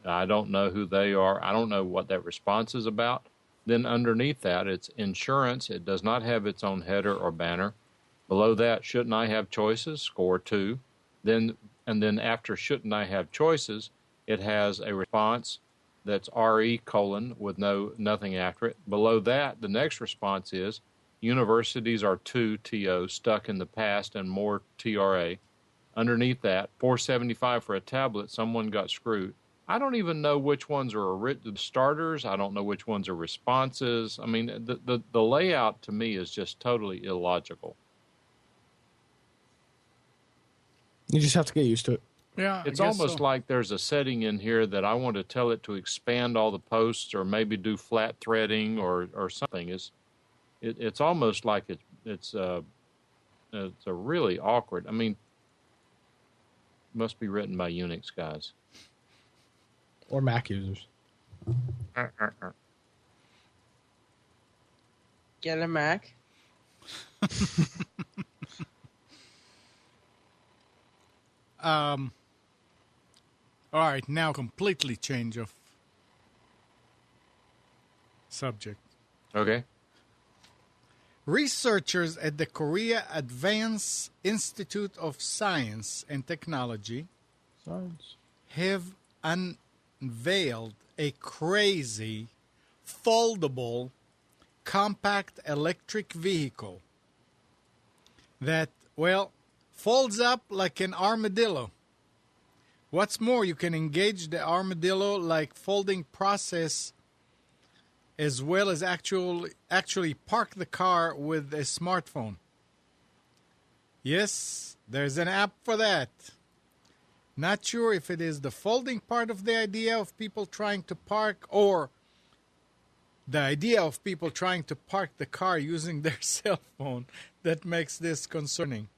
I don't know who they are. I don't know what that response is about. Then underneath that, it's insurance. It does not have its own header or banner. Below that, shouldn't I have choices? Score 2. Then after shouldn't I have choices, it has a response that's RE : with nothing after it. Below that, the next response is universities are too TO stuck in the past and more TRA. Underneath that, $475 for a tablet. Someone got screwed. I don't even know which ones are starters. I don't know which ones are responses. I mean, the layout to me is just totally illogical. You just have to get used to it. Yeah, It's almost like there's a setting in here that I want to tell it to expand all the posts or maybe do flat threading or something. It's almost like it's a really awkward. I mean, it must be written by Unix guys. Or Mac users. Get a Mac. All right, now completely change of subject. Okay. Researchers at the Korea Advanced Institute of Science and Technology have unveiled a crazy, foldable, compact electric vehicle that, well, folds up like an armadillo. What's more, you can engage the armadillo-like folding process as well as actually park the car with a smartphone. Yes, there's an app for that. Not sure if it is the folding part of the idea of people trying to park or the idea of people trying to park the car using their cell phone that makes this concerning.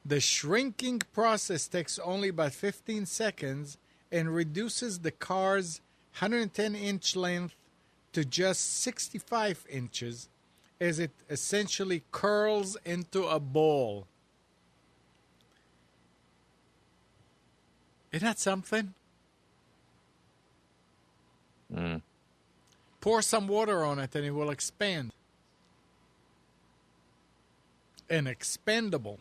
The shrinking process takes only about 15 seconds and reduces the car's 110-inch length to just 65 inches as it essentially curls into a ball. Isn't that something? Pour some water on it and it will expand. And expandable.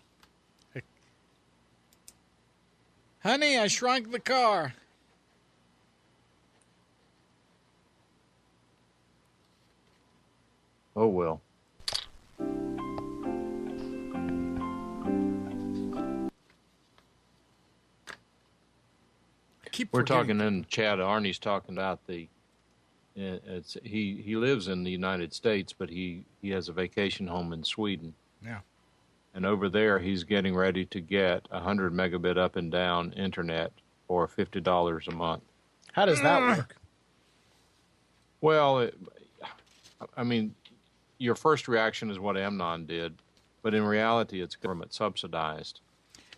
Honey, I shrunk the car. Oh, well. We're talking in the chat. Arnie's talking about he lives in the United States, but he has a vacation home in Sweden. Yeah. And over there, he's getting ready to get 100 megabit up and down internet for $50 a month. How does that work? Well, I mean, your first reaction is what Amnon did, but in reality, it's government subsidized.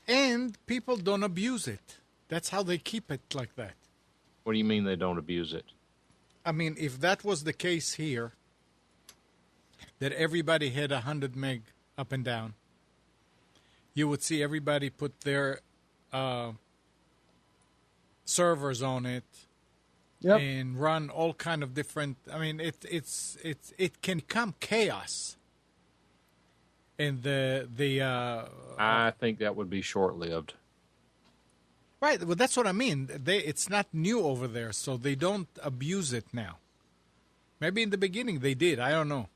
And people don't abuse it. That's how they keep it like that. What do you mean they don't abuse it? I mean, if that was the case here, that everybody had 100 meg up and down, you would see everybody put their servers on it. Yep. And run all kind of different. I mean, it can become chaos. And I think that would be short lived. Right, well, that's what I mean. It's not new over there, so they don't abuse it now. Maybe in the beginning they did. I don't know.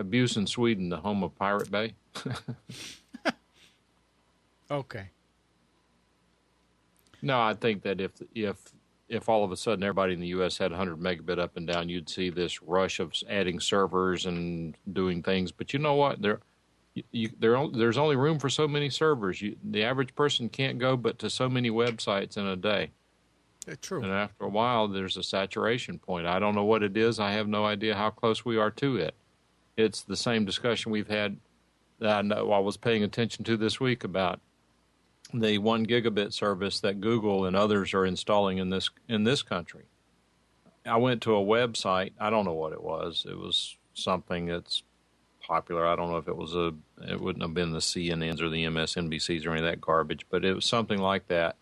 Abuse in Sweden, the home of Pirate Bay. Okay. No, I think that if all of a sudden everybody in the U.S. had 100 megabit up and down, you'd see this rush of adding servers and doing things. But you know what? There's only room for so many servers. The average person can't go but to so many websites in a day. True. And after a while, there's a saturation point. I don't know what it is. I have no idea how close we are to it. It's the same discussion we've had that I know I was paying attention to this week about the 1 gigabit service that Google and others are installing in this country. I went to a website. I don't know what it was. It was something that's popular. I don't know if it wouldn't have been the CNNs or the MSNBCs or any of that garbage, but it was something like that,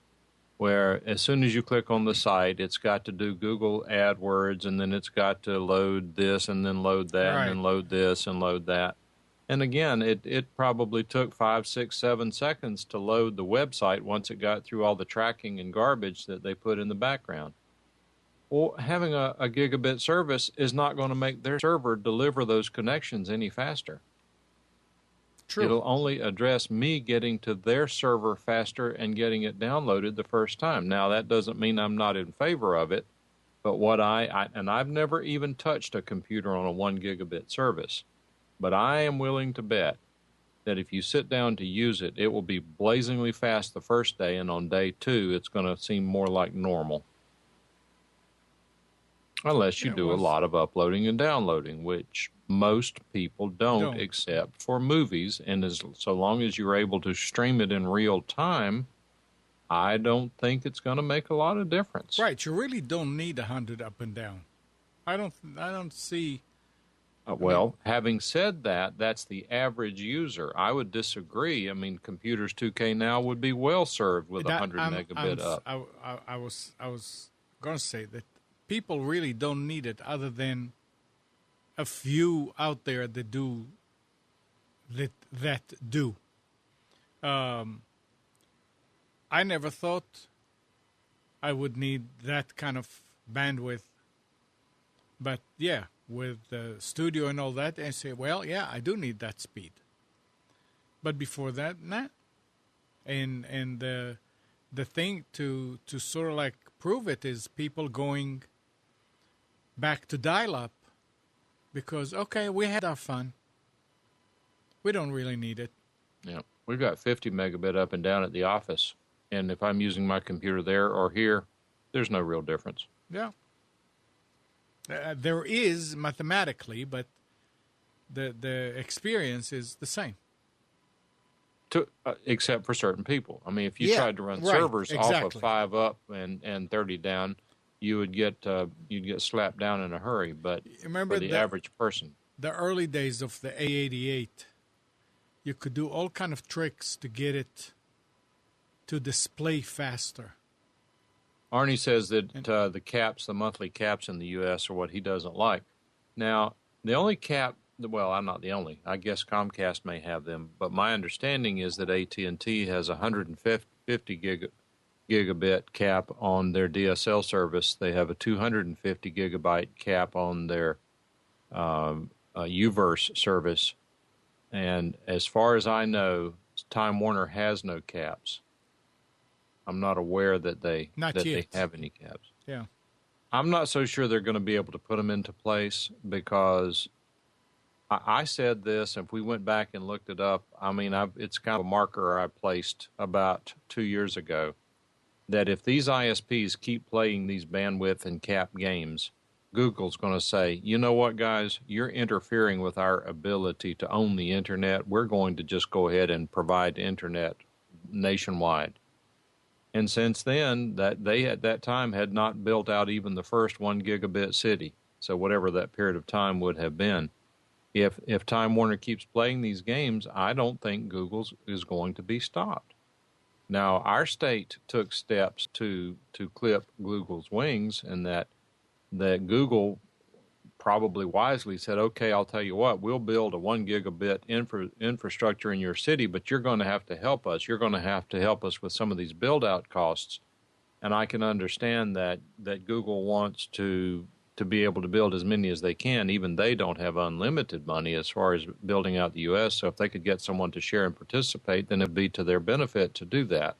where as soon as you click on the site, it's got to do Google AdWords, and then it's got to load this and then load that and then load this and load that. And again, it probably took 5, 6, 7 seconds to load the website once it got through all the tracking and garbage that they put in the background. Well, having a gigabit service is not going to make their server deliver those connections any faster. True. It'll only address me getting to their server faster and getting it downloaded the first time. Now, that doesn't mean I'm not in favor of it, but I've never even touched a computer on a 1 gigabit service. But I am willing to bet that if you sit down to use it, it will be blazingly fast the first day, and on day 2, it's going to seem more like normal. Unless you do a lot of uploading and downloading, which most people don't. Except for movies. And so long as you're able to stream it in real time, I don't think it's going to make a lot of difference. Right. You really don't need 100 up and down. I don't see... having said that, that's the average user. I would disagree. I mean, computers 2K now would be well served with 100 megabit up. I was going to say that people really don't need it, other than a few out there that do. I never thought I would need that kind of bandwidth, but yeah. With the studio and all that, and say, well, yeah, I do need that speed. But before that, nah. And the thing to sort of like prove it is people going back to dial-up because, okay, we had our fun. We don't really need it. Yeah, we've got 50 megabit up and down at the office, and if I'm using my computer there or here, there's no real difference. Yeah. There is mathematically, but the experience is the same. Except for certain people. I mean, if you tried to run servers off of 5 up and 30 down, you'd get slapped down in a hurry. But remember for the average person, the early days of the A88, you could do all kind of tricks to get it to display faster. Arnie says that the monthly caps in the U.S. are what he doesn't like. Now, the only cap, well, I'm not the only. I guess Comcast may have them, but my understanding is that AT&T has 150 gigabit cap on their DSL service. They have a 250 gigabyte cap on their UVerse service. And as far as I know, Time Warner has no caps. I'm not aware that they have any caps. Yeah, I'm not so sure they're going to be able to put them into place because I said this. If we went back and looked it up, I mean, it's kind of a marker I placed about 2 years ago that if these ISPs keep playing these bandwidth and cap games, Google's going to say, you know what, guys, you're interfering with our ability to own the internet. We're going to just go ahead and provide internet nationwide. And since then, that they at that time had not built out even the first 1 gigabit city. So whatever that period of time would have been, if Time Warner keeps playing these games, I don't think Google's is going to be stopped. Now, our state took steps to clip Google's wings, and that Google probably wisely said, okay, I'll tell you what, we'll build a 1 gigabit infrastructure in your city, but you're going to have to help us. You're going to have to help us with some of these build-out costs. And I can understand that Google wants to to be able to build as many as they can. Even they don't have unlimited money as far as building out the U.S., so if they could get someone to share and participate, then it would be to their benefit to do that.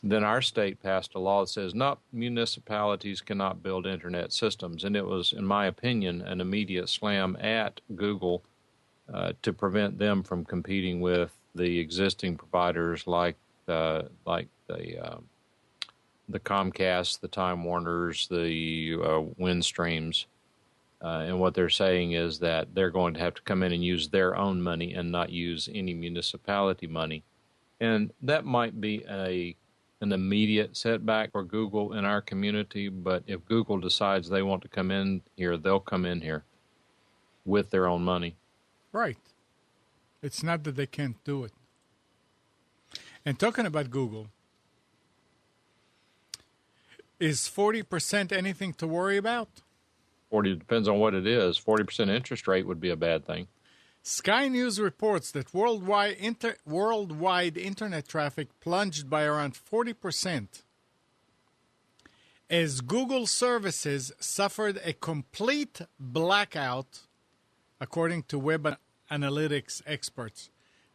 Then our state passed a law that says, no, municipalities cannot build internet systems. And it was, in my opinion, an immediate slam at Google to prevent them from competing with the existing providers like the Comcast, the Time Warners, the Windstreams. And what they're saying is that they're going to have to come in and use their own money and not use any municipality money. And that might be an immediate setback for Google in our community, but if Google decides they want to come in here, they'll come in here with their own money. Right. It's not that they can't do it. And talking about Google, is 40% anything to worry about? 40 depends on what it is. 40% interest rate would be a bad thing. Sky News reports that worldwide internet traffic plunged by around 40% as Google services suffered a complete blackout, according to web analytics experts.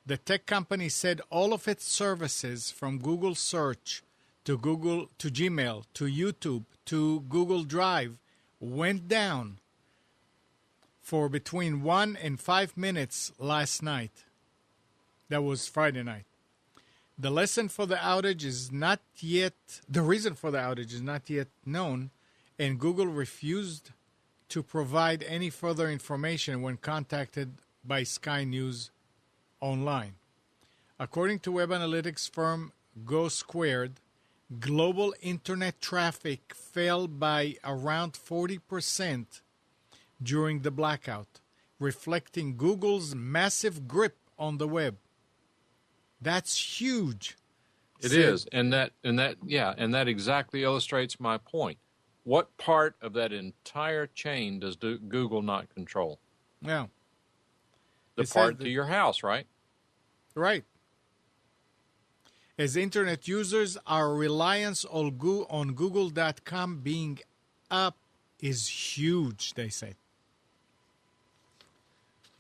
The tech company said all of its services, from Google Search to Gmail to YouTube to Google Drive, went down for between 1 and 5 minutes last night. That was Friday night. The reason for the outage is not yet known, and Google refused to provide any further information when contacted by Sky News Online. According to web analytics firm Go Squared, global internet traffic fell by around 40% during the blackout, reflecting Google's massive grip on the web. That's huge. It is, and that exactly illustrates my point. What part of that entire chain does Google not control? Yeah. The part to your house, right? Right. As internet users, our reliance on Google.com being up is huge, they said.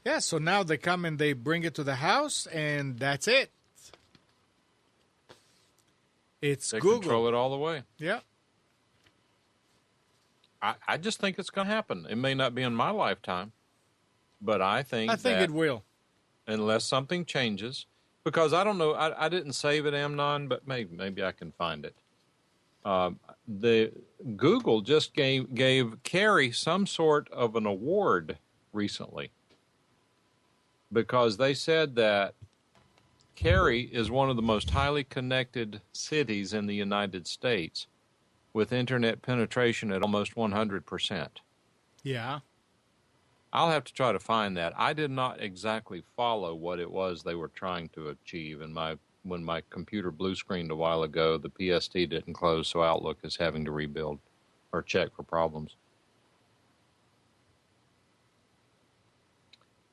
Yeah, so now they come and they bring it to the house, and that's it. It's they Google. Control it all the way. Yeah. I just think it's going to happen. It may not be in my lifetime, but I think it will. Unless something changes. Because I don't know, I didn't save it, Amnon, but maybe I can find it. The Google just gave Carrie some sort of an award recently because they said that Cary is one of the most highly connected cities in the United States, with internet penetration at almost 100%. Yeah. I'll have to try to find that. I did not exactly follow what it was they were trying to achieve. And when my computer blue screened a while ago, the PST didn't close, so Outlook is having to rebuild or check for problems.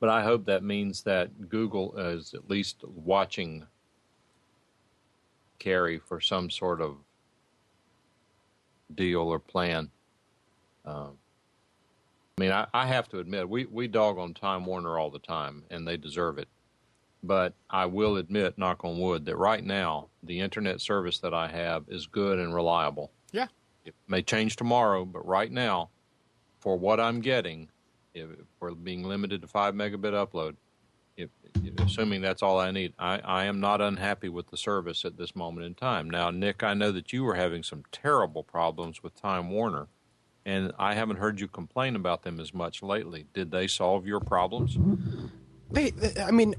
But I hope that means that Google is at least watching Cary for some sort of deal or plan. I mean, I have to admit, we dog on Time Warner all the time, and they deserve it. But I will admit, knock on wood, that right now, the internet service that I have is good and reliable. Yeah. It may change tomorrow, but right now, for what I'm getting, for being limited to 5 megabit upload, assuming that's all I need, I am not unhappy with the service at this moment in time. Now, Nick, I know that you were having some terrible problems with Time Warner, and I haven't heard you complain about them as much lately. Did they solve your problems? I mean,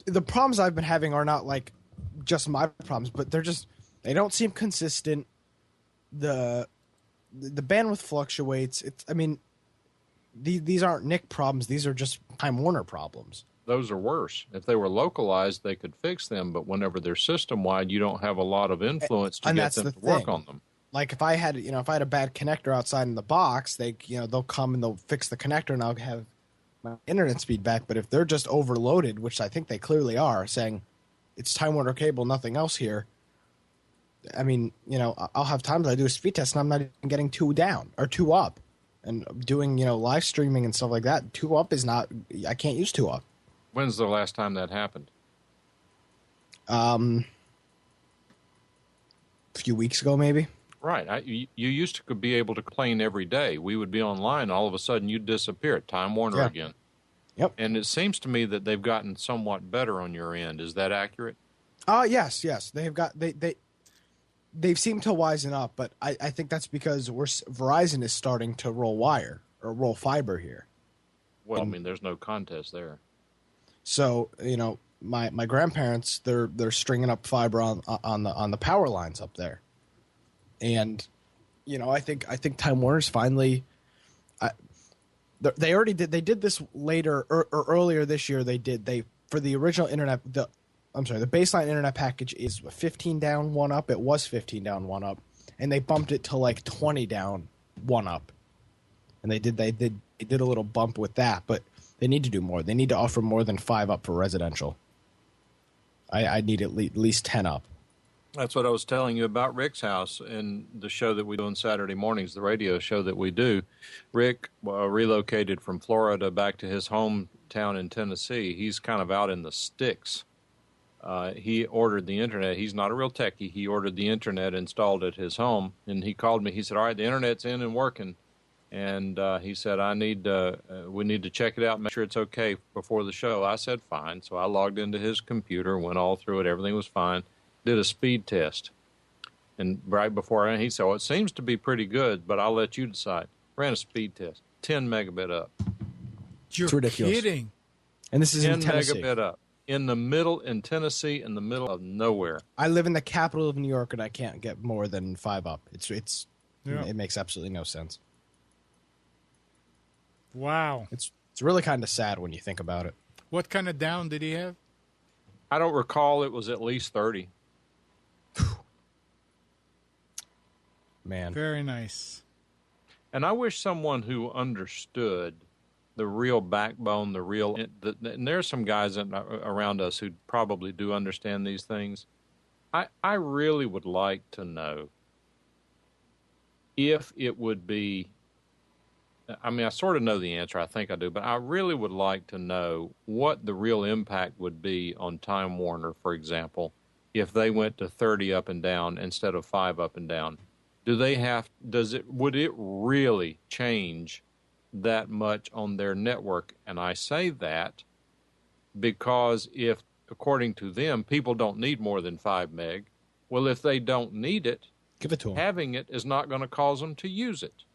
the problems I've been having are not like just my problems, but they don't seem consistent. The bandwidth fluctuates. These aren't Nick problems. These are just Time Warner problems. Those are worse. If they were localized, they could fix them, but whenever they're system-wide, you don't have a lot of influence to get them to work on them. Like if I had a bad connector outside in the box, they'll come and they'll fix the connector and I'll have my internet speed back. But if they're just overloaded, which I think they clearly are, saying it's Time Warner cable, nothing else here. I mean, I'll have times I do a speed test and I'm not even getting 2 down or 2 up. and doing live streaming and stuff like that. 2UP is not. I can't use 2UP. When's the last time that happened? A few weeks ago, maybe. Right. You used to be able to complain every day. We would be online. All of a sudden, you'd disappear at Time Warner again. Yep. And it seems to me that they've gotten somewhat better on your end. Is that accurate? Yes. They've seemed to wisen up, but I think that's because Verizon is starting to roll wire or roll fiber here. Well, I mean, there's no contest there. So my grandparents they're stringing up fiber on the power lines up there, and I think Time Warner's finally. They already did this later or earlier this year. For the original internet. The baseline internet package is 15 down, 1 up. It was 15 down, 1 up, and they bumped it to like 20 down, 1 up, and they did a little bump with that, but they need to do more. They need to offer more than 5 up for residential. I need at least 10 up. That's what I was telling you about Rick's house and the show that we do on Saturday mornings, the radio show that we do. Rick relocated from Florida back to his hometown in Tennessee. He's kind of out in the sticks. He ordered the internet. He's not a real techie. He ordered the internet installed at his home, and he called me. He said, all right, the internet's in and working. And he said, we need to check it out, make sure it's okay before the show. I said, fine. So I logged into his computer, went all through it. Everything was fine. Did a speed test. And right before he said, well, it seems to be pretty good, but I'll let you decide. Ran a speed test, 10 megabit up. You're kidding. And this is 10 in Tennessee. megabit up. In the middle, in Tennessee, in the middle of nowhere. I live in the capital of New York, and I can't get more than 5 up. It makes absolutely no sense. Wow. It's really kind of sad when you think about it. What kind of down did he have? I don't recall. It was at least 30. Man. Very nice. And I wish someone who understood the real backbone, and there's some guys around us who probably do understand these things. I really would like to know if it would be, I mean, I sort of know the answer, I think I do, but I really would like to know what the real impact would be on Time Warner, for example, if they went to 30 up and down instead of 5 up and down. Would it really change that much on their network? And I say that because if, according to them, people don't need more than 5 meg, well, if they don't need it, give it to them. Having it is not going to cause them to use it.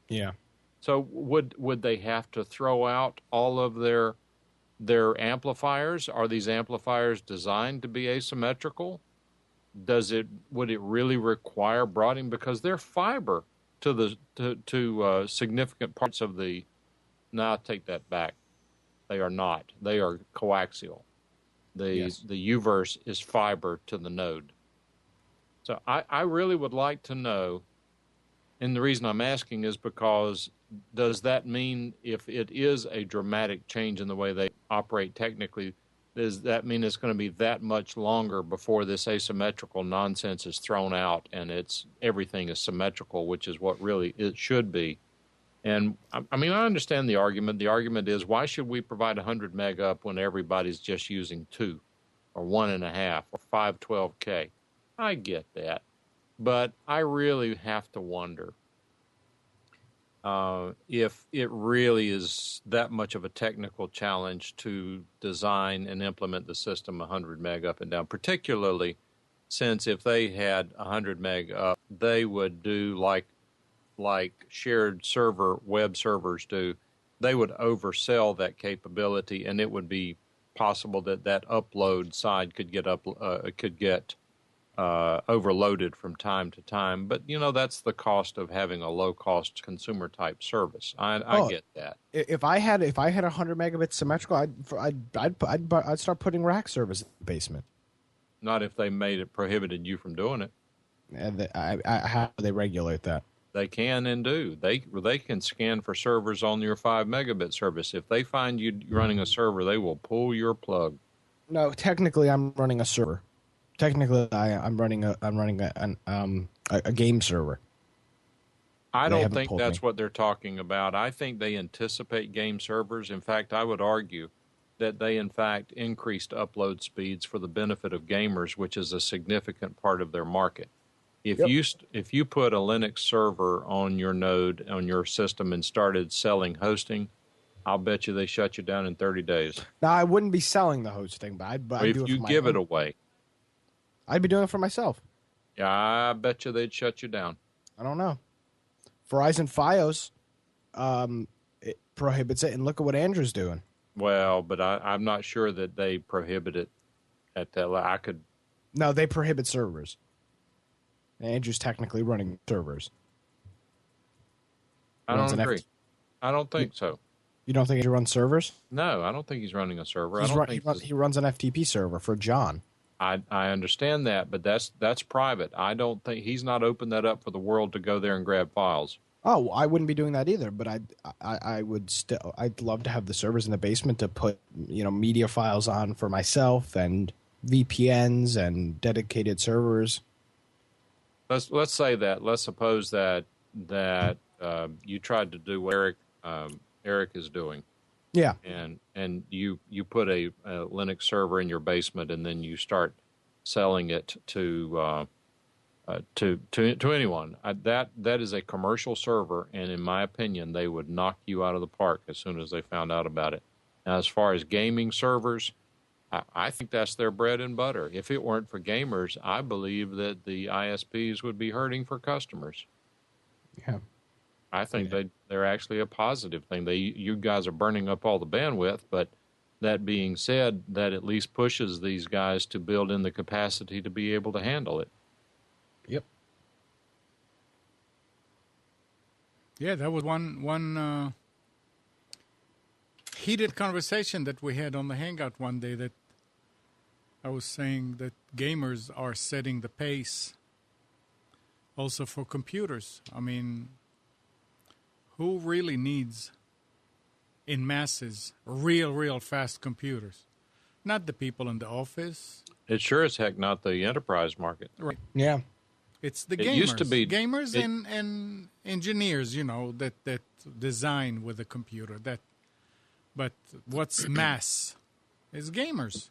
Yeah. So would they have to throw out all of their amplifiers? Are these amplifiers designed to be asymmetrical? Would it really require broadening? Because they're fiber to significant parts of the. No, I take that back. They are not. They are coaxial. The U-verse is fiber to the node. So I really would like to know, and the reason I'm asking is because does that mean if it is a dramatic change in the way they operate technically, does that mean it's going to be that much longer before this asymmetrical nonsense is thrown out and everything is symmetrical, which is what really it should be? And I mean, I understand the argument. The argument is, why should we provide 100 meg up when everybody's just using 2 or 1.5 or 512K? I get that. But I really have to wonder if it really is that much of a technical challenge to design and implement the system 100 meg up and down, particularly since if they had 100 meg up, they would do like shared server web servers do. They would oversell that capability, and it would be possible that upload side could get overloaded from time to time. But that's the cost of having a low cost consumer type service. I get that. If I had 100 megabits symmetrical, I'd start putting rack servers in the basement. Not if they made it prohibited you from doing it. And how do they regulate that? They can and do. They can scan for servers on your 5 megabit service. If they find you running a server, they will pull your plug. No, technically, I'm running a server. Technically, I'm running a game server. I They don't haven't think told that's me. what they're talking about. I think they anticipate game servers. In fact, I would argue that they, in fact, increased upload speeds for the benefit of gamers, which is a significant part of their market. If you put a Linux server on your node, on your system, and started selling hosting, I'll bet you they shut you down in 30 days. Now, I wouldn't be selling the hosting, but I'd Or do if it you for my give own. it away, I'd be doing it for myself. yeah, I bet you they'd shut you down. I don't know. Verizon Fios it prohibits it, and look at what Andrew's doing. Well, but I'm not sure that they prohibit it at that level. I could. No, they prohibit servers. Andrew's technically running servers. I Runs don't an agree. I don't think so. You don't think Andrew runs servers? No, I don't think he's running a server. He runs an FTP server for John. I understand that, but that's private. I don't think he's not opened that up for the world to go there and grab files. Oh, well, I wouldn't be doing that either. But I would still. I'd love to have the servers in the basement to put media files on for myself and VPNs and dedicated servers. Let's say that. Let's suppose that you tried to do what Eric is doing. Yeah. And you put a Linux server in your basement, and then you start selling it to anyone. That is a commercial server, and in my opinion, they would knock you out of the park as soon as they found out about it. Now, as far as gaming servers, I think that's their bread and butter. If it weren't for gamers, I believe that the ISPs would be hurting for customers. Yeah. I think they're actually a positive thing. You guys are burning up all the bandwidth, but that being said, that at least pushes these guys to build in the capacity to be able to handle it. Yep. Yeah, that was one heated conversation that we had on the Hangout one day, that I was saying that gamers are setting the pace also for computers. I mean, who really needs, in masses, real fast computers? Not the people in the office. It's sure as heck not the enterprise market. Right. Yeah. It's the It gamers. used to be- gamers and engineers, that design with a computer. But what's mass is gamers.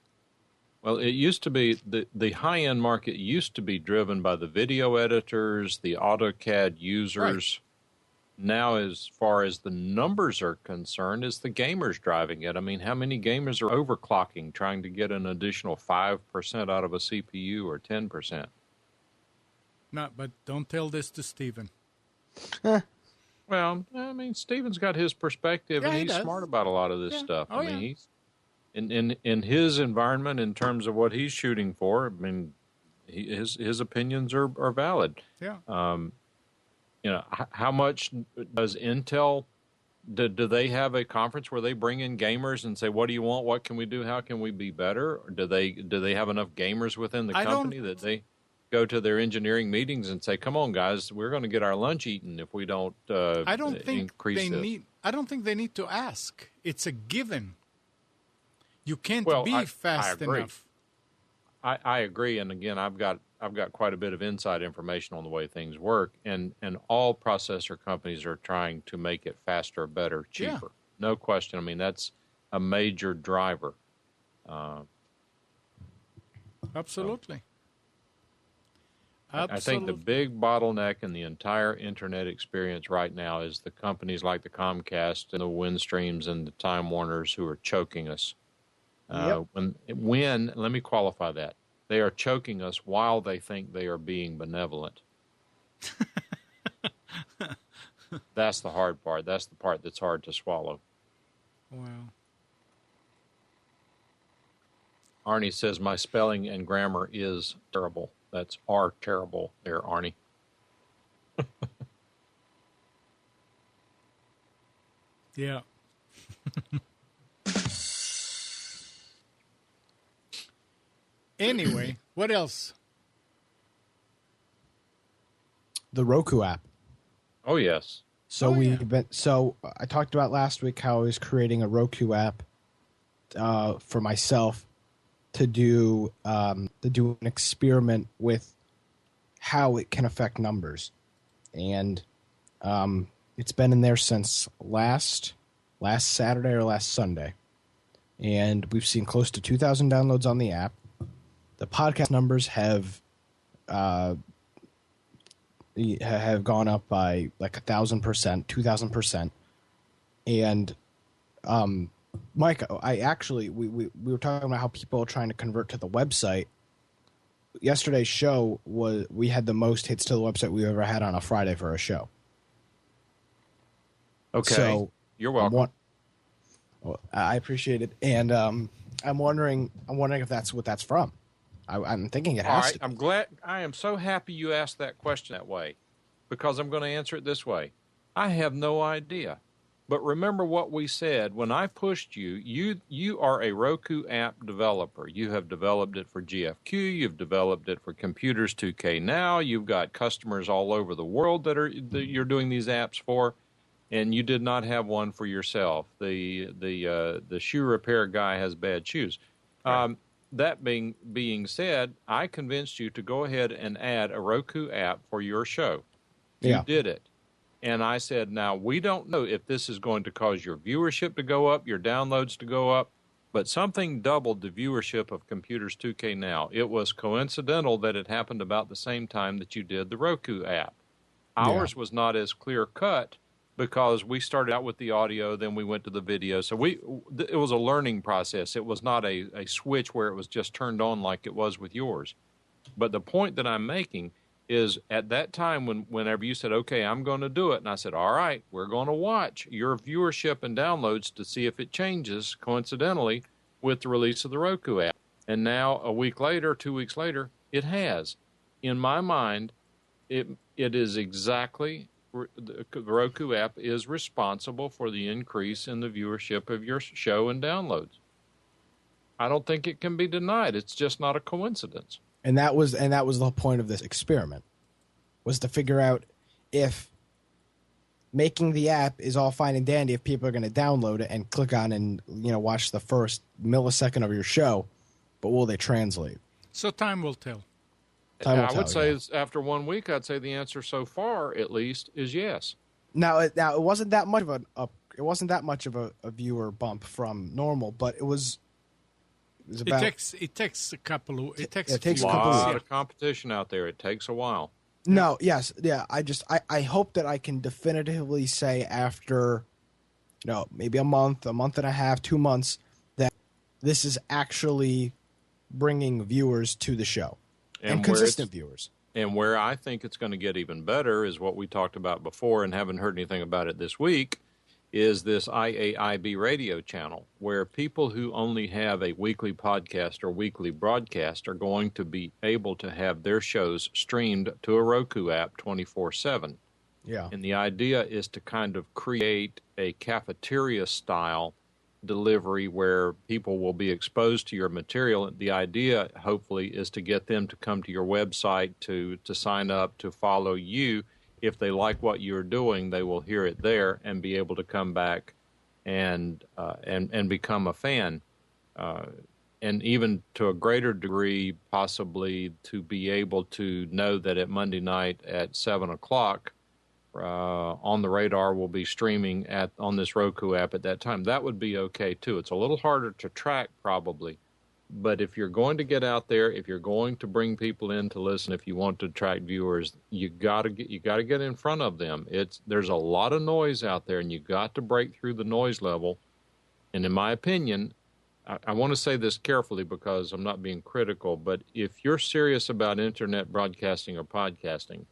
Well, it used to be the high-end market used to be driven by the video editors, the AutoCAD users. Right. Now, as far as the numbers are concerned, it's the gamers driving it. I mean, how many gamers are overclocking, trying to get an additional 5% out of a CPU or 10%? No, but don't tell this to Stephen. Well, I mean, Stephen's got his perspective, Yeah, and he he's does. smart about a lot of this stuff. Oh, I mean, he's in his environment, in terms of what he's shooting for. I mean, his opinions are valid. Yeah. How much does Intel? Do they have a conference where they bring in gamers and say, "What do you want? What can we do? How can we be better?" Or do they have enough gamers within the company that they go to their engineering meetings and say, "Come on, guys, we're going to get our lunch eaten if we don't I don't think increase they this." need. I don't think they need to ask. It's a given. You can't I fast agree. enough. I agree, and again, I've got quite a bit of inside information on the way things work, and all processor companies are trying to make it faster, better, cheaper. Yeah. No question. I mean, that's a major driver. Absolutely. I think the big bottleneck in the entire internet experience right now is the companies like the Comcast and the Windstreams and the Time Warners who are choking us. When let me qualify that. They are choking us while they think they are being benevolent. That's the hard part. That's the part that's hard to swallow. Wow. Arnie says, my spelling and grammar is terrible. That's are terrible there, Arnie. Yeah. Anyway, what else? The Roku app. Oh, yes. So I talked about last week how I was creating a Roku app for myself to do an experiment with how it can affect numbers. And It's been in there since last Saturday or last Sunday, and we've seen close to 2,000 downloads on the app. The podcast numbers have gone up by like 1,000%, 2,000%, and Mike, we were talking about how people are trying to convert to the website. Yesterday's show we had the most hits to the website we've ever had on a Friday for a show. Okay, so you're welcome. I appreciate it, and I'm wondering if that's what that's from. I'm thinking it has to be. I'm glad. I am so happy you asked that question that way, because I'm going to answer it this way. I have no idea. But remember what we said when I pushed you. You are a Roku app developer. You have developed it for GFQ. You've developed it for Computers 2K Now. You've got customers all over the world that you're doing these apps for, and you did not have one for yourself. The shoe repair guy has bad shoes. Right. That being said, I convinced you to go ahead and add a Roku app for your show. You did it. And I said, now, we don't know if this is going to cause your viewership to go up, your downloads to go up, but something doubled the viewership of Computers 2K Now. It was coincidental that it happened about the same time that you did the Roku app. Ours was not as clear-cut because we started out with the audio, then we went to the video. So it was a learning process. It was not a switch where it was just turned on like it was with yours. But the point that I'm making is at that time whenever you said, okay, I'm going to do it, and I said, all right, we're going to watch your viewership and downloads to see if it changes coincidentally with the release of the Roku app. And now a week later, 2 weeks later, it has. In my mind, it is exactly, the Roku app is responsible for the increase in the viewership of your show and downloads. I don't think it can be denied. It's just not a coincidence. And that was the point of this experiment, was to figure out if making the app is all fine and dandy if people are going to download it and click on and watch the first millisecond of your show, but will they translate? So time will tell. I would say after 1 week, I'd say the answer so far, at least, is yes. Now it wasn't that much of a viewer bump from normal, but it was. It takes a couple of a lot of competition out there. It takes a while. No, yes, yeah. I hope that I can definitively say after, maybe a month and a half, 2 months, that this is actually bringing viewers to the show and consistent viewers. And where I think it's going to get even better is what we talked about before, and haven't heard anything about it this week, is this IAIB radio channel, where people who only have a weekly podcast or weekly broadcast are going to be able to have their shows streamed to a Roku app 24/7. Yeah. And the idea is to kind of create a cafeteria-style delivery where people will be exposed to your material. The idea, hopefully, is to get them to come to your website to sign up, to follow you. If they like what you're doing, they will hear it there and be able to come back and become a fan, and even to a greater degree, possibly to be able to know that at Monday night at 7:00, On the Radar will be streaming on this Roku app at that time. That would be okay too. It's a little harder to track probably. But if you're going to get out there, if you're going to bring people in to listen, if you want to attract viewers, you got to get in front of them. There's a lot of noise out there, and you got to break through the noise level. And in my opinion, I want to say this carefully because I'm not being critical, but if you're serious about internet broadcasting or podcasting,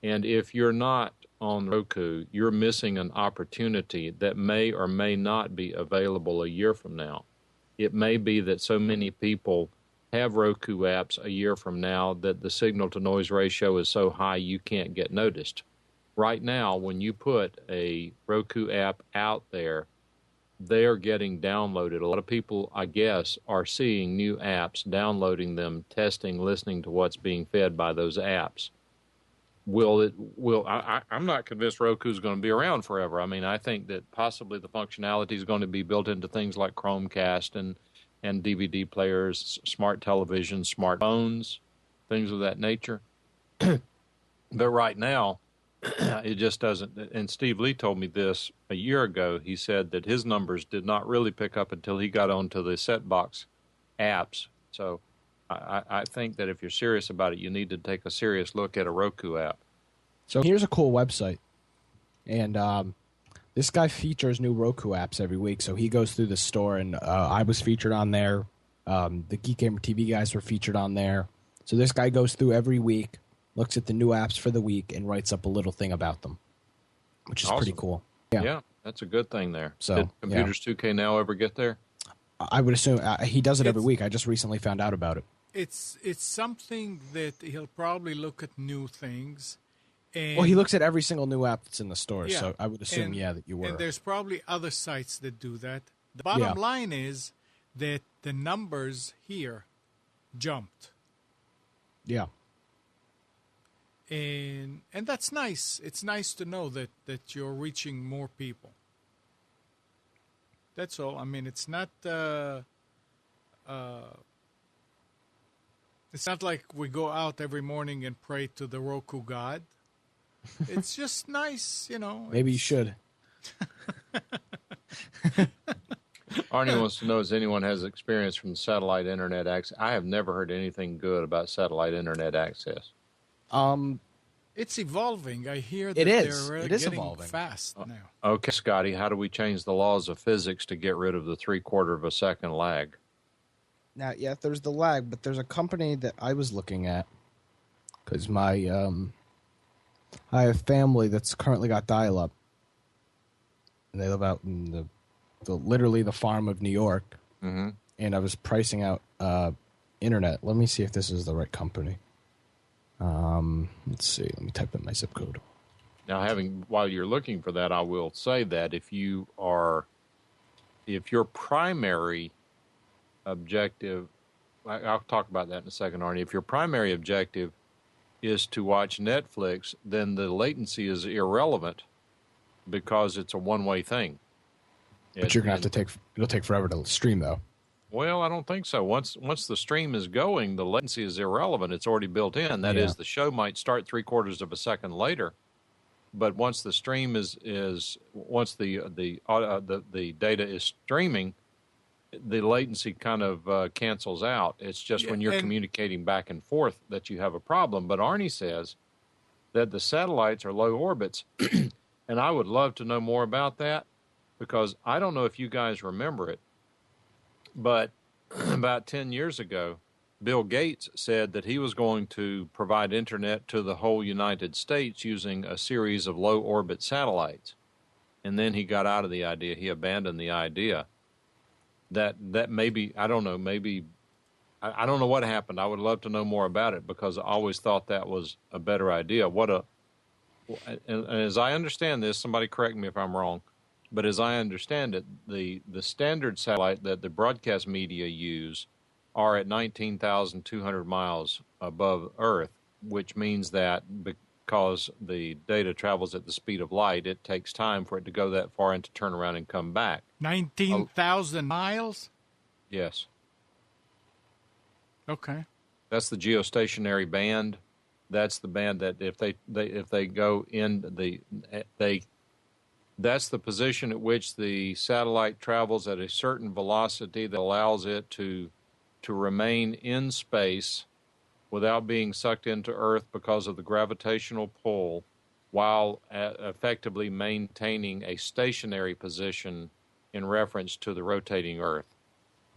and if you're not on Roku, you're missing an opportunity that may or may not be available a year from now. It may be that so many people have Roku apps a year from now that the signal-to-noise ratio is so high you can't get noticed. Right now, when you put a Roku app out there, they are getting downloaded. A lot of people, I guess, are seeing new apps, downloading them, testing, listening to what's being fed by those apps. I'm not convinced Roku's going to be around forever. I mean, I think that possibly the functionality is going to be built into things like Chromecast and DVD players, smart televisions, smartphones, things of that nature. But right now, it just doesn't. And Steve Lee told me this a year ago. He said that his numbers did not really pick up until he got onto the set-box apps. So I think that if you're serious about it, you need to take a serious look at a Roku app. So here's a cool website. And this guy features new Roku apps every week. So he goes through the store, and I was featured on there. The Geek Gamer TV guys were featured on there. So this guy goes through every week, looks at the new apps for the week, and writes up a little thing about them, which is Awesome. pretty cool. Yeah, that's a good thing there. So, did Computers 2K Now ever get there? I would assume he does it every week. I just recently found out about it. It's something that he'll probably look at new things. And Well, he looks at every single new app that's in the store, Yeah, so I would assume, and- that you were. And there's probably other sites that do that. The bottom line is that the numbers here jumped. Yeah. And that's nice. It's nice to know that you're reaching more people. That's all. I mean, it's not like we go out every morning and pray to the Roku God. It's just nice, Maybe you should. Arnie wants to know if anyone has experience from satellite internet access. I have never heard anything good about satellite internet access. It's evolving. I hear that It is. they're It is getting evolving. fast now. Okay, Scotty, how do we change the laws of physics to get rid of the 3/4 of a second lag? Now, yeah, there's the lag, but there's a company that I was looking at because I have family that's currently got dial-up, and they live out in literally the farm of New York. Mm-hmm. And I was pricing out internet. Let me see if this is the right company. Let's see. Let me type in my zip code. Now, while you're looking for that, I will say that if your primary objective, I'll talk about that in a second, Arnie. If your primary objective is to watch Netflix, then the latency is irrelevant because it's a one-way thing. But you're gonna have to it'll take forever to stream, though. Well, I don't think so. Once the stream is going, the latency is irrelevant. It's already built in. That is, the show might start 3/4 of a second later, but once the stream once the data is streaming, the latency kind of cancels out. It's just when you're communicating back and forth that you have a problem. But Arnie says that the satellites are low orbits, and I would love to know more about that because I don't know if you guys remember it. But about 10 years ago, Bill Gates said that he was going to provide internet to the whole United States using a series of low-orbit satellites. And then he got out of the idea. He abandoned the idea. That maybe, I don't know, I don't know what happened. I would love to know more about it because I always thought that was a better idea. And as I understand this, somebody correct me if I'm wrong, but as I understand it, the standard satellite that the broadcast media use are at 19,200 miles above Earth, which means that because the data travels at the speed of light, it takes time for it to go that far and to turn around and come back. 19,000 miles? Yes. Okay. That's the geostationary band. That's the band that if they go in that's the position at which the satellite travels at a certain velocity that allows it to remain in space without being sucked into Earth because of the gravitational pull, while effectively maintaining a stationary position in reference to the rotating Earth.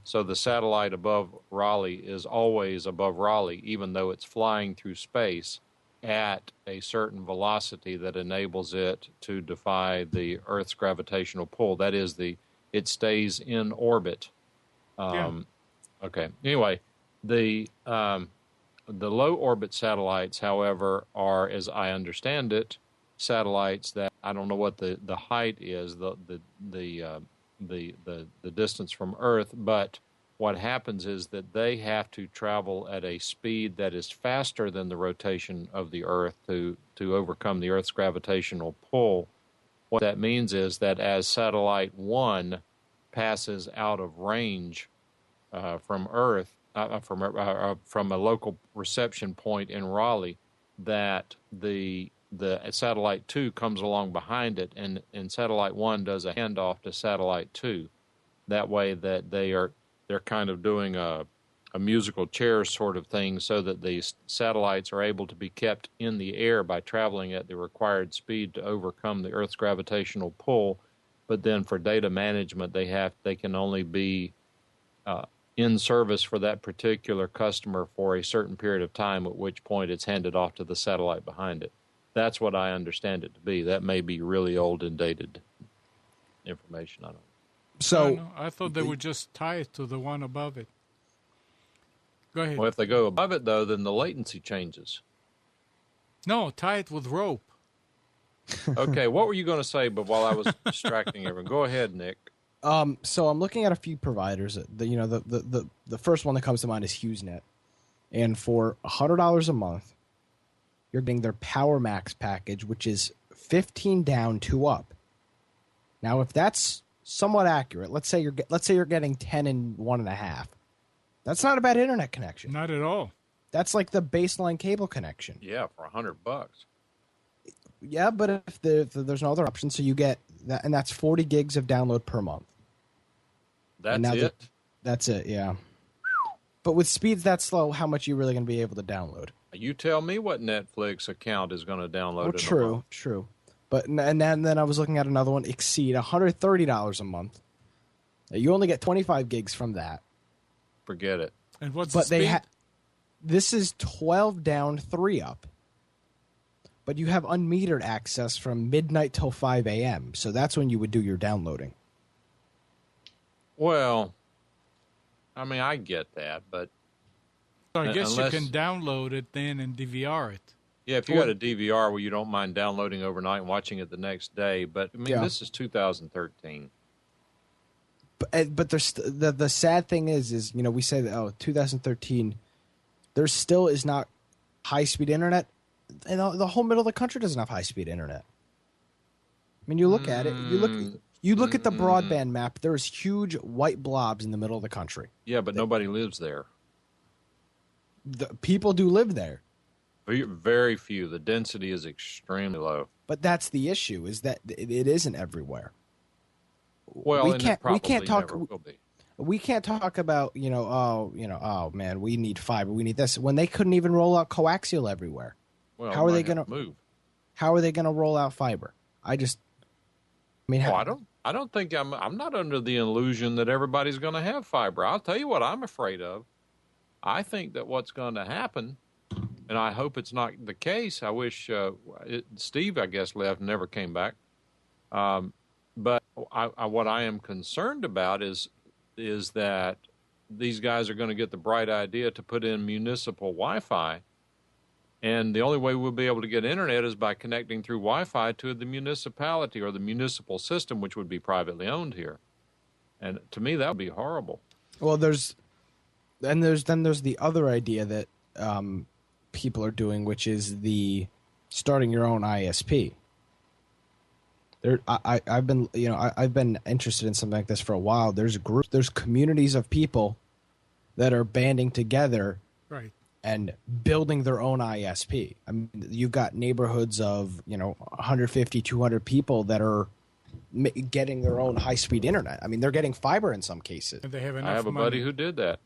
So the satellite above Raleigh is always above Raleigh, even though it's flying through space at a certain velocity that enables it to defy the Earth's gravitational pull. That is, it stays in orbit. Okay. Anyway, the low orbit satellites, however, are, as I understand it, satellites that I don't know what the height is, the distance from Earth, but what happens is that they have to travel at a speed that is faster than the rotation of the Earth to overcome the Earth's gravitational pull. What that means is that as Satellite 1 passes out of range from Earth, from a local reception point in Raleigh, that the the satellite 2 comes along behind it, and satellite 1 does a handoff to satellite 2. That way that they're kind of doing a musical chairs sort of thing, so that these satellites are able to be kept in the air by traveling at the required speed to overcome the Earth's gravitational pull. But then for data management, they can only be in service for that particular customer for a certain period of time, at which point it's handed off to the satellite behind it. That's what I understand it to be. That may be really old and dated information. I don't know. So I thought they would just tie it to the one above it. Go ahead. Well, if they go above it, though, then the latency changes. No, tie it with rope. Okay, what were you going to say? But while I was distracting everyone, go ahead, Nick. So I'm looking at a few providers. The first one that comes to mind is HughesNet, and for $100 a month, you're getting their Power Max package, which is 15 down, 2 up. Now, if that's somewhat accurate, let's say you're getting 10 and 1.5. That's not a bad internet connection. Not at all. That's like the baseline cable connection. Yeah, for $100. Yeah, but if there's no other option, so you get that, and that's 40 gigs of download per month. That's it? That's it, yeah. But with speeds that slow, how much are you really going to be able to download? You tell me what Netflix account is going to download. Well, true. But and then I was looking at another one, Exceed, $130 a month. You only get 25 gigs from that. Forget it. And what's the speed? This is 12 down, 3 up. But you have unmetered access from midnight till 5 a.m., so that's when you would do your downloading. Well, I mean, I get that, but... So I guess you can download it then and DVR it. Yeah, if you got a DVR where you don't mind downloading overnight and watching it the next day. But, I mean, This is 2013. But there's the sad thing is we say that, 2013, there still is not high-speed internet. And the whole middle of the country doesn't have high-speed internet. I mean, you look at it. You look at the broadband map. There's huge white blobs in the middle of the country. Yeah, but nobody lives there. The people do live there. Very few. The density is extremely low. But that's the issue: is that it isn't everywhere. Well, we can't talk. Never will be. We can't talk about oh man, we need fiber, we need this, when they couldn't even roll out coaxial everywhere. Well, how are they going to move? How are they going to roll out fiber? I don't think I'm not under the illusion that everybody's going to have fiber. I'll tell you what I'm afraid of. I think that what's going to happen, and I hope it's not the case. I wish Steve, I guess, left and never came back. But what I am concerned about is that these guys are going to get the bright idea to put in municipal Wi-Fi. And the only way we'll be able to get internet is by connecting through Wi-Fi to the municipality or the municipal system, which would be privately owned here. And to me, that would be horrible. Well, there's the other idea that people are doing, which is the starting your own ISP. I've been interested in something like this for a while. There's communities of people that are banding together, right, and building their own ISP. I mean, you've got neighborhoods of 150, 200 people that are getting their own high-speed internet. I mean, they're getting fiber in some cases. And they have enough I have a money. buddy who did that.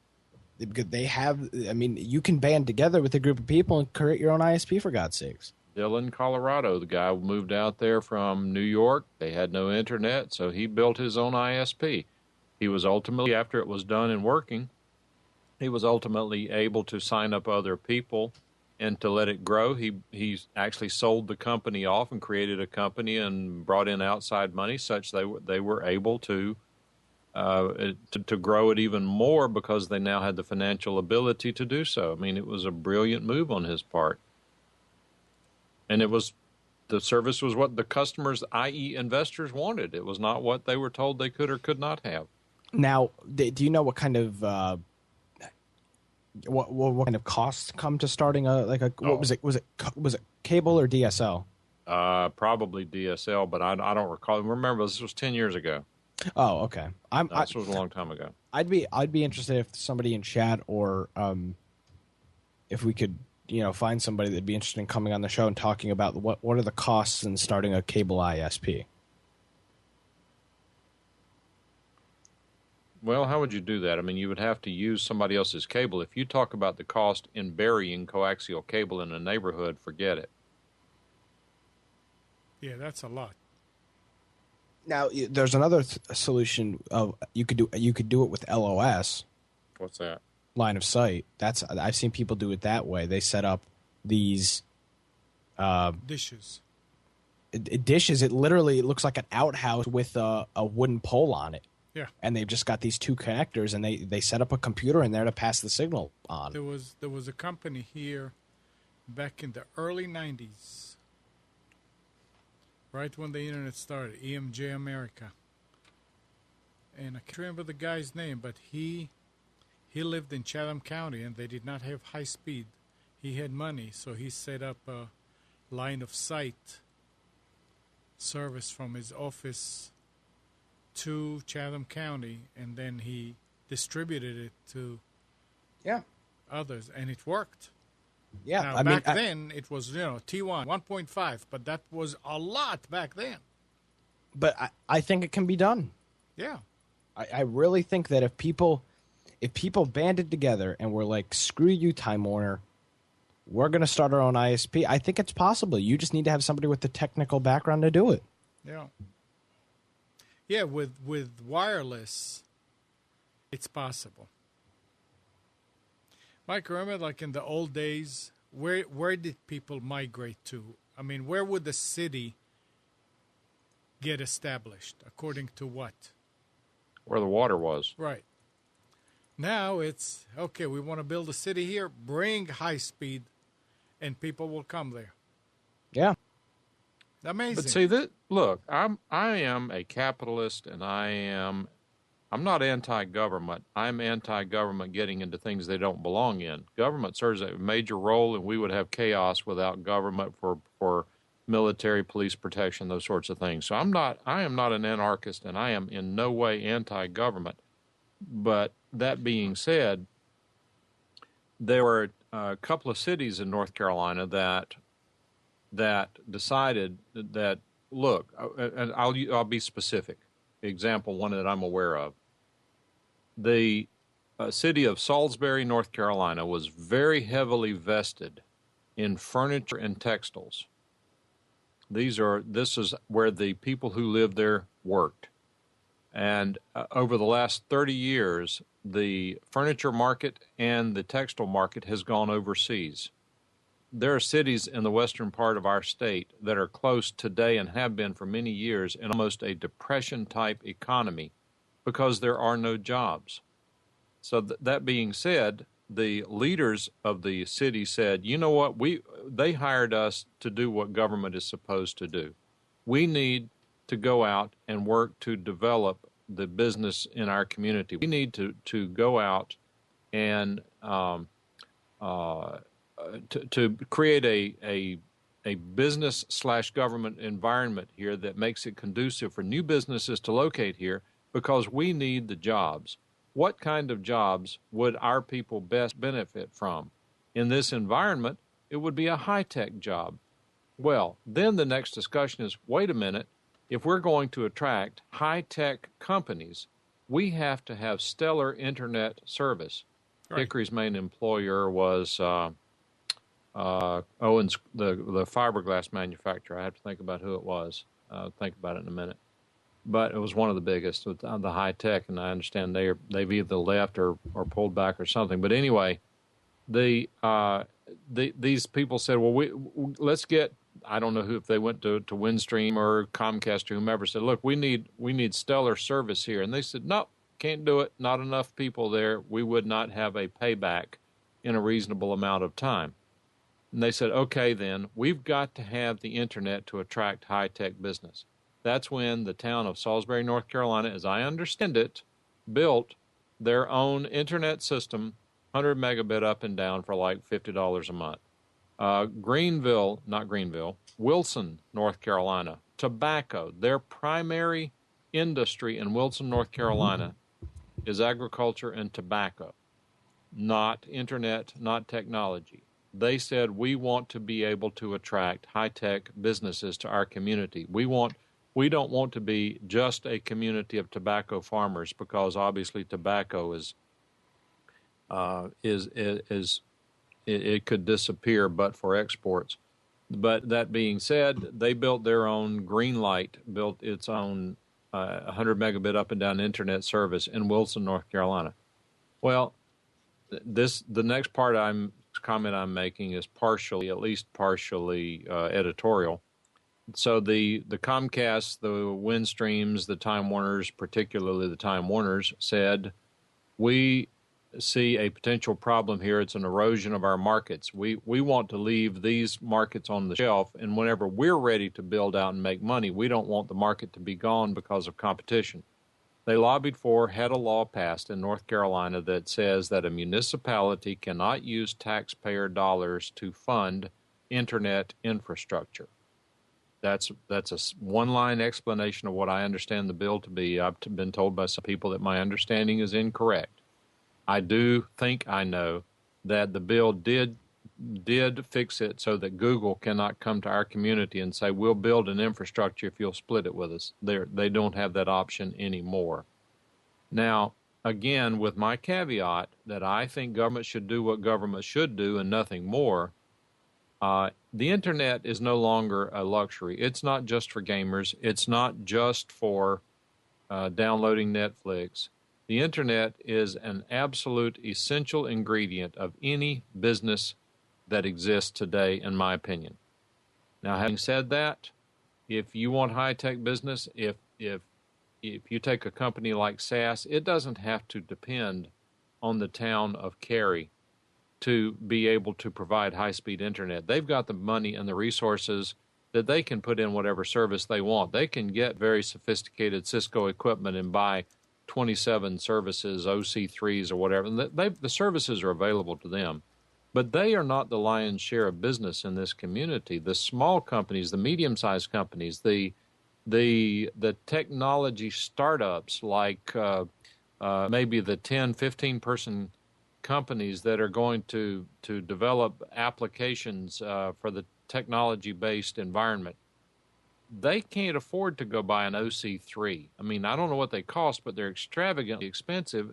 Because they have. I mean, you can band together with a group of people and create your own ISP, for God's sakes. Dillon, Colorado. The guy moved out there from New York. They had no internet, so he built his own ISP. He was ultimately, after it was done and working, he was ultimately able to sign up other people and to let it grow. He actually sold the company off and created a company and brought in outside money, such they were able to grow it even more because they now had the financial ability to do so. I mean, it was a brilliant move on his part. And the service was what the customers, i.e. investors, wanted. It was not what they were told they could or could not have. Now, do you know what kind of what kind of costs come to starting what was it? Was it cable or DSL? Probably DSL, but I don't recall. Remember, this was 10 years ago. Oh, okay. This was a long time ago. I'd be interested if somebody in chat or if we could find somebody that'd be interested in coming on the show and talking about what are the costs in starting a cable ISP. Well, how would you do that? I mean, you would have to use somebody else's cable. If you talk about the cost in burying coaxial cable in a neighborhood, forget it. Yeah, that's a lot. Now, there's another solution. You could do it with LOS. What's that? Line of sight. I've seen people do it that way. They set up these dishes. Dishes. It literally looks like an outhouse with a wooden pole on it. Yeah. And they've just got these two connectors, and they set up a computer in there to pass the signal on. There was a company here back in the early 90s, right when the internet started, EMJ America. And I can't remember the guy's name, but he lived in Chatham County, and they did not have high speed. He had money, so he set up a line of sight service from his office to Chatham County, and then he distributed it to others, and it worked. Yeah, now, back then it was T1 1.5, but that was a lot back then. But I think it can be done. Yeah, I really think that if people banded together and were like, screw you, Time Warner, we're going to start our own ISP, I think it's possible. You just need to have somebody with the technical background to do it. Yeah. Yeah, with wireless, it's possible. Mike, remember like in the old days, where did people migrate to? I mean, where would the city get established? According to what? Where the water was. Right. Now it's, okay, we want to build a city here, bring high speed, and people will come there. Yeah. Amazing. But see, look, I am a capitalist, and I'm not anti-government. I'm anti-government getting into things they don't belong in. Government serves a major role, and we would have chaos without government for military, police protection, those sorts of things. So I am not an anarchist, and I am in no way anti-government. But that being said, there were a couple of cities in North Carolina that decided that, look, and I'll be specific. Example, one that I'm aware of. The city of Salisbury, North Carolina, was very heavily vested in furniture and textiles. This is where the people who lived there worked. And over the last 30 years, the furniture market and the textile market has gone overseas. There are cities in the western part of our state that are close today and have been for many years in almost a depression-type economy because there are no jobs. So that being said, the leaders of the city said, you know what, they hired us to do what government is supposed to do. We need to go out and work to develop the business in our community. We need to go out and to create a business/government environment here that makes it conducive for new businesses to locate here because we need the jobs. What kind of jobs would our people best benefit from? In this environment, it would be a high-tech job. Well, then the next discussion is, wait a minute, if we're going to attract high-tech companies, we have to have stellar internet service. Right. Hickory's main employer was Owens, the fiberglass manufacturer. I have to think about who it was. I'll think about it in a minute. But it was one of the biggest with the high-tech, and I understand they've either left or pulled back or something. But anyway, these people said, well, let's get, I don't know if they went to Windstream or Comcast or whomever, said, look, we need stellar service here. And they said, no, can't do it. Not enough people there. We would not have a payback in a reasonable amount of time. And they said, okay, then we've got to have the internet to attract high-tech business. That's when the town of Salisbury, North Carolina, as I understand it, built their own internet system, 100 megabit up and down for like $50 a month. Wilson, North Carolina, tobacco. Their primary industry in Wilson, North Carolina is agriculture and tobacco, not internet, not technology. they said, we want to be able to attract high-tech businesses to our community. We don't want to be just a community of tobacco farmers, because obviously tobacco it could disappear but for exports. But that being said, they built their own Greenlight, built its own 100 megabit up and down internet service in Wilson, North Carolina. Well, the next comment I'm making is at least partially editorial. So the Comcast, the Windstreams, the Time Warners, particularly the Time Warners, said, we see a potential problem here. It's an erosion of our markets. We want to leave these markets on the shelf, and whenever we're ready to build out and make money, we don't want the market to be gone because of competition. They lobbied had a law passed in North Carolina that says that a municipality cannot use taxpayer dollars to fund internet infrastructure. That's a one-line explanation of what I understand the bill to be. I've been told by some people that my understanding is incorrect. I do think I know that the bill did fix it so that Google cannot come to our community and say, we'll build an infrastructure if you'll split it with us. They don't have that option anymore. Now, again, with my caveat that I think government should do what government should do and nothing more, the internet is no longer a luxury. It's not just for gamers. It's not just for downloading Netflix. The internet is an absolute essential ingredient of any business that exists today, in my opinion. Now, having said that, if you want high-tech business, if you take a company like SAS, it doesn't have to depend on the town of Cary to be able to provide high-speed internet. They've got the money and the resources that they can put in whatever service they want. They can get very sophisticated Cisco equipment and buy 27 services, OC3s or whatever. The services are available to them. But they are not the lion's share of business in this community. The small companies, the medium-sized companies, the technology startups like maybe the 10, 15-person companies that are going to develop applications for the technology-based environment, they can't afford to go buy an OC3. I mean, I don't know what they cost, but they're extravagantly expensive.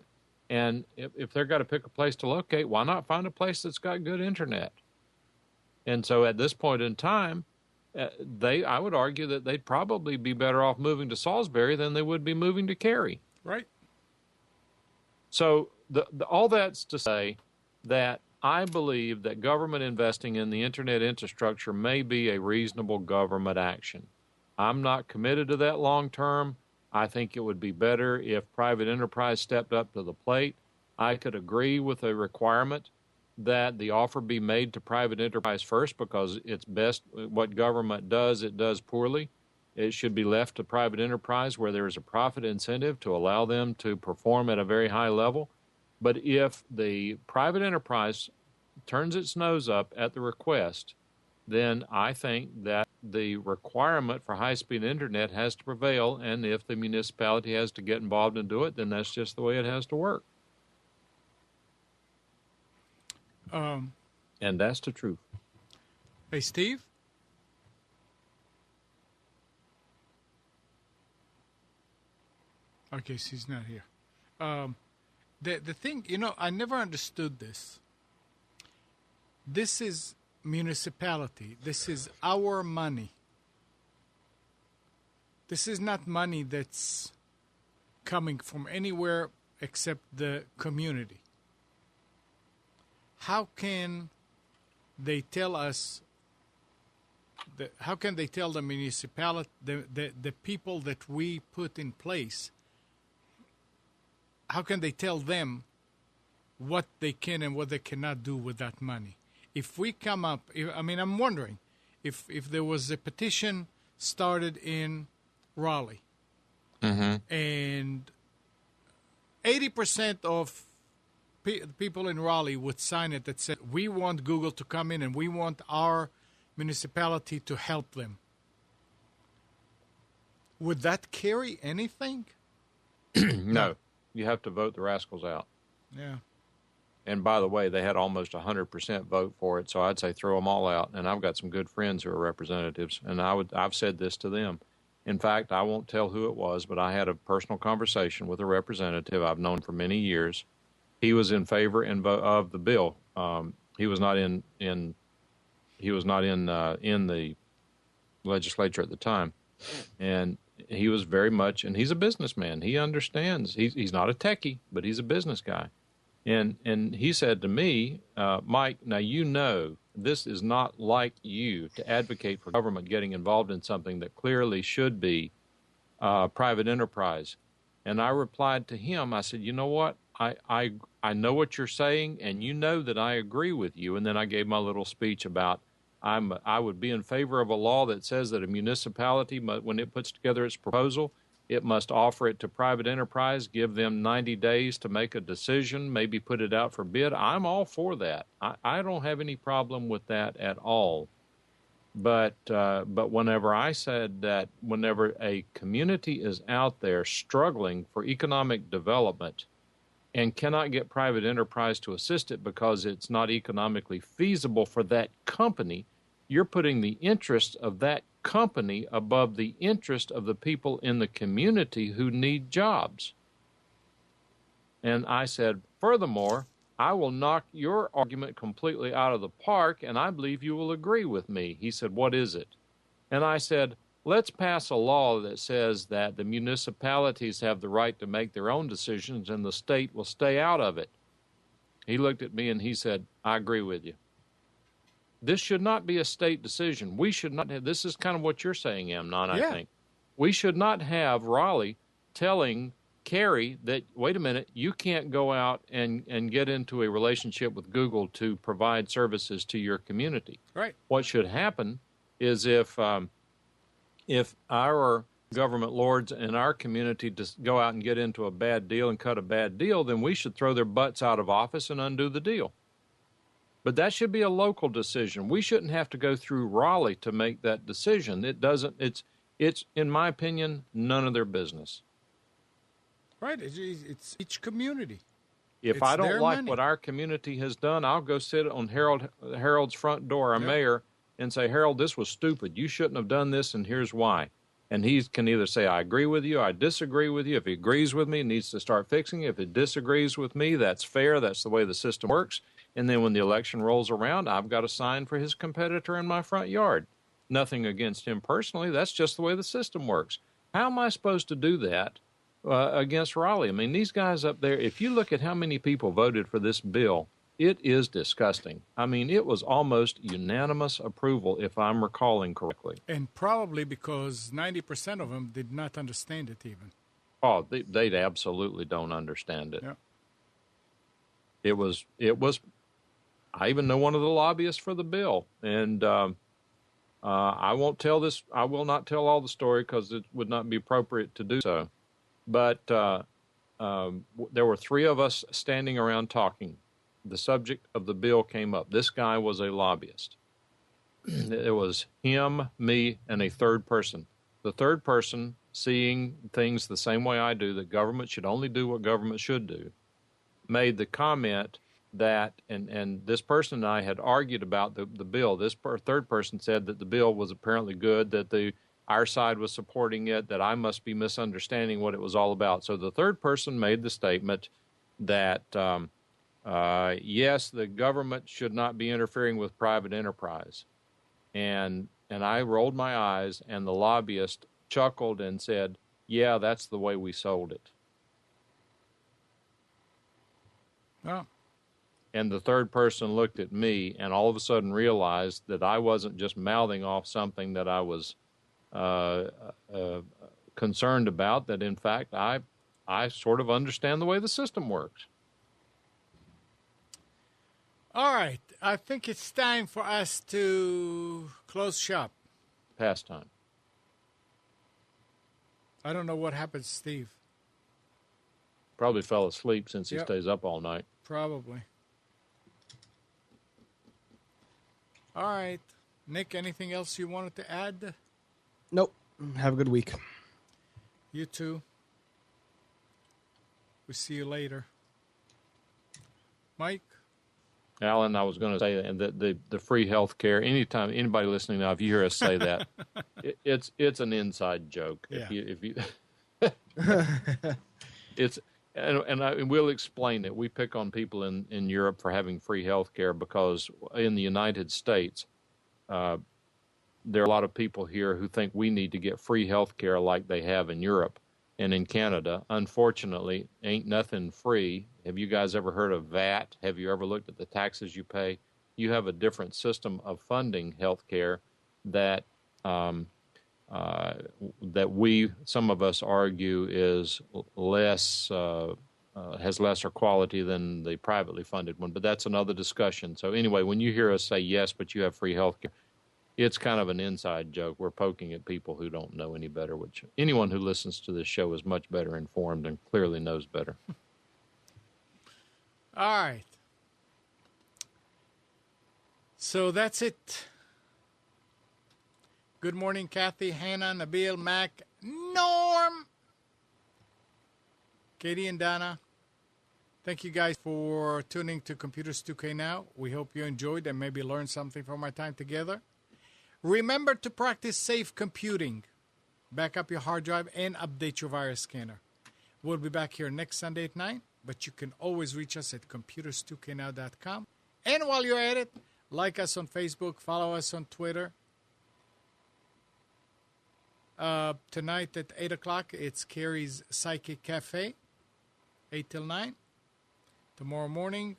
And if they're got to pick a place to locate, why not find a place that's got good internet? And so at this point in time, I would argue that they'd probably be better off moving to Salisbury than they would be moving to Cary. Right. So all that's to say that I believe that government investing in the internet infrastructure may be a reasonable government action. I'm not committed to that long term. I think it would be better if private enterprise stepped up to the plate. I could agree with a requirement that the offer be made to private enterprise first, because it's best what government does, it does poorly. It should be left to private enterprise where there is a profit incentive to allow them to perform at a very high level. But if the private enterprise turns its nose up at the request, then I think that the requirement for high-speed internet has to prevail, and if the municipality has to get involved and do it, then that's just the way it has to work. And that's the truth. Hey, Steve? Okay, so he's not here. The thing, I never understood this. This is municipality. This is our money. This is not money that's coming from anywhere except the community. How can they tell us? How can they tell the municipality, the people that we put in place? How can they tell them what they can and what they cannot do with that money? If we come up, I'm wondering if there was a petition started in Raleigh, and 80% of people in Raleigh would sign it that said, we want Google to come in and we want our municipality to help them. Would that carry anything? No. You have to vote the rascals out. Yeah. And by the way, they had almost 100% vote for it, so I'd say throw them all out. And I've got some good friends who are representatives, and I've said this to them. In fact, I won't tell who it was, but I had a personal conversation with a representative I've known for many years. He was in favor of the bill. He was not in the legislature at the time, and he was very much. And he's a businessman. He understands. He's not a techie, but he's a business guy. And he said to me, Mike, now you know this is not like you to advocate for government getting involved in something that clearly should be private enterprise. And I replied to him, I said, you know what? I know what you're saying, and you know that I agree with you. And then I gave my little speech about I would be in favor of a law that says that a municipality, when it puts together its proposal, it must offer it to private enterprise, give them 90 days to make a decision, maybe put it out for bid. I'm all for that. I don't have any problem with that at all. But whenever I said that whenever a community is out there struggling for economic development and cannot get private enterprise to assist it because it's not economically feasible for that company, you're putting the interest of that company above the interest of the people in the community who need jobs. And I said, furthermore, I will knock your argument completely out of the park, and I believe you will agree with me. He said, what is it? And I said, let's pass a law that says that the municipalities have the right to make their own decisions and the state will stay out of it. He looked at me and he said, I agree with you. This should not be a state decision. We should not have, this is kind of what you're saying, Amnon, I think. We should not have Raleigh telling Cary that, wait a minute, you can't go out and get into a relationship with Google to provide services to your community. Right. What should happen is if our government lords in our community just go out and get into a bad deal and cut a bad deal, then we should throw their butts out of office and undo the deal. But that should be a local decision. We shouldn't have to go through Raleigh to make that decision. It's in my opinion, none of their business. Right. It's each community. If I don't like what our community has done, I'll go sit on Harold's front door, our mayor, and say, Harold, this was stupid. You shouldn't have done this, and here's why. And he can either say, I agree with you, I disagree with you. If he agrees with me, he needs to start fixing it. If he disagrees with me, that's fair. That's the way the system works. And then when the election rolls around, I've got a sign for his competitor in my front yard. Nothing against him personally. That's just the way the system works. How am I supposed to do that against Raleigh? I mean, these guys up there, if you look at how many people voted for this bill, it is disgusting. I mean, it was almost unanimous approval, if I'm recalling correctly. And probably because 90% of them did not understand it even. Oh, they absolutely don't understand it. Yeah. It was. I even know one of the lobbyists for the bill, and I won't tell this. I will not tell all the story because it would not be appropriate to do so. But there were three of us standing around talking. The subject of the bill came up. This guy was a lobbyist. It was him, me, and a third person. The third person, seeing things the same way I do, that government should only do what government should do, made the comment that, and this person and I had argued about the bill. This third person said that the bill was apparently good, that our side was supporting it, that I must be misunderstanding what it was all about. So the third person made the statement that, yes, the government should not be interfering with private enterprise. And I rolled my eyes, and the lobbyist chuckled and said, yeah, that's the way we sold it. Oh. And the third person looked at me and all of a sudden realized that I wasn't just mouthing off something that I was concerned about, that in fact I sort of understand the way the system works. All right. I think it's time for us to close shop. Pastime. I don't know what happened to Steve. Probably fell asleep since he stays up all night. Probably. All right. Nick, anything else you wanted to add? Nope. Have a good week. You too. We'll see you later. Mike? Alan, I was going to say, and the free health care. Anytime anybody listening now, if you hear us say that, it's an inside joke. Yeah. If you it's and we'll explain it. We pick on people in Europe for having free health care because in the United States, there are a lot of people here who think we need to get free health care like they have in Europe and in Canada. Unfortunately, ain't nothing free. Have you guys ever heard of VAT? Have you ever looked at the taxes you pay? You have a different system of funding health care that some of us argue is less has lesser quality than the privately funded one. But that's another discussion. So anyway, when you hear us say yes, but you have free health care, it's kind of an inside joke. We're poking at people who don't know any better, which anyone who listens to this show is much better informed and clearly knows better. All right. So that's it. Good morning, Kathy, Hannah, Nabil, Mac, Norm, Katie, and Donna. Thank you guys for tuning to Computers 2K Now. We hope you enjoyed and maybe learned something from our time together. Remember to practice safe computing. Back up your hard drive and update your virus scanner. We'll be back here next Sunday at 9, but you can always reach us at computers2know.com. And while you're at it, like us on Facebook, follow us on Twitter. Tonight at 8 o'clock, it's Carrie's Psychic Cafe, 8 till 9. Tomorrow morning,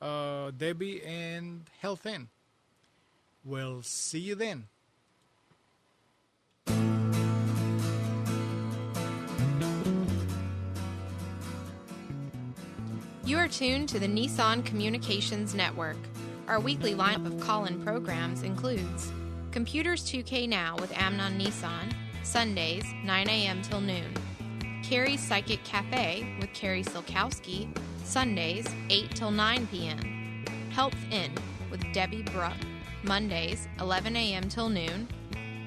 Debbie and Health Inn. We'll see you then. You are tuned to the Nissan Communications Network. Our weekly lineup of call-in programs includes Computers 2K Now with Amnon Nissan, Sundays, 9 a.m. till noon. Carrie's Psychic Cafe with Carrie Silkowski, Sundays, 8 till 9 p.m. Health Inn with Debbie Bruck, Mondays, 11 a.m. till noon.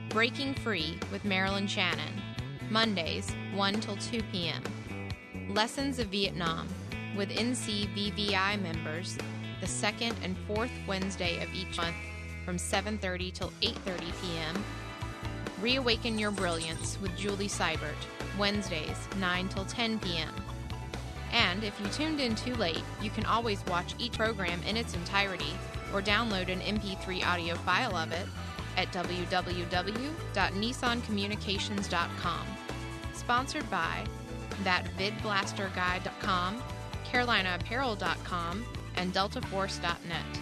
Breaking Free with Marilyn Shannon, Mondays, 1 till 2 p.m. Lessons of Vietnam with NCVVI members, the second and fourth Wednesday of each month from 7:30 till 8:30 p.m. Reawaken Your Brilliance with Julie Seibert, Wednesdays, 9 till 10 p.m. And if you tuned in too late, you can always watch each program in its entirety or download an MP3 audio file of it at www.nissancommunications.com. Sponsored by ThatVidBlasterGuide.com, CarolinaApparel.com, and DeltaForce.net.